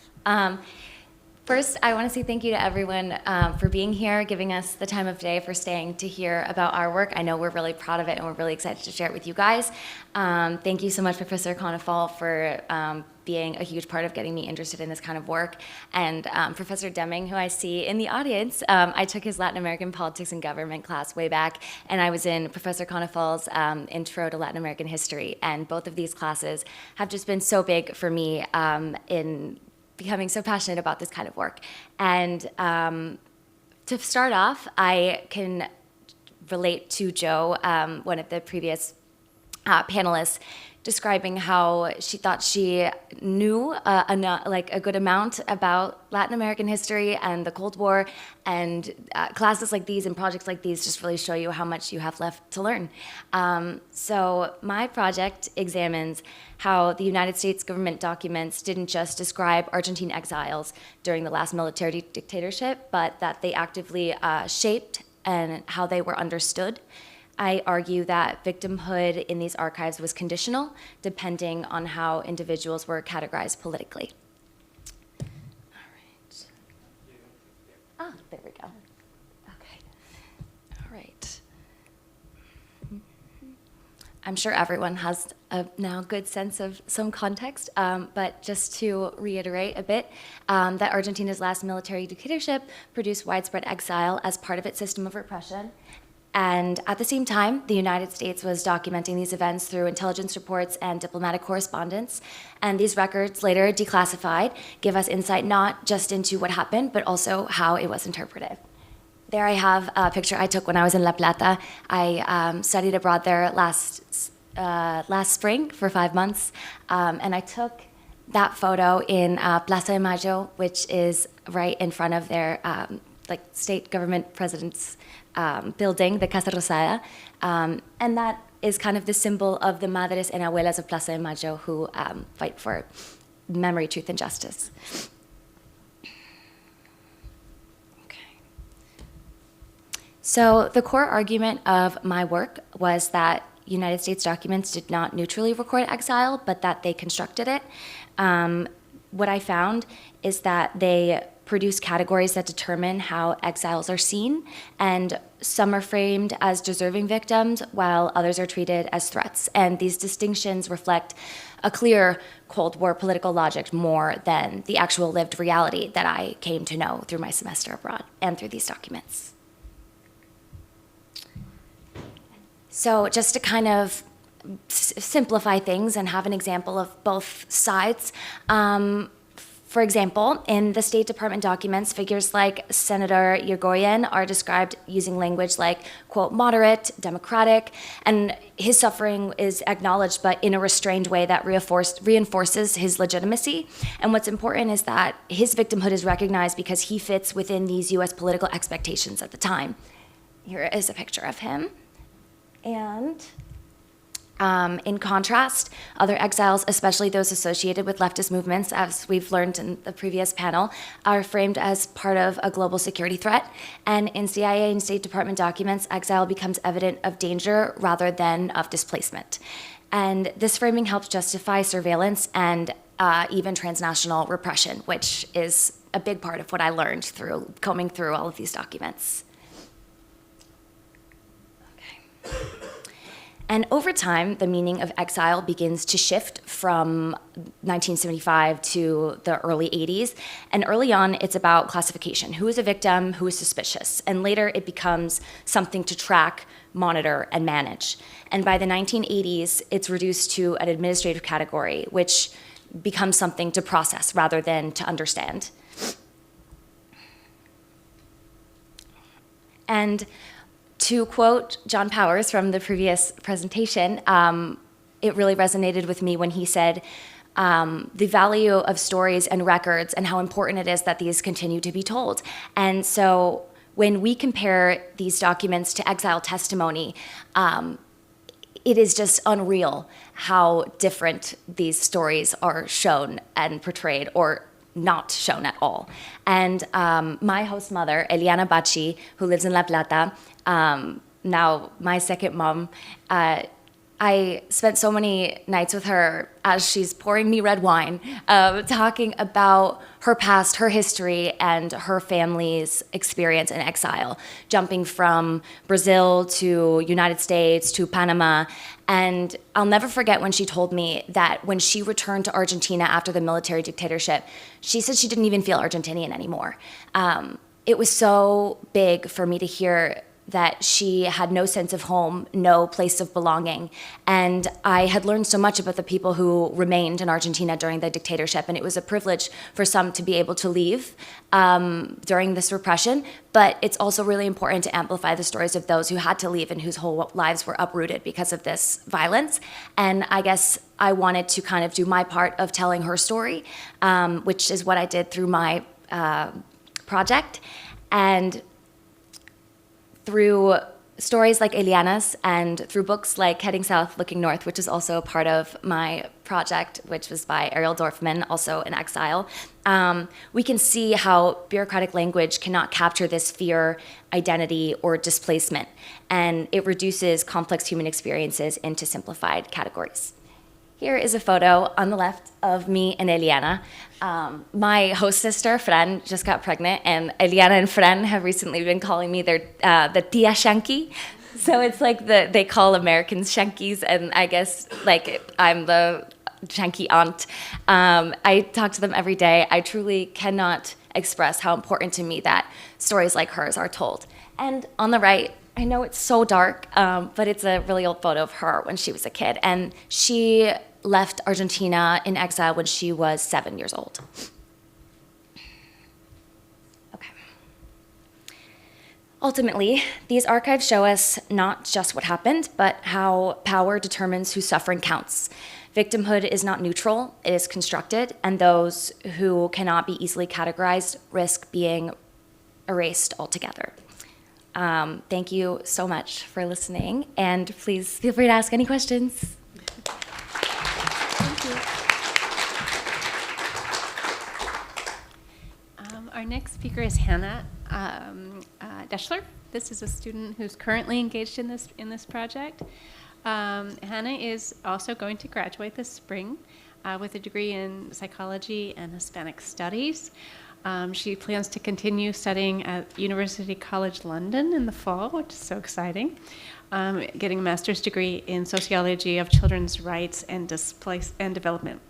First, I want to say thank you to everyone for being here, giving us the time of day, for staying to hear about our work. I know we're really proud of it, and we're really excited to share it with you guys. Thank you so much, Professor Konefal, for being a huge part of getting me interested in this kind of work. And Professor Deming, who I see in the audience, I took his Latin American Politics and Government class way back, and I was in Professor Konefal's Intro to Latin American History. And both of these classes have just been so big for me in becoming so passionate about this kind of work. And to start off, I can relate to Joe, one of the previous panelists, describing how she thought she knew a good amount about Latin American history and the Cold War, and classes like these and projects like these just really show you how much you have left to learn. So my project examines how the United States government documents didn't just describe Argentine exiles during the last military dictatorship, but that they actively shaped and how they were understood. I argue that victimhood in these archives was conditional, depending on how individuals were categorized politically. All right. Ah, there we go. Okay. I'm sure everyone has a now good sense of some context, but just to reiterate a bit, that Argentina's last military dictatorship produced widespread exile as part of its system of repression. And at the same time, the United States was documenting these events through intelligence reports and diplomatic correspondence. And these records, later declassified, give us insight not just into what happened, but also how it was interpreted. There I have a picture I took when I was in La Plata. I studied abroad there last spring for 5 months, and I took that photo in Plaza de Mayo, which is right in front of their state government president's building, the Casa Rosada, and that is kind of the symbol of the madres and abuelas of Plaza de Mayo who fight for memory, truth, and justice. So the core argument of my work was that United States documents did not neutrally record exile, but that they constructed it. What I found is that they produce categories that determine how exiles are seen, and some are framed as deserving victims, while others are treated as threats. And these distinctions reflect a clear Cold War political logic more than the actual lived reality that I came to know through my semester abroad and through these documents. So just to kind of simplify things and have an example of both sides, for example, in the State Department documents, figures like Senator Irigoyen are described using language like, quote, moderate, democratic, and his suffering is acknowledged, but in a restrained way that reinforces his legitimacy. And what's important is that his victimhood is recognized because he fits within these US political expectations at the time. Here is a picture of him. And in contrast, other exiles, especially those associated with leftist movements, as we've learned in the previous panel, are framed as part of a global security threat. And in CIA and State Department documents, exile becomes evident of danger rather than of displacement. And this framing helps justify surveillance and even transnational repression, which is a big part of what I learned through combing through all of these documents. And over time, the meaning of exile begins to shift from 1975 to the early 80s. And early on, it's about classification. Who is a victim, who is suspicious? And later, it becomes something to track, monitor, and manage. And by the 1980s, it's reduced to an administrative category, which becomes something to process rather than to understand. And to quote John Powers from the previous presentation, it really resonated with me when he said, the value of stories and records and how important it is that these continue to be told. And so when we compare these documents to exile testimony, it is just unreal how different these stories are shown and portrayed, or not shown at all. And my host mother, Eliana Bachi, who lives in La Plata, now my second mom, I spent so many nights with her as she's pouring me red wine, talking about her past, her history, and her family's experience in exile, jumping from Brazil to United States to Panama. And I'll never forget when she told me that when she returned to Argentina after the military dictatorship, she said she didn't even feel Argentinian anymore. It was so big for me to hear that she had no sense of home, no place of belonging. And I had learned so much about the people who remained in Argentina during the dictatorship, and it was a privilege for some to be able to leave during this repression, but it's also really important to amplify the stories of those who had to leave and whose whole lives were uprooted because of this violence. And I guess I wanted to kind of do my part of telling her story, which is what I did through my project. And through stories like Eliana's and through books like Heading South, Looking North, which is also a part of my project, which was by Ariel Dorfman, also in exile, we can see how bureaucratic language cannot capture this fear, identity, or displacement, and it reduces complex human experiences into simplified categories. Here is a photo on the left of me and Eliana. My host sister, Fran, just got pregnant, and Eliana and Fran have recently been calling me the Tia Shanky. So it's like they call Americans Shankies, and I guess like I'm the Shanky aunt. I talk to them every day. I truly cannot express how important to me that stories like hers are told. And on the right, I know it's so dark, but it's a really old photo of her when she was a kid. And she left Argentina in exile when she was 7 years old. Okay. Ultimately, these archives show us not just what happened, but how power determines whose suffering counts. Victimhood is not neutral, it is constructed, and those who cannot be easily categorized risk being erased altogether. Thank you so much for listening, and please feel free to ask any questions. Thank you. Our next speaker is Hannah Deschler. This is a student who's currently engaged in this project. Hannah is also going to graduate this spring with a degree in psychology and Hispanic studies. She plans to continue studying at University College London in the fall, which is so exciting, getting a master's degree in sociology of children's rights and development.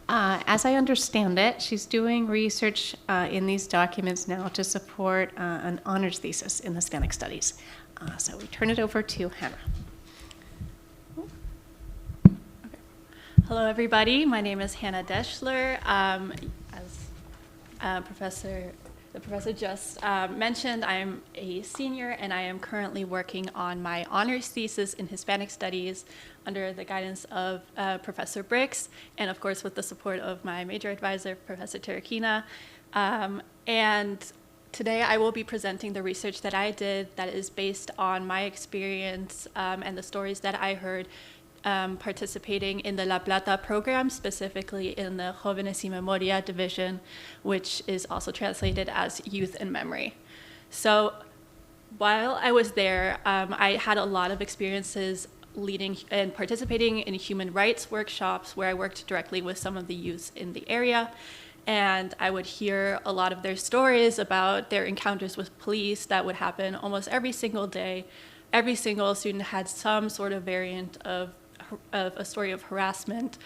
As I understand it, she's doing research in these documents now to support an honors thesis in Hispanic studies. So we turn it over to Hannah. Hello, everybody. My name is Hannah Deschler. As the professor just mentioned, I'm a senior, and I am currently working on my honors thesis in Hispanic Studies under the guidance of Professor Bricks, and of course with the support of my major advisor, Professor Terekina. And today I will be presenting the research that I did that is based on my experience and the stories that I heard participating in the La Plata program, specifically in the Jóvenes y Memoria division, which is also translated as Youth and Memory. So while I was there, I had a lot of experiences leading and participating in human rights workshops where I worked directly with some of the youths in the area. And I would hear a lot of their stories about their encounters with police that would happen almost every single day. Every single student had some sort of variant of a story of harassment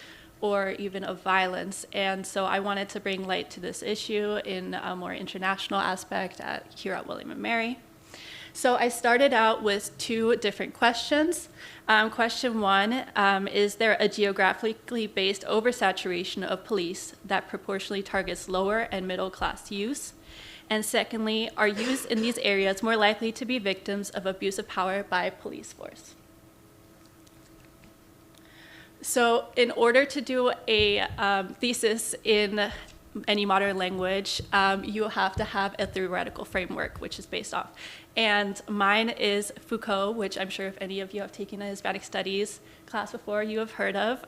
or even of violence. And so I wanted to bring light to this issue in a more international aspect here at William & Mary. So I started out with two different questions. Question one, is there a geographically based oversaturation of police that proportionally targets lower and middle class youth? And secondly, are youth in these areas more likely to be victims of abuse of power by police force? So in order to do a thesis in any modern language, you have to have a theoretical framework, which is based off. And mine is Foucault, which I'm sure if any of you have taken a Hispanic Studies class before, you have heard of.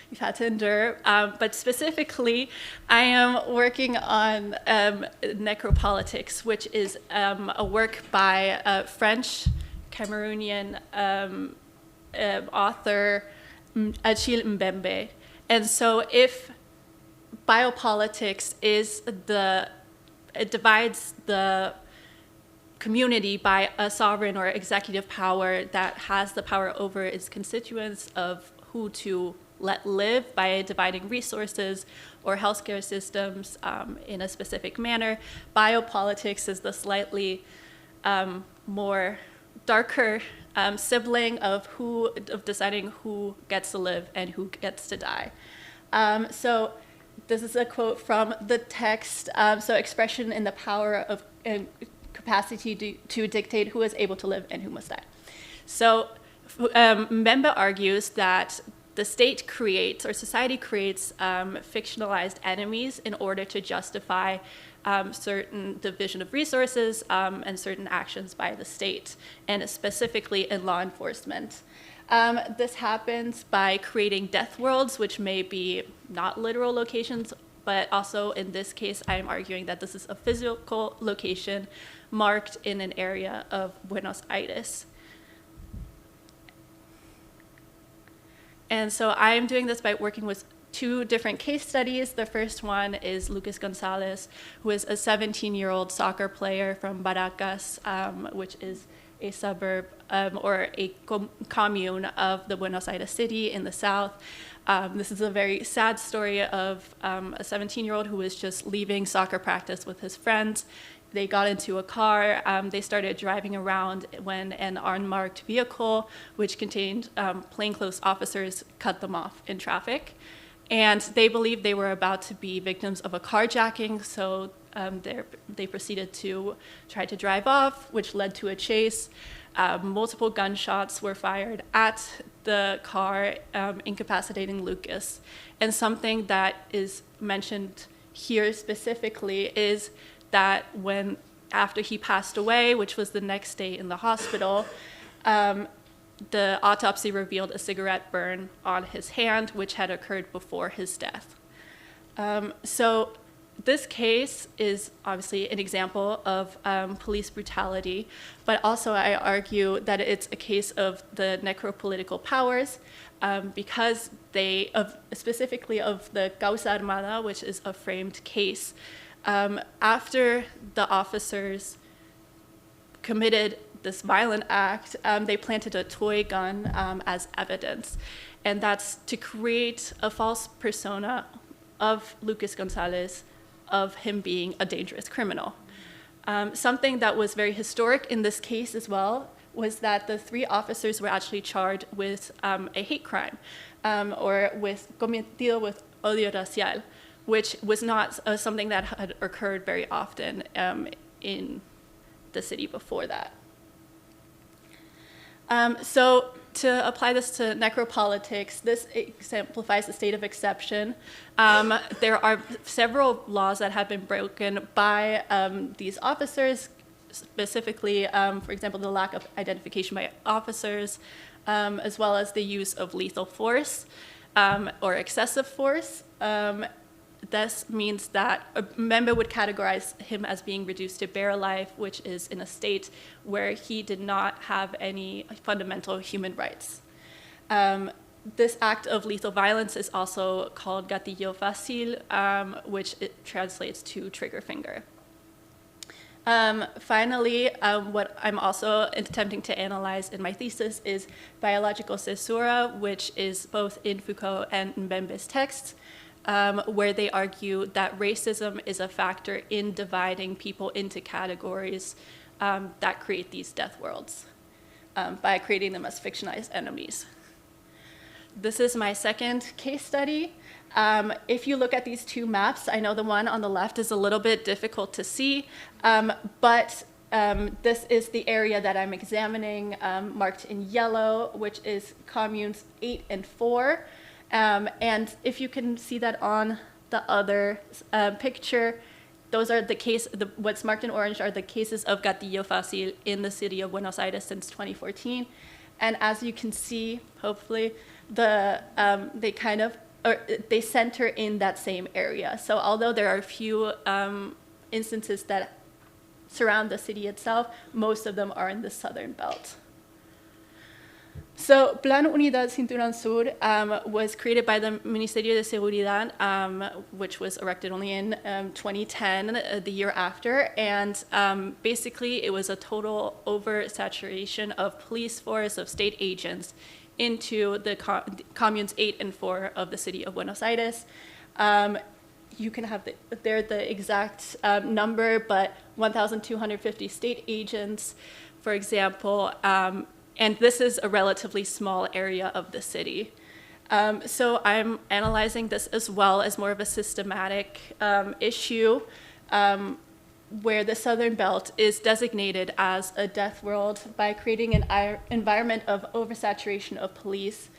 You've had to endure. But specifically, I am working on Necropolitics, which is a work by a French, Cameroonian author, Achille Mbembe. And so if biopolitics is it divides the community by a sovereign or executive power that has the power over its constituents of who to let live by dividing resources or healthcare systems in a specific manner. Biopolitics is the slightly more darker sibling of deciding who gets to live and who gets to die. So this is a quote from the text. So expression in the power of and capacity to dictate who is able to live and who must die. So Mbembe argues that the state creates, or society creates, fictionalized enemies in order to justify certain division of resources and certain actions by the state, and specifically in law enforcement. This happens by creating death worlds, which may be not literal locations, but also in this case, I'm arguing that this is a physical location marked in an area of Buenos Aires. And so I'm doing this by working with two different case studies. The first one is Lucas Gonzalez, who is a 17-year-old soccer player from Baracas, which is a suburb or a commune of the Buenos Aires city in the south. This is a very sad story of a 17-year-old who was just leaving soccer practice with his friends. They got into a car. They started driving around when an unmarked vehicle, which contained plainclothes officers, cut them off in traffic. And they believed they were about to be victims of a carjacking, so they proceeded to try to drive off, which led to a chase. Multiple gunshots were fired at the car, incapacitating Lucas. And something that is mentioned here specifically is that after he passed away, which was the next day in the hospital, the autopsy revealed a cigarette burn on his hand, which had occurred before his death. So this case is obviously an example of police brutality, but also I argue that it's a case of the necropolitical powers because specifically of the causa armada, which is a framed case. After the officers committed this violent act, they planted a toy gun as evidence. And that's to create a false persona of Lucas Gonzalez, of him being a dangerous criminal. Something that was very historic in this case as well was that the 3 officers were actually charged with a hate crime or with cometido with odio racial, which was not something that had occurred very often in the city before that. So to apply this to necropolitics, this exemplifies the state of exception. There are several laws that have been broken by these officers, specifically, for example, the lack of identification by officers, as well as the use of lethal force or excessive force. This means that a member would categorize him as being reduced to bare life, which is in a state where he did not have any fundamental human rights. This act of lethal violence is also called gatillo fácil, which it translates to trigger finger. Finally, what I'm also attempting to analyze in my thesis is biological cesura, which is both in Foucault and Mbembe's texts, where they argue that racism is a factor in dividing people into categories that create these death worlds by creating them as fictionalized enemies. This is my second case study. If you look at these 2 maps, I know the one on the left is a little bit difficult to see, but this is the area that I'm examining, marked in yellow, which is communes 8 and 4. And if you can see that on the other picture, those are what's marked in orange are the cases of gatillo fácil in the city of Buenos Aires since 2014. And as you can see, hopefully, they center in that same area. So although there are a few instances that surround the city itself, most of them are in the southern belt. So Plan Unidad Cinturón Sur was created by the Ministerio de Seguridad, which was erected only in 2010, the year after. And basically, it was a total oversaturation of police force, of state agents, into the communes 8 and 4 of the city of Buenos Aires. You can have the exact number, but 1,250 state agents, for example, and this is a relatively small area of the city. So I'm analyzing this as well as more of a systematic issue where the Southern Belt is designated as a death world by creating an environment of oversaturation of police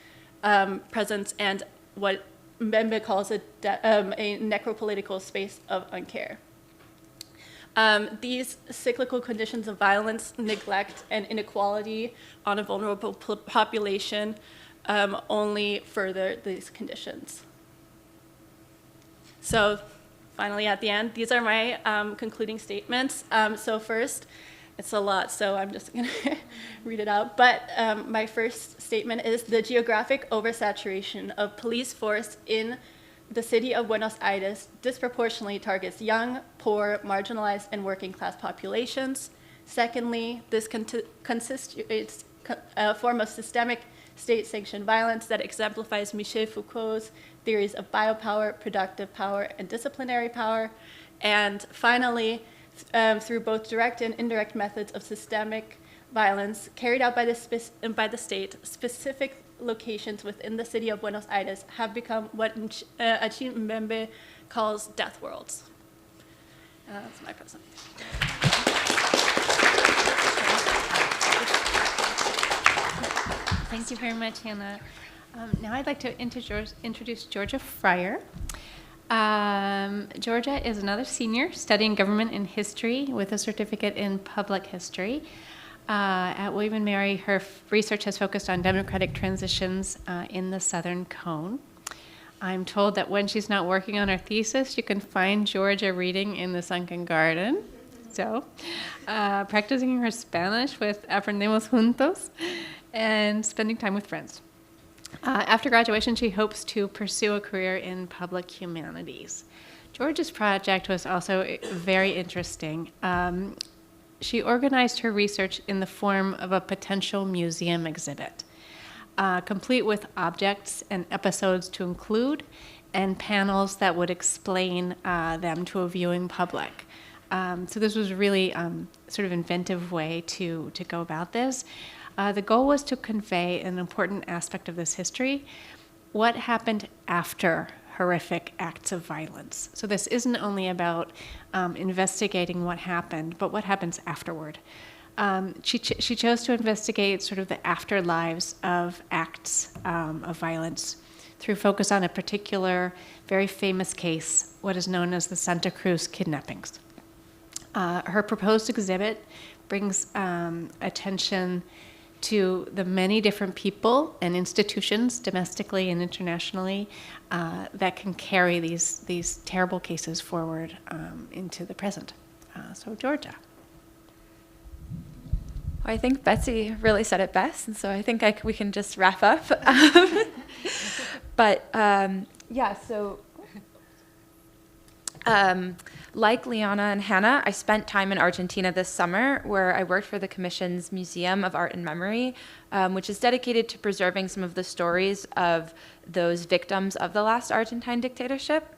presence and what Mbembe calls a necropolitical space of uncare. These cyclical conditions of violence, neglect, and inequality on a vulnerable population only further these conditions. So finally, at the end, these are my concluding statements. So first, it's a lot, so I'm just going to read it out. But my first statement is the geographic oversaturation of police force in the city of Buenos Aires disproportionately targets young, poor, marginalized, and working class populations. Secondly, this constitutes a form of systemic state-sanctioned violence that exemplifies Michel Foucault's theories of biopower, productive power, and disciplinary power. And finally, through both direct and indirect methods of systemic violence carried out by the state, specific locations within the city of Buenos Aires have become what Achille Mbembe calls death worlds. That's my presentation. Thank you very much, Hannah. Now I'd like to introduce Georgia Fryer. Georgia is another senior studying government and history with a certificate in public history. At William & Mary, her research has focused on democratic transitions in the Southern Cone. I'm told that when she's not working on her thesis, you can find Georgia reading in the Sunken Garden. So, practicing her Spanish with Aprendemos Juntos and spending time with friends. After graduation, she hopes to pursue a career in public humanities. Georgia's project was also very interesting. She organized her research in the form of a potential museum exhibit, complete with objects and episodes to include, and panels that would explain them to a viewing public. So this was really sort of inventive way to go about this. The goal was to convey an important aspect of this history, what happened after horrific acts of violence. So this isn't only about investigating what happened, but what happens afterward. She chose to investigate sort of the afterlives of acts of violence through focus on a particular, very famous case, what is known as the Santa Cruz kidnappings. Her proposed exhibit brings attention to the many different people and institutions, domestically and internationally, that can carry these terrible cases forward into the present. So, Georgia. I think Betsy really said it best, and so I think we can just wrap up. Like Liana and Hannah, I spent time in Argentina this summer where I worked for the Commission's Museum of Art and Memory, which is dedicated to preserving some of the stories of those victims of the last Argentine dictatorship.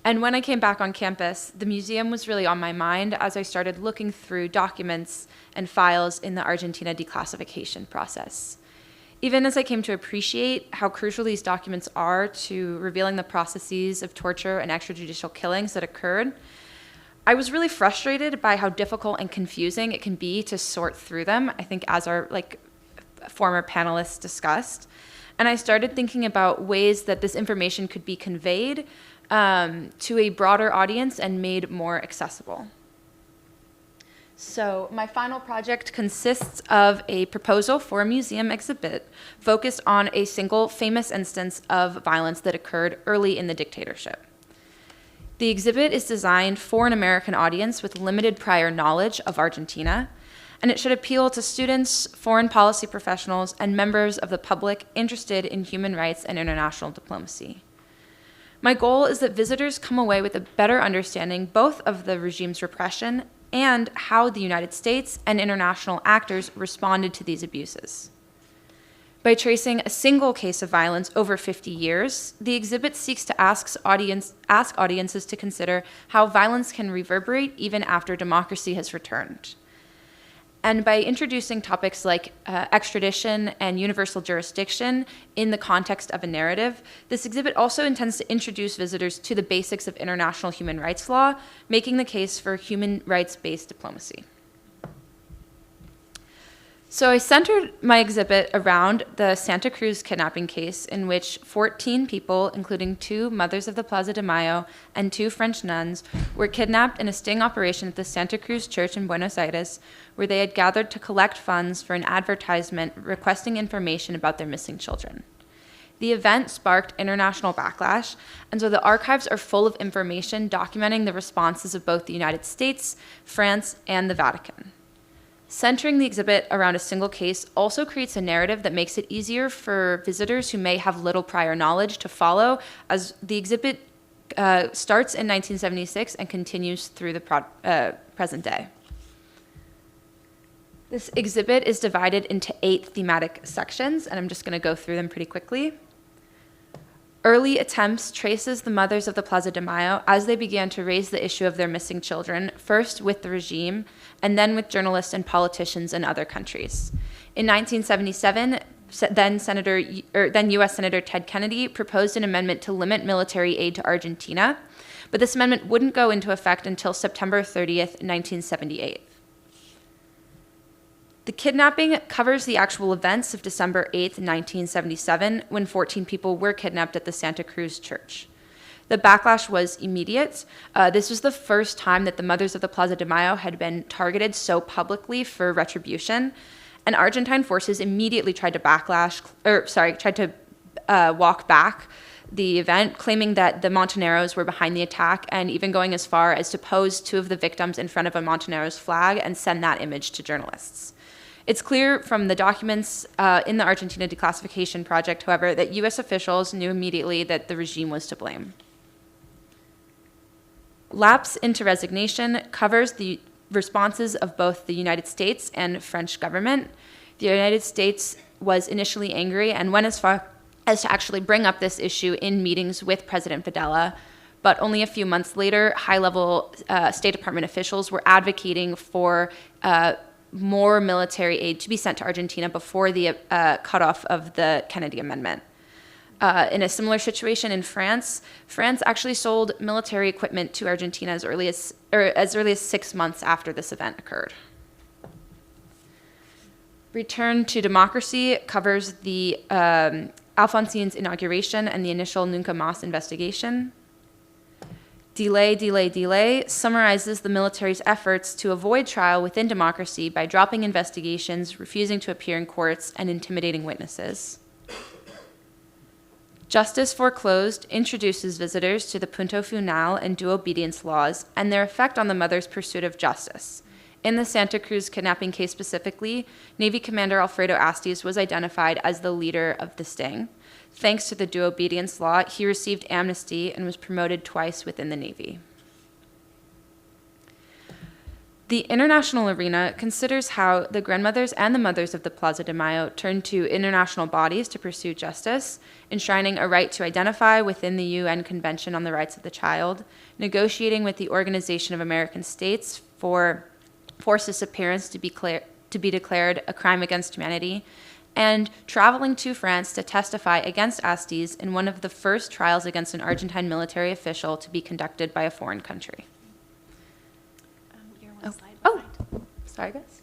And when I came back on campus, the museum was really on my mind as I started looking through documents and files in the Argentina declassification process. Even as I came to appreciate how crucial these documents are to revealing the processes of torture and extrajudicial killings that occurred, I was really frustrated by how difficult and confusing it can be to sort through them, I think as our former panelists discussed. And I started thinking about ways that this information could be conveyed to a broader audience and made more accessible. So my final project consists of a proposal for a museum exhibit focused on a single famous instance of violence that occurred early in the dictatorship. The exhibit is designed for an American audience with limited prior knowledge of Argentina, and it should appeal to students, foreign policy professionals, and members of the public interested in human rights and international diplomacy. My goal is that visitors come away with a better understanding both of the regime's repression and how the United States and international actors responded to these abuses. By tracing a single case of violence over 50 years, the exhibit seeks to ask audiences to consider how violence can reverberate even after democracy has returned. And by introducing topics like extradition and universal jurisdiction in the context of a narrative, this exhibit also intends to introduce visitors to the basics of international human rights law, making the case for human rights-based diplomacy. So I centered my exhibit around the Santa Cruz kidnapping case in which 14 people, including 2 mothers of the Plaza de Mayo and 2 French nuns, were kidnapped in a sting operation at the Santa Cruz Church in Buenos Aires, where they had gathered to collect funds for an advertisement requesting information about their missing children. The event sparked international backlash, and so the archives are full of information documenting the responses of both the United States, France, and the Vatican. Centering the exhibit around a single case also creates a narrative that makes it easier for visitors who may have little prior knowledge to follow, as the exhibit starts in 1976 and continues through the present day. This exhibit is divided into 8 thematic sections, and I'm just going to go through them pretty quickly. Early Attempts traces the mothers of the Plaza de Mayo as they began to raise the issue of their missing children, first with the regime, and then with journalists and politicians in other countries. In 1977, then U.S. Senator Ted Kennedy proposed an amendment to limit military aid to Argentina, but this amendment wouldn't go into effect until September 30th, 1978. The kidnapping covers the actual events of December 8th, 1977, when 14 people were kidnapped at the Santa Cruz church. The backlash was immediate. This was the first time that the mothers of the Plaza de Mayo had been targeted so publicly for retribution, and Argentine forces immediately tried to walk back the event, claiming that the Montoneros were behind the attack, and even going as far as to pose 2 of the victims in front of a Montoneros flag and send that image to journalists. It's clear from the documents in the Argentina Declassification project, however, that U.S. officials knew immediately that the regime was to blame. Lapse into Resignation covers the responses of both the United States and French government. The United States was initially angry and went as far as to actually bring up this issue in meetings with President Videla, but only a few months later, high-level State Department officials were advocating for more military aid to be sent to Argentina before the cutoff of the Kennedy Amendment. In a similar situation in France, France actually sold military equipment to Argentina as early as 6 months after this event occurred. Return to Democracy covers the Alfonsin's inauguration and the initial Nunca Mas investigation. Delay summarizes the military's efforts to avoid trial within democracy by dropping investigations, refusing to appear in courts, and intimidating witnesses. Justice Foreclosed introduces visitors to the punto final and due obedience laws and their effect on the mother's pursuit of justice. In the Santa Cruz kidnapping case specifically, Navy Commander Alfredo Astis was identified as the leader of the sting. Thanks to the due obedience law, he received amnesty and was promoted twice within the Navy. The international arena considers how the grandmothers and the mothers of the Plaza de Mayo turned to international bodies to pursue justice, enshrining a right to identify within the UN Convention on the Rights of the Child, negotiating with the Organization of American States for forced disappearance to be declared a crime against humanity, and traveling to France to testify against Astis in one of the first trials against an Argentine military official to be conducted by a foreign country. Sorry, guys.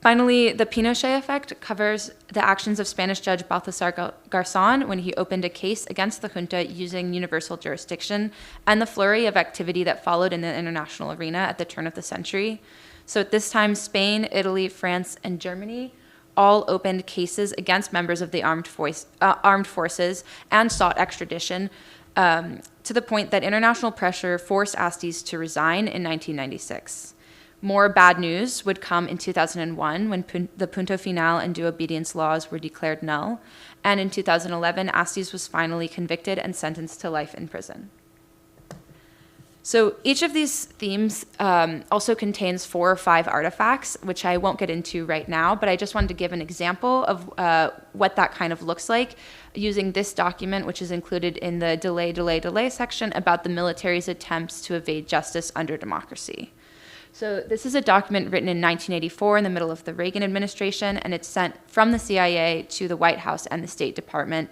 Finally, the Pinochet effect covers the actions of Spanish Judge Baltasar Garzón when he opened a case against the junta using universal jurisdiction, and the flurry of activity that followed in the international arena at the turn of the century. So at this time, Spain, Italy, France, and Germany all opened cases against members of the armed forces and sought extradition, to the point that international pressure forced Astis to resign in 1996. More bad news would come in 2001 when the punto final and due obedience laws were declared null, and in 2011, Astis was finally convicted and sentenced to life in prison. So each of these themes also contains 4 or 5 artifacts, which I won't get into right now, but I just wanted to give an example of what that kind of looks like using this document, which is included in the delay section about the military's attempts to evade justice under democracy. So this is a document written in 1984 in the middle of the Reagan administration, and it's sent from the CIA to the White House and the State Department.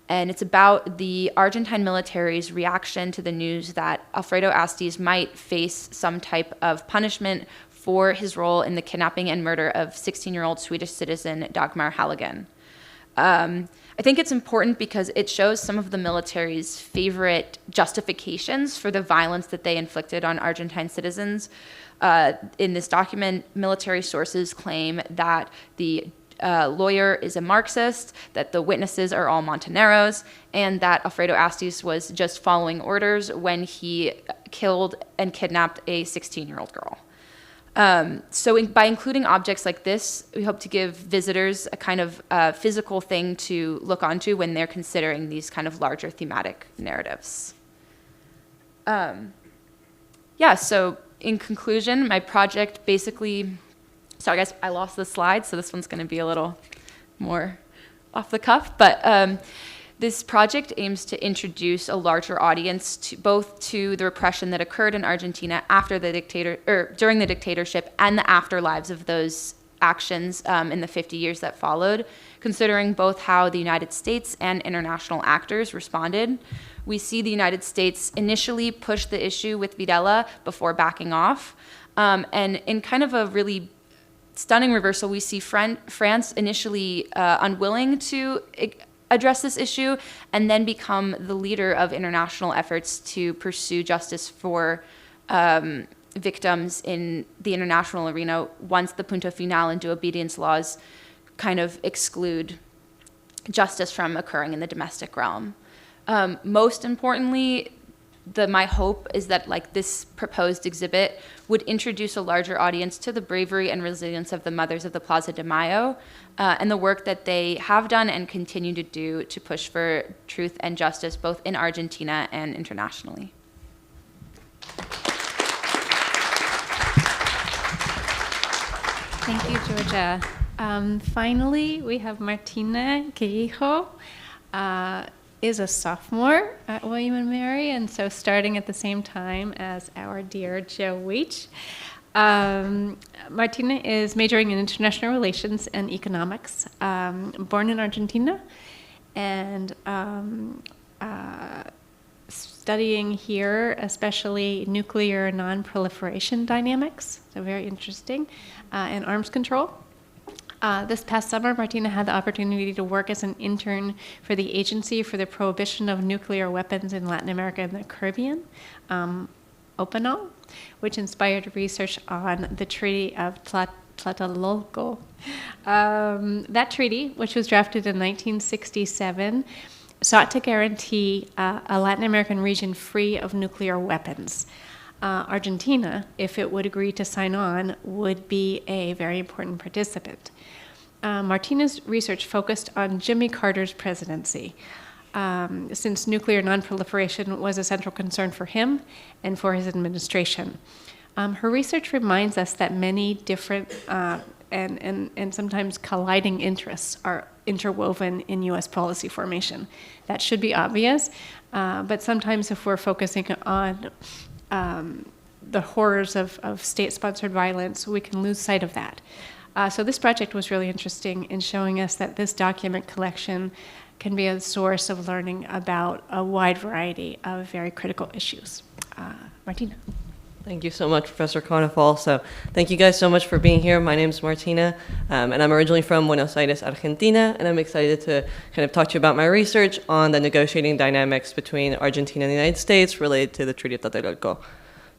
And it's about the Argentine military's reaction to the news that Alfredo Astis might face some type of punishment for his role in the kidnapping and murder of 16-year-old Swedish citizen Dagmar Halligen. I think it's important because it shows some of the military's favorite justifications for the violence that they inflicted on Argentine citizens. In this document, military sources claim that the lawyer is a Marxist, that the witnesses are all Montoneros, and that Alfredo Astis was just following orders when he killed and kidnapped a 16-year-old girl. By including objects like this, we hope to give visitors a kind of physical thing to look onto when they're considering these kind of larger thematic narratives. So In conclusion, my project basically, sorry guys, I lost the slide, so this one's going to be a little more off the cuff, but this project aims to introduce a larger audience to both to the repression that occurred in Argentina after the during the dictatorship and the afterlives of those actions in the 50 years that followed, considering both how the United States and international actors responded. We see the United States initially push the issue with Videla before backing off, and in kind of a really stunning reversal, we see France initially unwilling to address this issue and then become the leader of international efforts to pursue justice for victims in the international arena once the punto final and due obedience laws kind of exclude justice from occurring in the domestic realm. Most importantly, my hope is that this proposed exhibit would introduce a larger audience to the bravery and resilience of the mothers of the Plaza de Mayo and the work that they have done and continue to do to push for truth and justice both in Argentina and internationally. Thank you, Georgia. Finally, we have Martina Queijo. Is a sophomore at William & Mary, and so starting at the same time as our dear Joe Weech. Martina is majoring in international relations and economics, born in Argentina, and studying here, especially nuclear non-proliferation dynamics, so very interesting, and arms control. This past summer, Martina had the opportunity to work as an intern for the Agency for the Prohibition of Nuclear Weapons in Latin America and the Caribbean, OPANAL, which inspired research on the Treaty of Tlatelolco. That treaty, which was drafted in 1967, sought to guarantee a Latin American region free of nuclear weapons. Argentina, if it would agree to sign on, would be a very important participant. Martina's research focused on Jimmy Carter's presidency, since nuclear nonproliferation was a central concern for him and for his administration. Her research reminds us that many different and sometimes colliding interests are interwoven in U.S. policy formation. That should be obvious, but sometimes if we're focusing on the horrors of state-sponsored violence, we can lose sight of that. So this project was really interesting in showing us that this document collection can be a source of learning about a wide variety of very critical issues. Martina. Thank you so much, Professor Carnefal. So thank you guys so much for being here. My name is Martina, and I'm originally from Buenos Aires, Argentina, and I'm excited to kind of talk to you about my research on the negotiating dynamics between Argentina and the United States related to the Treaty of Tlatelolco.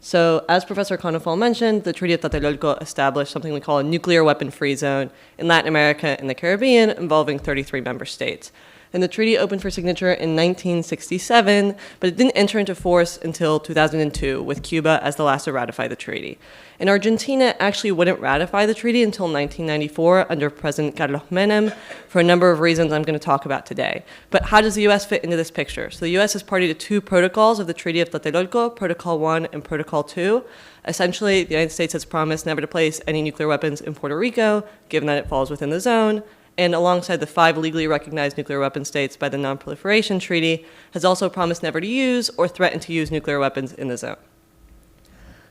So as Professor Carnefal mentioned, the Treaty of Tlatelolco established something we call a nuclear weapon-free zone in Latin America and the Caribbean involving 33 member states. And the treaty opened for signature in 1967, but it didn't enter into force until 2002, with Cuba as the last to ratify the treaty. And Argentina actually wouldn't ratify the treaty until 1994 under President Carlos Menem for a number of reasons I'm going to talk about today. But how does the U.S. fit into this picture? So the U.S. is party to two protocols of the Treaty of Tlatelolco, Protocol 1 and Protocol 2. Essentially, the United States has promised never to place any nuclear weapons in Puerto Rico, given that it falls within the zone. And alongside the 5 legally recognized nuclear weapon states by the Non-Proliferation Treaty, has also promised never to use or threaten to use nuclear weapons in the zone.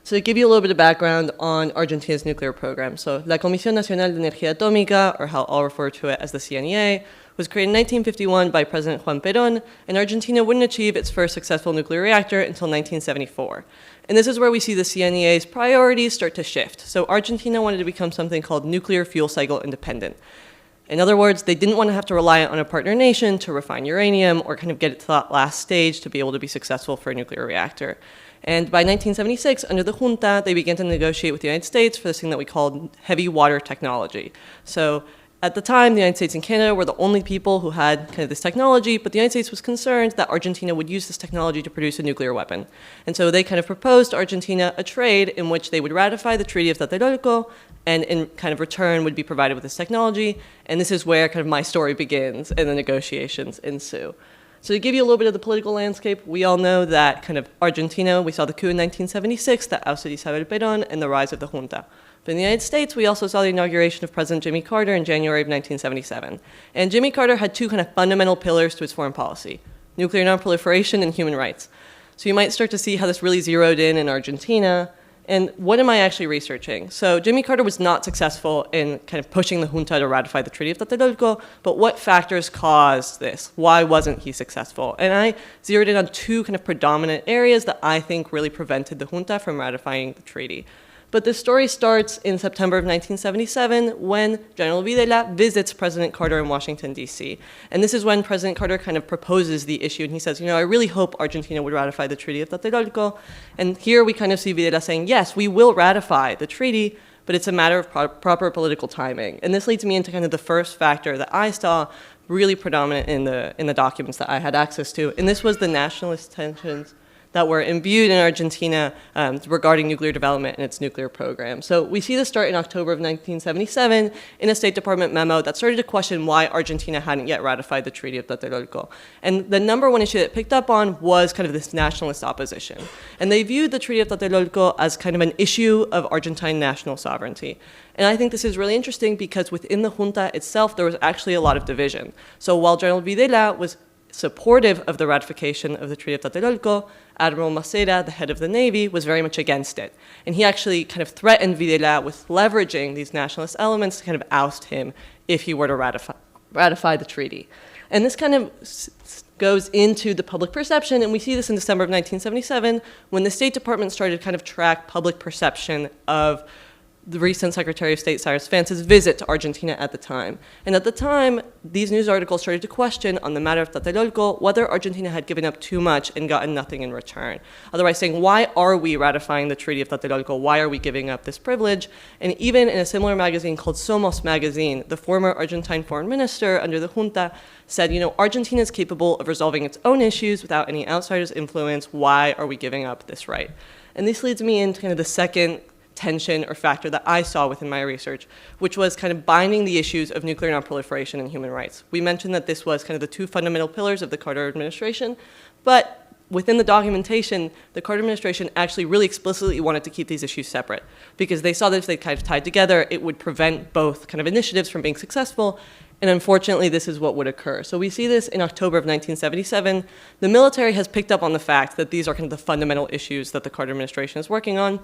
So to give you a little bit of background on Argentina's nuclear program. So La Comisión Nacional de Energía Atómica, or how I'll refer to it as the CNEA, was created in 1951 by President Juan Perón, and Argentina wouldn't achieve its first successful nuclear reactor until 1974. And this is where we see the CNEA's priorities start to shift. So Argentina wanted to become something called nuclear fuel cycle independent. In other words, they didn't want to have to rely on a partner nation to refine uranium or kind of get it to that last stage to be able to be successful for a nuclear reactor. And by 1976, under the junta, they began to negotiate with the United States for this thing that we called heavy water technology. So at the time, the United States and Canada were the only people who had kind of this technology, but the United States was concerned that Argentina would use this technology to produce a nuclear weapon. And so they kind of proposed to Argentina a trade in which they would ratify the Treaty of Tlatelolco, and in kind of return would be provided with this technology. And this is where kind of my story begins and the negotiations ensue. So to give you a little bit of the political landscape, we all know that kind of Argentina, we saw the coup in 1976 that ousted Isabel Perón and the rise of the junta. But in the United States, we also saw the inauguration of President Jimmy Carter in January of 1977. And Jimmy Carter had two kind of fundamental pillars to his foreign policy: nuclear nonproliferation and human rights. So you might start to see how this really zeroed in Argentina. And what am I actually researching? So Jimmy Carter was not successful in kind of pushing the junta to ratify the Treaty of Tlatelolco, but what factors caused this? Why wasn't he successful? And I zeroed in on two kind of predominant areas that I think really prevented the junta from ratifying the treaty. But the story starts in September of 1977 when General Videla visits President Carter in Washington, D.C. And this is when President Carter kind of proposes the issue, and he says, I really hope Argentina would ratify the Treaty of Tlatelolco. And here we kind of see Videla saying, yes, we will ratify the treaty, but it's a matter of proper political timing. And this leads me into kind of the first factor that I saw really predominant in the documents that I had access to, and this was the nationalist tensions that were imbued in Argentina regarding nuclear development and its nuclear program. So we see this start in October of 1977 in a State Department memo that started to question why Argentina hadn't yet ratified the Treaty of Tlatelolco. And the number one issue that it picked up on was kind of this nationalist opposition. And they viewed the Treaty of Tlatelolco as kind of an issue of Argentine national sovereignty. And I think this is really interesting because within the junta itself, there was actually a lot of division. So while General Videla was supportive of the ratification of the Treaty of Tlatelolco, Admiral Macera, the head of the Navy, was very much against it. And he actually kind of threatened Videla with leveraging these nationalist elements to kind of oust him if he were to ratify the treaty. And this kind of goes into the public perception, and we see this in December of 1977 when the State Department started to kind of track public perception of the recent Secretary of State Cyrus Vance's visit to Argentina at the time. And at the time, these news articles started to question on the matter of Tlatelolco whether Argentina had given up too much and gotten nothing in return. Otherwise saying, why are we ratifying the Treaty of Tlatelolco? Why are we giving up this privilege? And even in a similar magazine called Somos magazine, the former Argentine foreign minister under the junta said, Argentina is capable of resolving its own issues without any outsider's influence. Why are we giving up this right? And this leads me into kind of the second tension or factor that I saw within my research, which was kind of binding the issues of nuclear nonproliferation and human rights. We mentioned that this was kind of the two fundamental pillars of the Carter administration, but within the documentation, the Carter administration actually really explicitly wanted to keep these issues separate because they saw that if they kind of tied together, it would prevent both kind of initiatives from being successful. And unfortunately, this is what would occur. So we see this in October of 1977. The military has picked up on the fact that these are kind of the fundamental issues that the Carter administration is working on.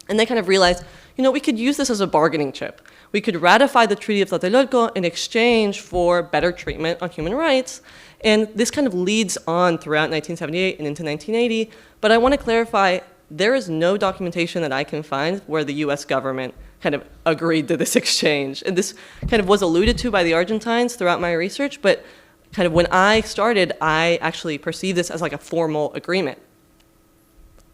And they kind of realized, we could use this as a bargaining chip. We could ratify the Treaty of Tlatelolco in exchange for better treatment on human rights. And this kind of leads on throughout 1978 and into 1980. But I want to clarify, there is no documentation that I can find where the US government kind of agreed to this exchange. And this kind of was alluded to by the Argentines throughout my research, but kind of when I started, I actually perceived this as like a formal agreement.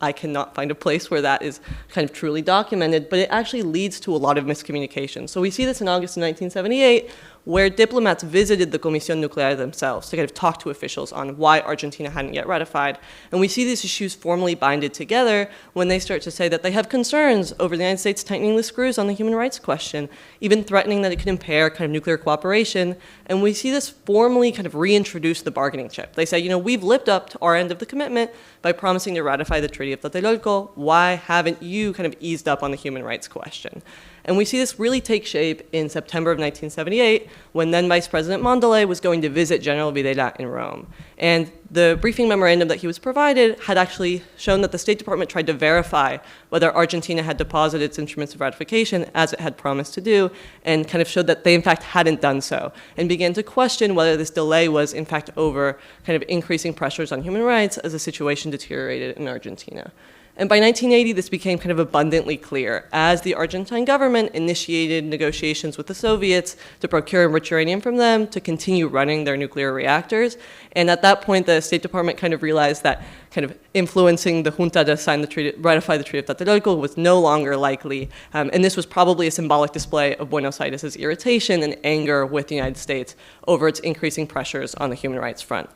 I cannot find a place where that is kind of truly documented, but it actually leads to a lot of miscommunication. So we see this in August of 1978, where diplomats visited the Comisión Nuclear themselves to kind of talk to officials on why Argentina hadn't yet ratified. And we see these issues formally binded together when they start to say that they have concerns over the United States tightening the screws on the human rights question, even threatening that it could impair kind of nuclear cooperation. And we see this formally kind of reintroduce the bargaining chip. They say, we've lived up to our end of the commitment by promising to ratify the Treaty of Tlatelolco. Why haven't you kind of eased up on the human rights question? And we see this really take shape in September of 1978, when then Vice President Mondelez was going to visit General Videla in Rome. And the briefing memorandum that he was provided had actually shown that the State Department tried to verify whether Argentina had deposited its instruments of ratification as it had promised to do, and kind of showed that they in fact hadn't done so, and began to question whether this delay was in fact over kind of increasing pressures on human rights as the situation deteriorated in Argentina. And by 1980, this became kind of abundantly clear as the Argentine government initiated negotiations with the Soviets to procure enriched uranium from them to continue running their nuclear reactors. And at that point, the State Department kind of realized that kind of influencing the junta to sign the treaty, ratify the Treaty of Tlatelolco was no longer likely. And this was probably a symbolic display of Buenos Aires' irritation and anger with the United States over its increasing pressures on the human rights front.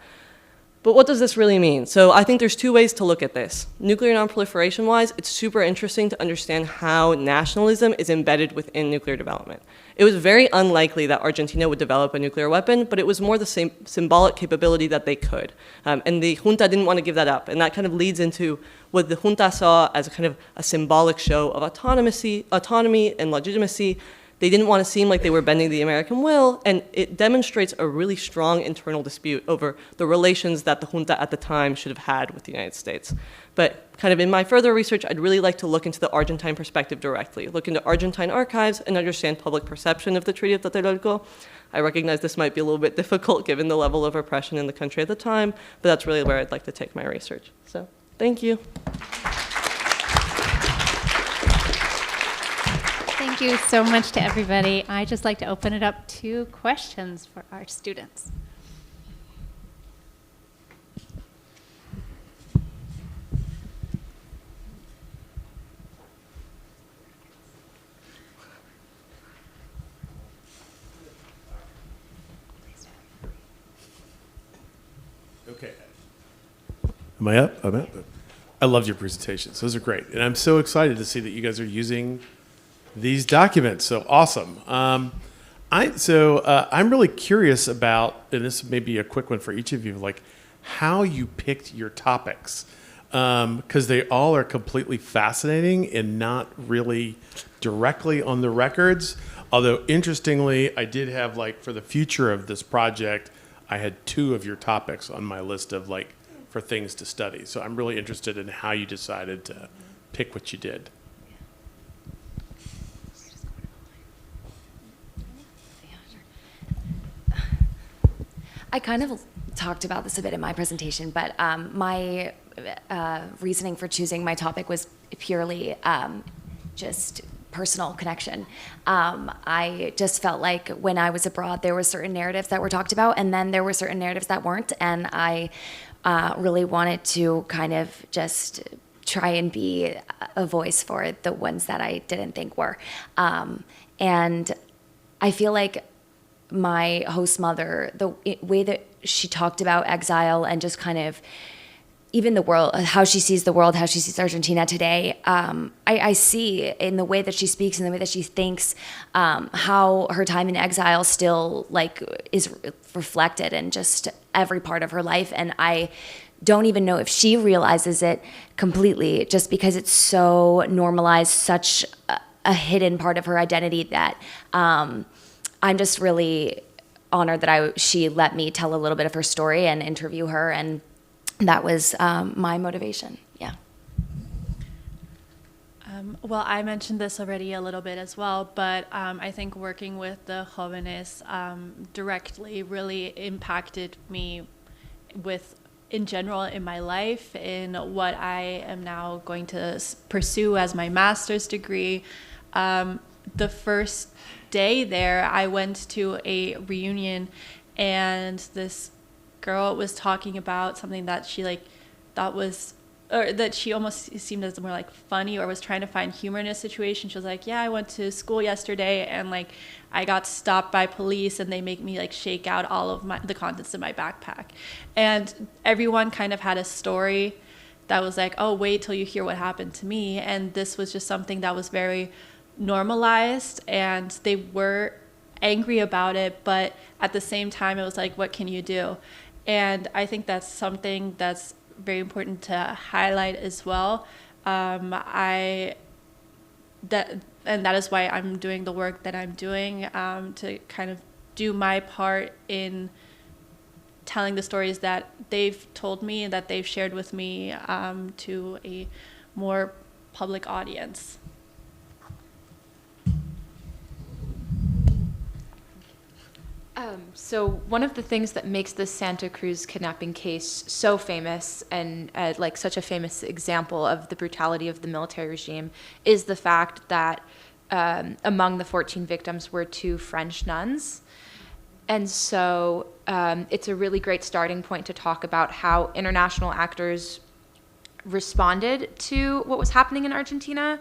But what does this really mean? So I think there's two ways to look at this. Nuclear nonproliferation-wise, it's super interesting to understand how nationalism is embedded within nuclear development. It was very unlikely that Argentina would develop a nuclear weapon, but it was more the same symbolic capability that they could. And the junta didn't want to give that up. And that kind of leads into what the junta saw as a kind of a symbolic show of autonomy and legitimacy. They didn't want to seem like they were bending the American will, and it demonstrates a really strong internal dispute over the relations that the junta at the time should have had with the United States. But kind of in my further research, I'd really like to look into the Argentine perspective directly, look into Argentine archives and understand public perception of the Treaty of Tlatelolco. I recognize this might be a little bit difficult given the level of oppression in the country at the time, but that's really where I'd like to take my research. So, thank you. Thank you so much to everybody. I'd just like to open it up to questions for our students. Okay. Am I up? I'm up. I loved your presentations. Those are great. And I'm so excited to see that you guys are using these documents. So awesome. I'm really curious about, and this may be a quick one for each of you, like how you picked your topics. Because they all are completely fascinating and not really directly on the records. Although interestingly, I did have like for the future of this project, I had 2 of your topics on my list of like for things to study. So I'm really interested in how you decided to pick what you did. I kind of talked about this a bit in my presentation, but my reasoning for choosing my topic was purely just personal connection. I just felt like when I was abroad, there were certain narratives that were talked about, and then there were certain narratives that weren't, and I really wanted to kind of just try and be a voice for the ones that I didn't think were. And I feel like my host mother, the way that she talked about exile and just kind of even the world, how she sees the world, how she sees Argentina today, I see in the way that she speaks and the way that she thinks, how her time in exile still like is reflected in just every part of her life. And I don't even know if she realizes it completely, just because it's so normalized, such a hidden part of her identity that I'm just really honored that she let me tell a little bit of her story and interview her, and that was my motivation. Yeah. Well, I mentioned this already a little bit as well, but I think working with the jóvenes directly really impacted me in general in my life, in what I am now going to pursue as my master's degree. The first day there, I went to a reunion, and this girl was talking about something that she thought was, or that she almost seemed as more like funny, or was trying to find humor in a situation. She was like, yeah, I went to school yesterday and like I got stopped by police and they make me like shake out all of the contents of my backpack. And everyone kind of had a story that was like, oh, wait till you hear what happened to me. And this was just something that was very normalized, and they were angry about it, but at the same time it was like, what can you do? And I think that's something that's very important to highlight as well. That is why I'm doing the work that I'm doing, to kind of do my part in telling the stories that they've told me and that they've shared with me, to a more public audience. So one of the things that makes the Santa Cruz kidnapping case so famous and like such a famous example of the brutality of the military regime is the fact that among the 14 victims were 2 French nuns. And so it's a really great starting point to talk about how international actors responded to what was happening in Argentina.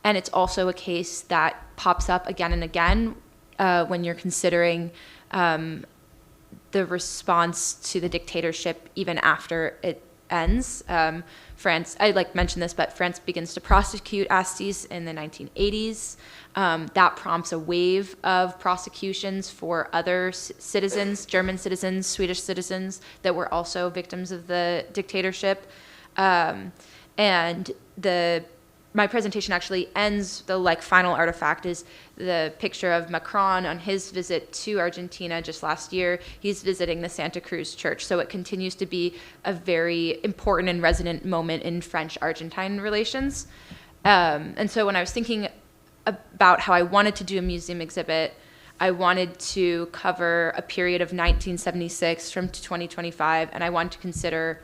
And it's also a case that pops up again and again when you're considering the response to the dictatorship even after it ends. France, I mentioned this, but France begins to prosecute Astis in the 1980s. That prompts a wave of prosecutions for other citizens, German citizens, Swedish citizens that were also victims of the dictatorship. And my presentation actually ends, the final artifact is the picture of Macron on his visit to Argentina just last year. He's visiting the Santa Cruz Church. So it continues to be a very important and resonant moment in French-Argentine relations. And so when I was thinking about how I wanted to do a museum exhibit, I wanted to cover a period of 1976 from 2025, and I wanted to consider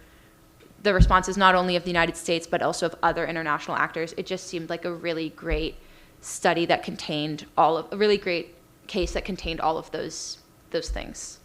the responses not only of the United States, but also of other international actors. It just seemed like a really great study that contained a really great case that contained all of those things.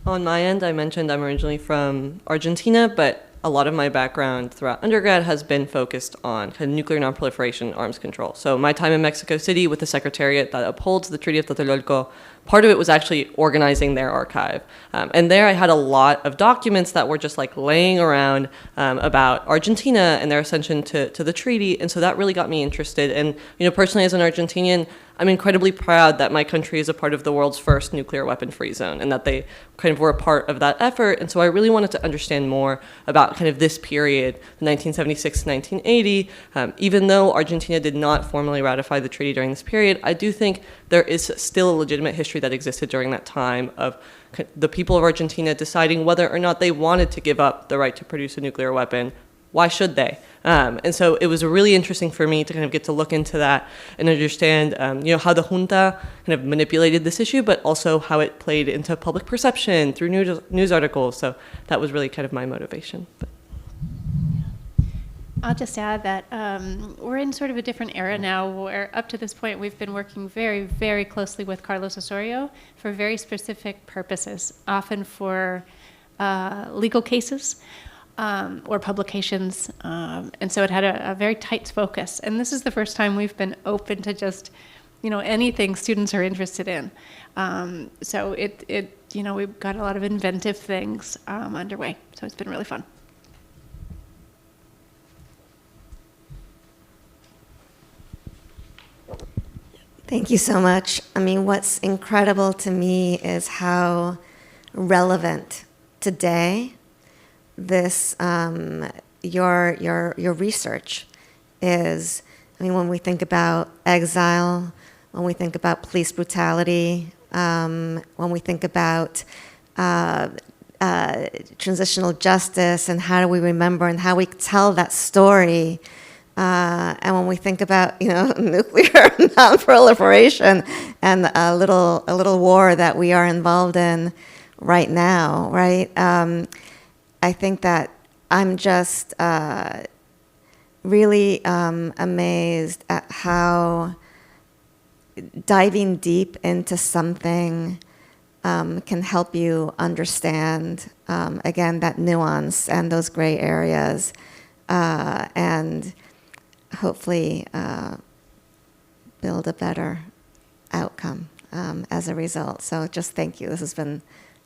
On my end, I mentioned I'm originally from Argentina, but a lot of my background throughout undergrad has been focused on kind of nuclear nonproliferation, arms control. So my time in Mexico City with the secretariat that upholds the Treaty of Tlatelolco, part of it was actually organizing their archive. And there I had a lot of documents that were just laying around about Argentina and their accession to the treaty. And so that really got me interested. And, personally as an Argentinian, I'm incredibly proud that my country is a part of the world's first nuclear weapon-free zone and that they kind of were a part of that effort. And so I really wanted to understand more about kind of this period, 1976 to 1980. Even though Argentina did not formally ratify the treaty during this period, I do think there is still a legitimate history that existed during that time of the people of Argentina deciding whether or not they wanted to give up the right to produce a nuclear weapon. Why should they? And so it was really interesting for me to kind of get to look into that and understand, how the junta kind of manipulated this issue, but also how it played into public perception through news articles. So that was really kind of my motivation. I'll just add that we're in sort of a different era now where up to this point we've been working very, very closely with Carlos Osorio for very specific purposes, often for legal cases. Or publications, and so it had a very tight focus. And this is the first time we've been open to just, anything students are interested in. So we've got a lot of inventive things underway. So it's been really fun. Thank you so much. I mean, what's incredible to me is how relevant today this your research is. I mean, when we think about exile, when we think about police brutality, when we think about transitional justice and how do we remember and how we tell that story, and when we think about nuclear nonproliferation and a little war that we are involved in right now, right? I think that I'm just really amazed at how diving deep into something can help you understand, again, that nuance and those gray areas, and hopefully build a better outcome as a result. So just thank you. This has been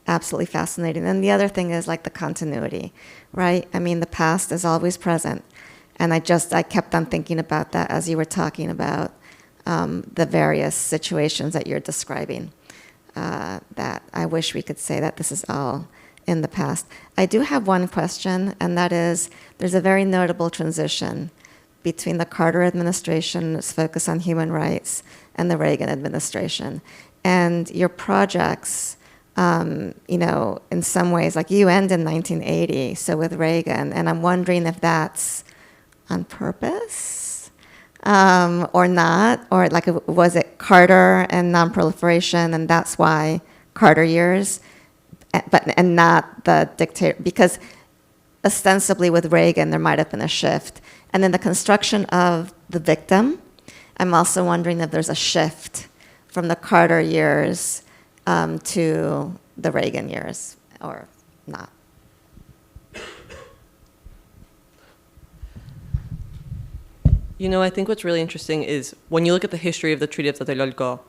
absolutely fascinating. And the other thing is the continuity, right? I mean, the past is always present. And I kept on thinking about that as you were talking about the various situations that you're describing, that I wish we could say that this is all in the past. I do have one question, and that is, there's a very notable transition between the Carter administration's focus on human rights and the Reagan administration. And your projects, in some ways, you end in 1980, so with Reagan, and I'm wondering if that's on purpose or not, or was it Carter and nonproliferation, and that's why Carter years, and not the dictator, because ostensibly with Reagan there might have been a shift, and then the construction of the victim, I'm also wondering if there's a shift from the Carter years to the Reagan years, or not. I think what's really interesting is when you look at the history of the Treaty of Tlatelolco,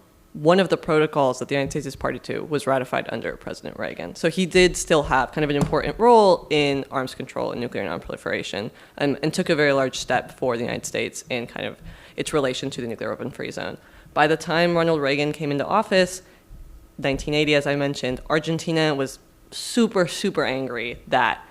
one of the protocols that the United States is party to was ratified under President Reagan. So he did still have kind of an important role in arms control and nuclear nonproliferation, and took a very large step for the United States in kind of its relation to the nuclear weapon-free zone. By the time Ronald Reagan came into office, 1980, as I mentioned, Argentina was super, super angry that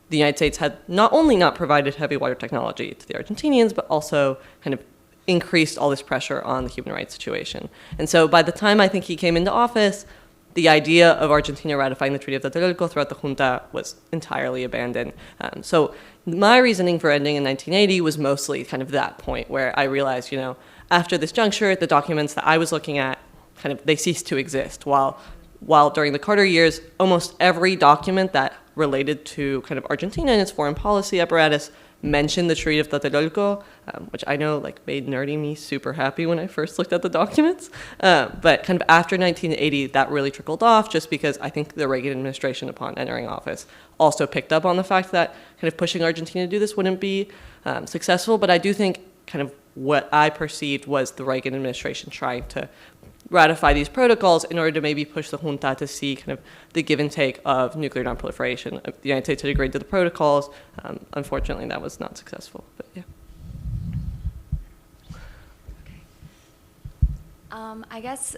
the United States had not only not provided heavy water technology to the Argentinians, but also kind of increased all this pressure on the human rights situation. And so by the time I think he came into office, the idea of Argentina ratifying the Treaty of Tlatelolco throughout the junta was entirely abandoned. So my reasoning for ending in 1980 was mostly kind of that point where I realized, after this juncture, the documents that I was looking at, kind of, they ceased to exist. While during the Carter years, almost every document that related to kind of Argentina and its foreign policy apparatus mentioned the Treaty of Tlatelolco, which I know made nerdy me super happy when I first looked at the documents. But kind of after 1980, that really trickled off just because I think the Reagan administration, upon entering office, also picked up on the fact that kind of pushing Argentina to do this wouldn't be successful. But I do think kind of what I perceived was the Reagan administration trying to ratify these protocols in order to maybe push the junta to see kind of the give and take of nuclear nonproliferation. The United States had agreed to the protocols. Unfortunately, that was not successful. But yeah. I guess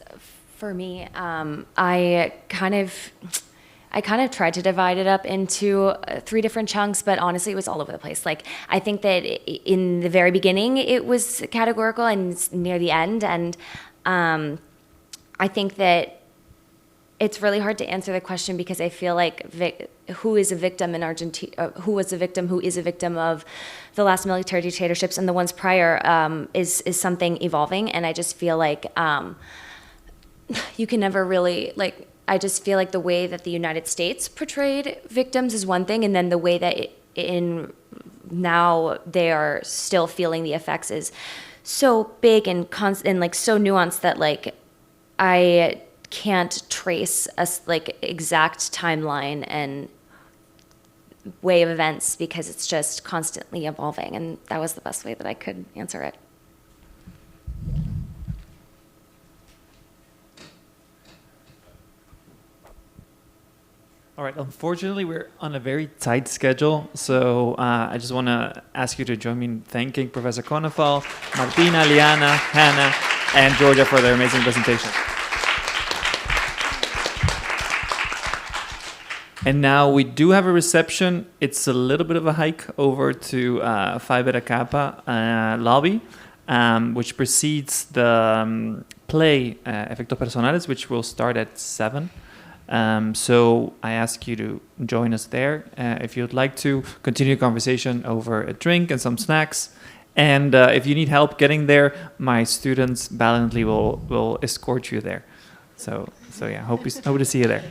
for me, I kind of tried to divide it up into 3 different chunks, but honestly, it was all over the place. I think that in the very beginning, it was categorical, and near the end, and I think that it's really hard to answer the question because I feel like who is a victim in Argentina, who was a victim, who is a victim of the last military dictatorships and the ones prior is something evolving. And I just feel like you can never really, I just feel like the way that the United States portrayed victims is one thing, and then the way that now they are still feeling the effects is so big and so nuanced that I can't trace a exact timeline and way of events because it's just constantly evolving, and that was the best way that I could answer it. All right, unfortunately, we're on a very tight schedule, so I just want to ask you to join me in thanking Professor Konefal, Martina, Liana, Hannah, and Georgia for their amazing presentation. And now we do have a reception. It's a little bit of a hike over to Phi Beta Kappa lobby, which precedes the play Efectos Personales, which will start at 7. So I ask you to join us there if you'd like to continue the conversation over a drink and some snacks. And if you need help getting there, my students valiantly will escort you there. So yeah, hope to see you there.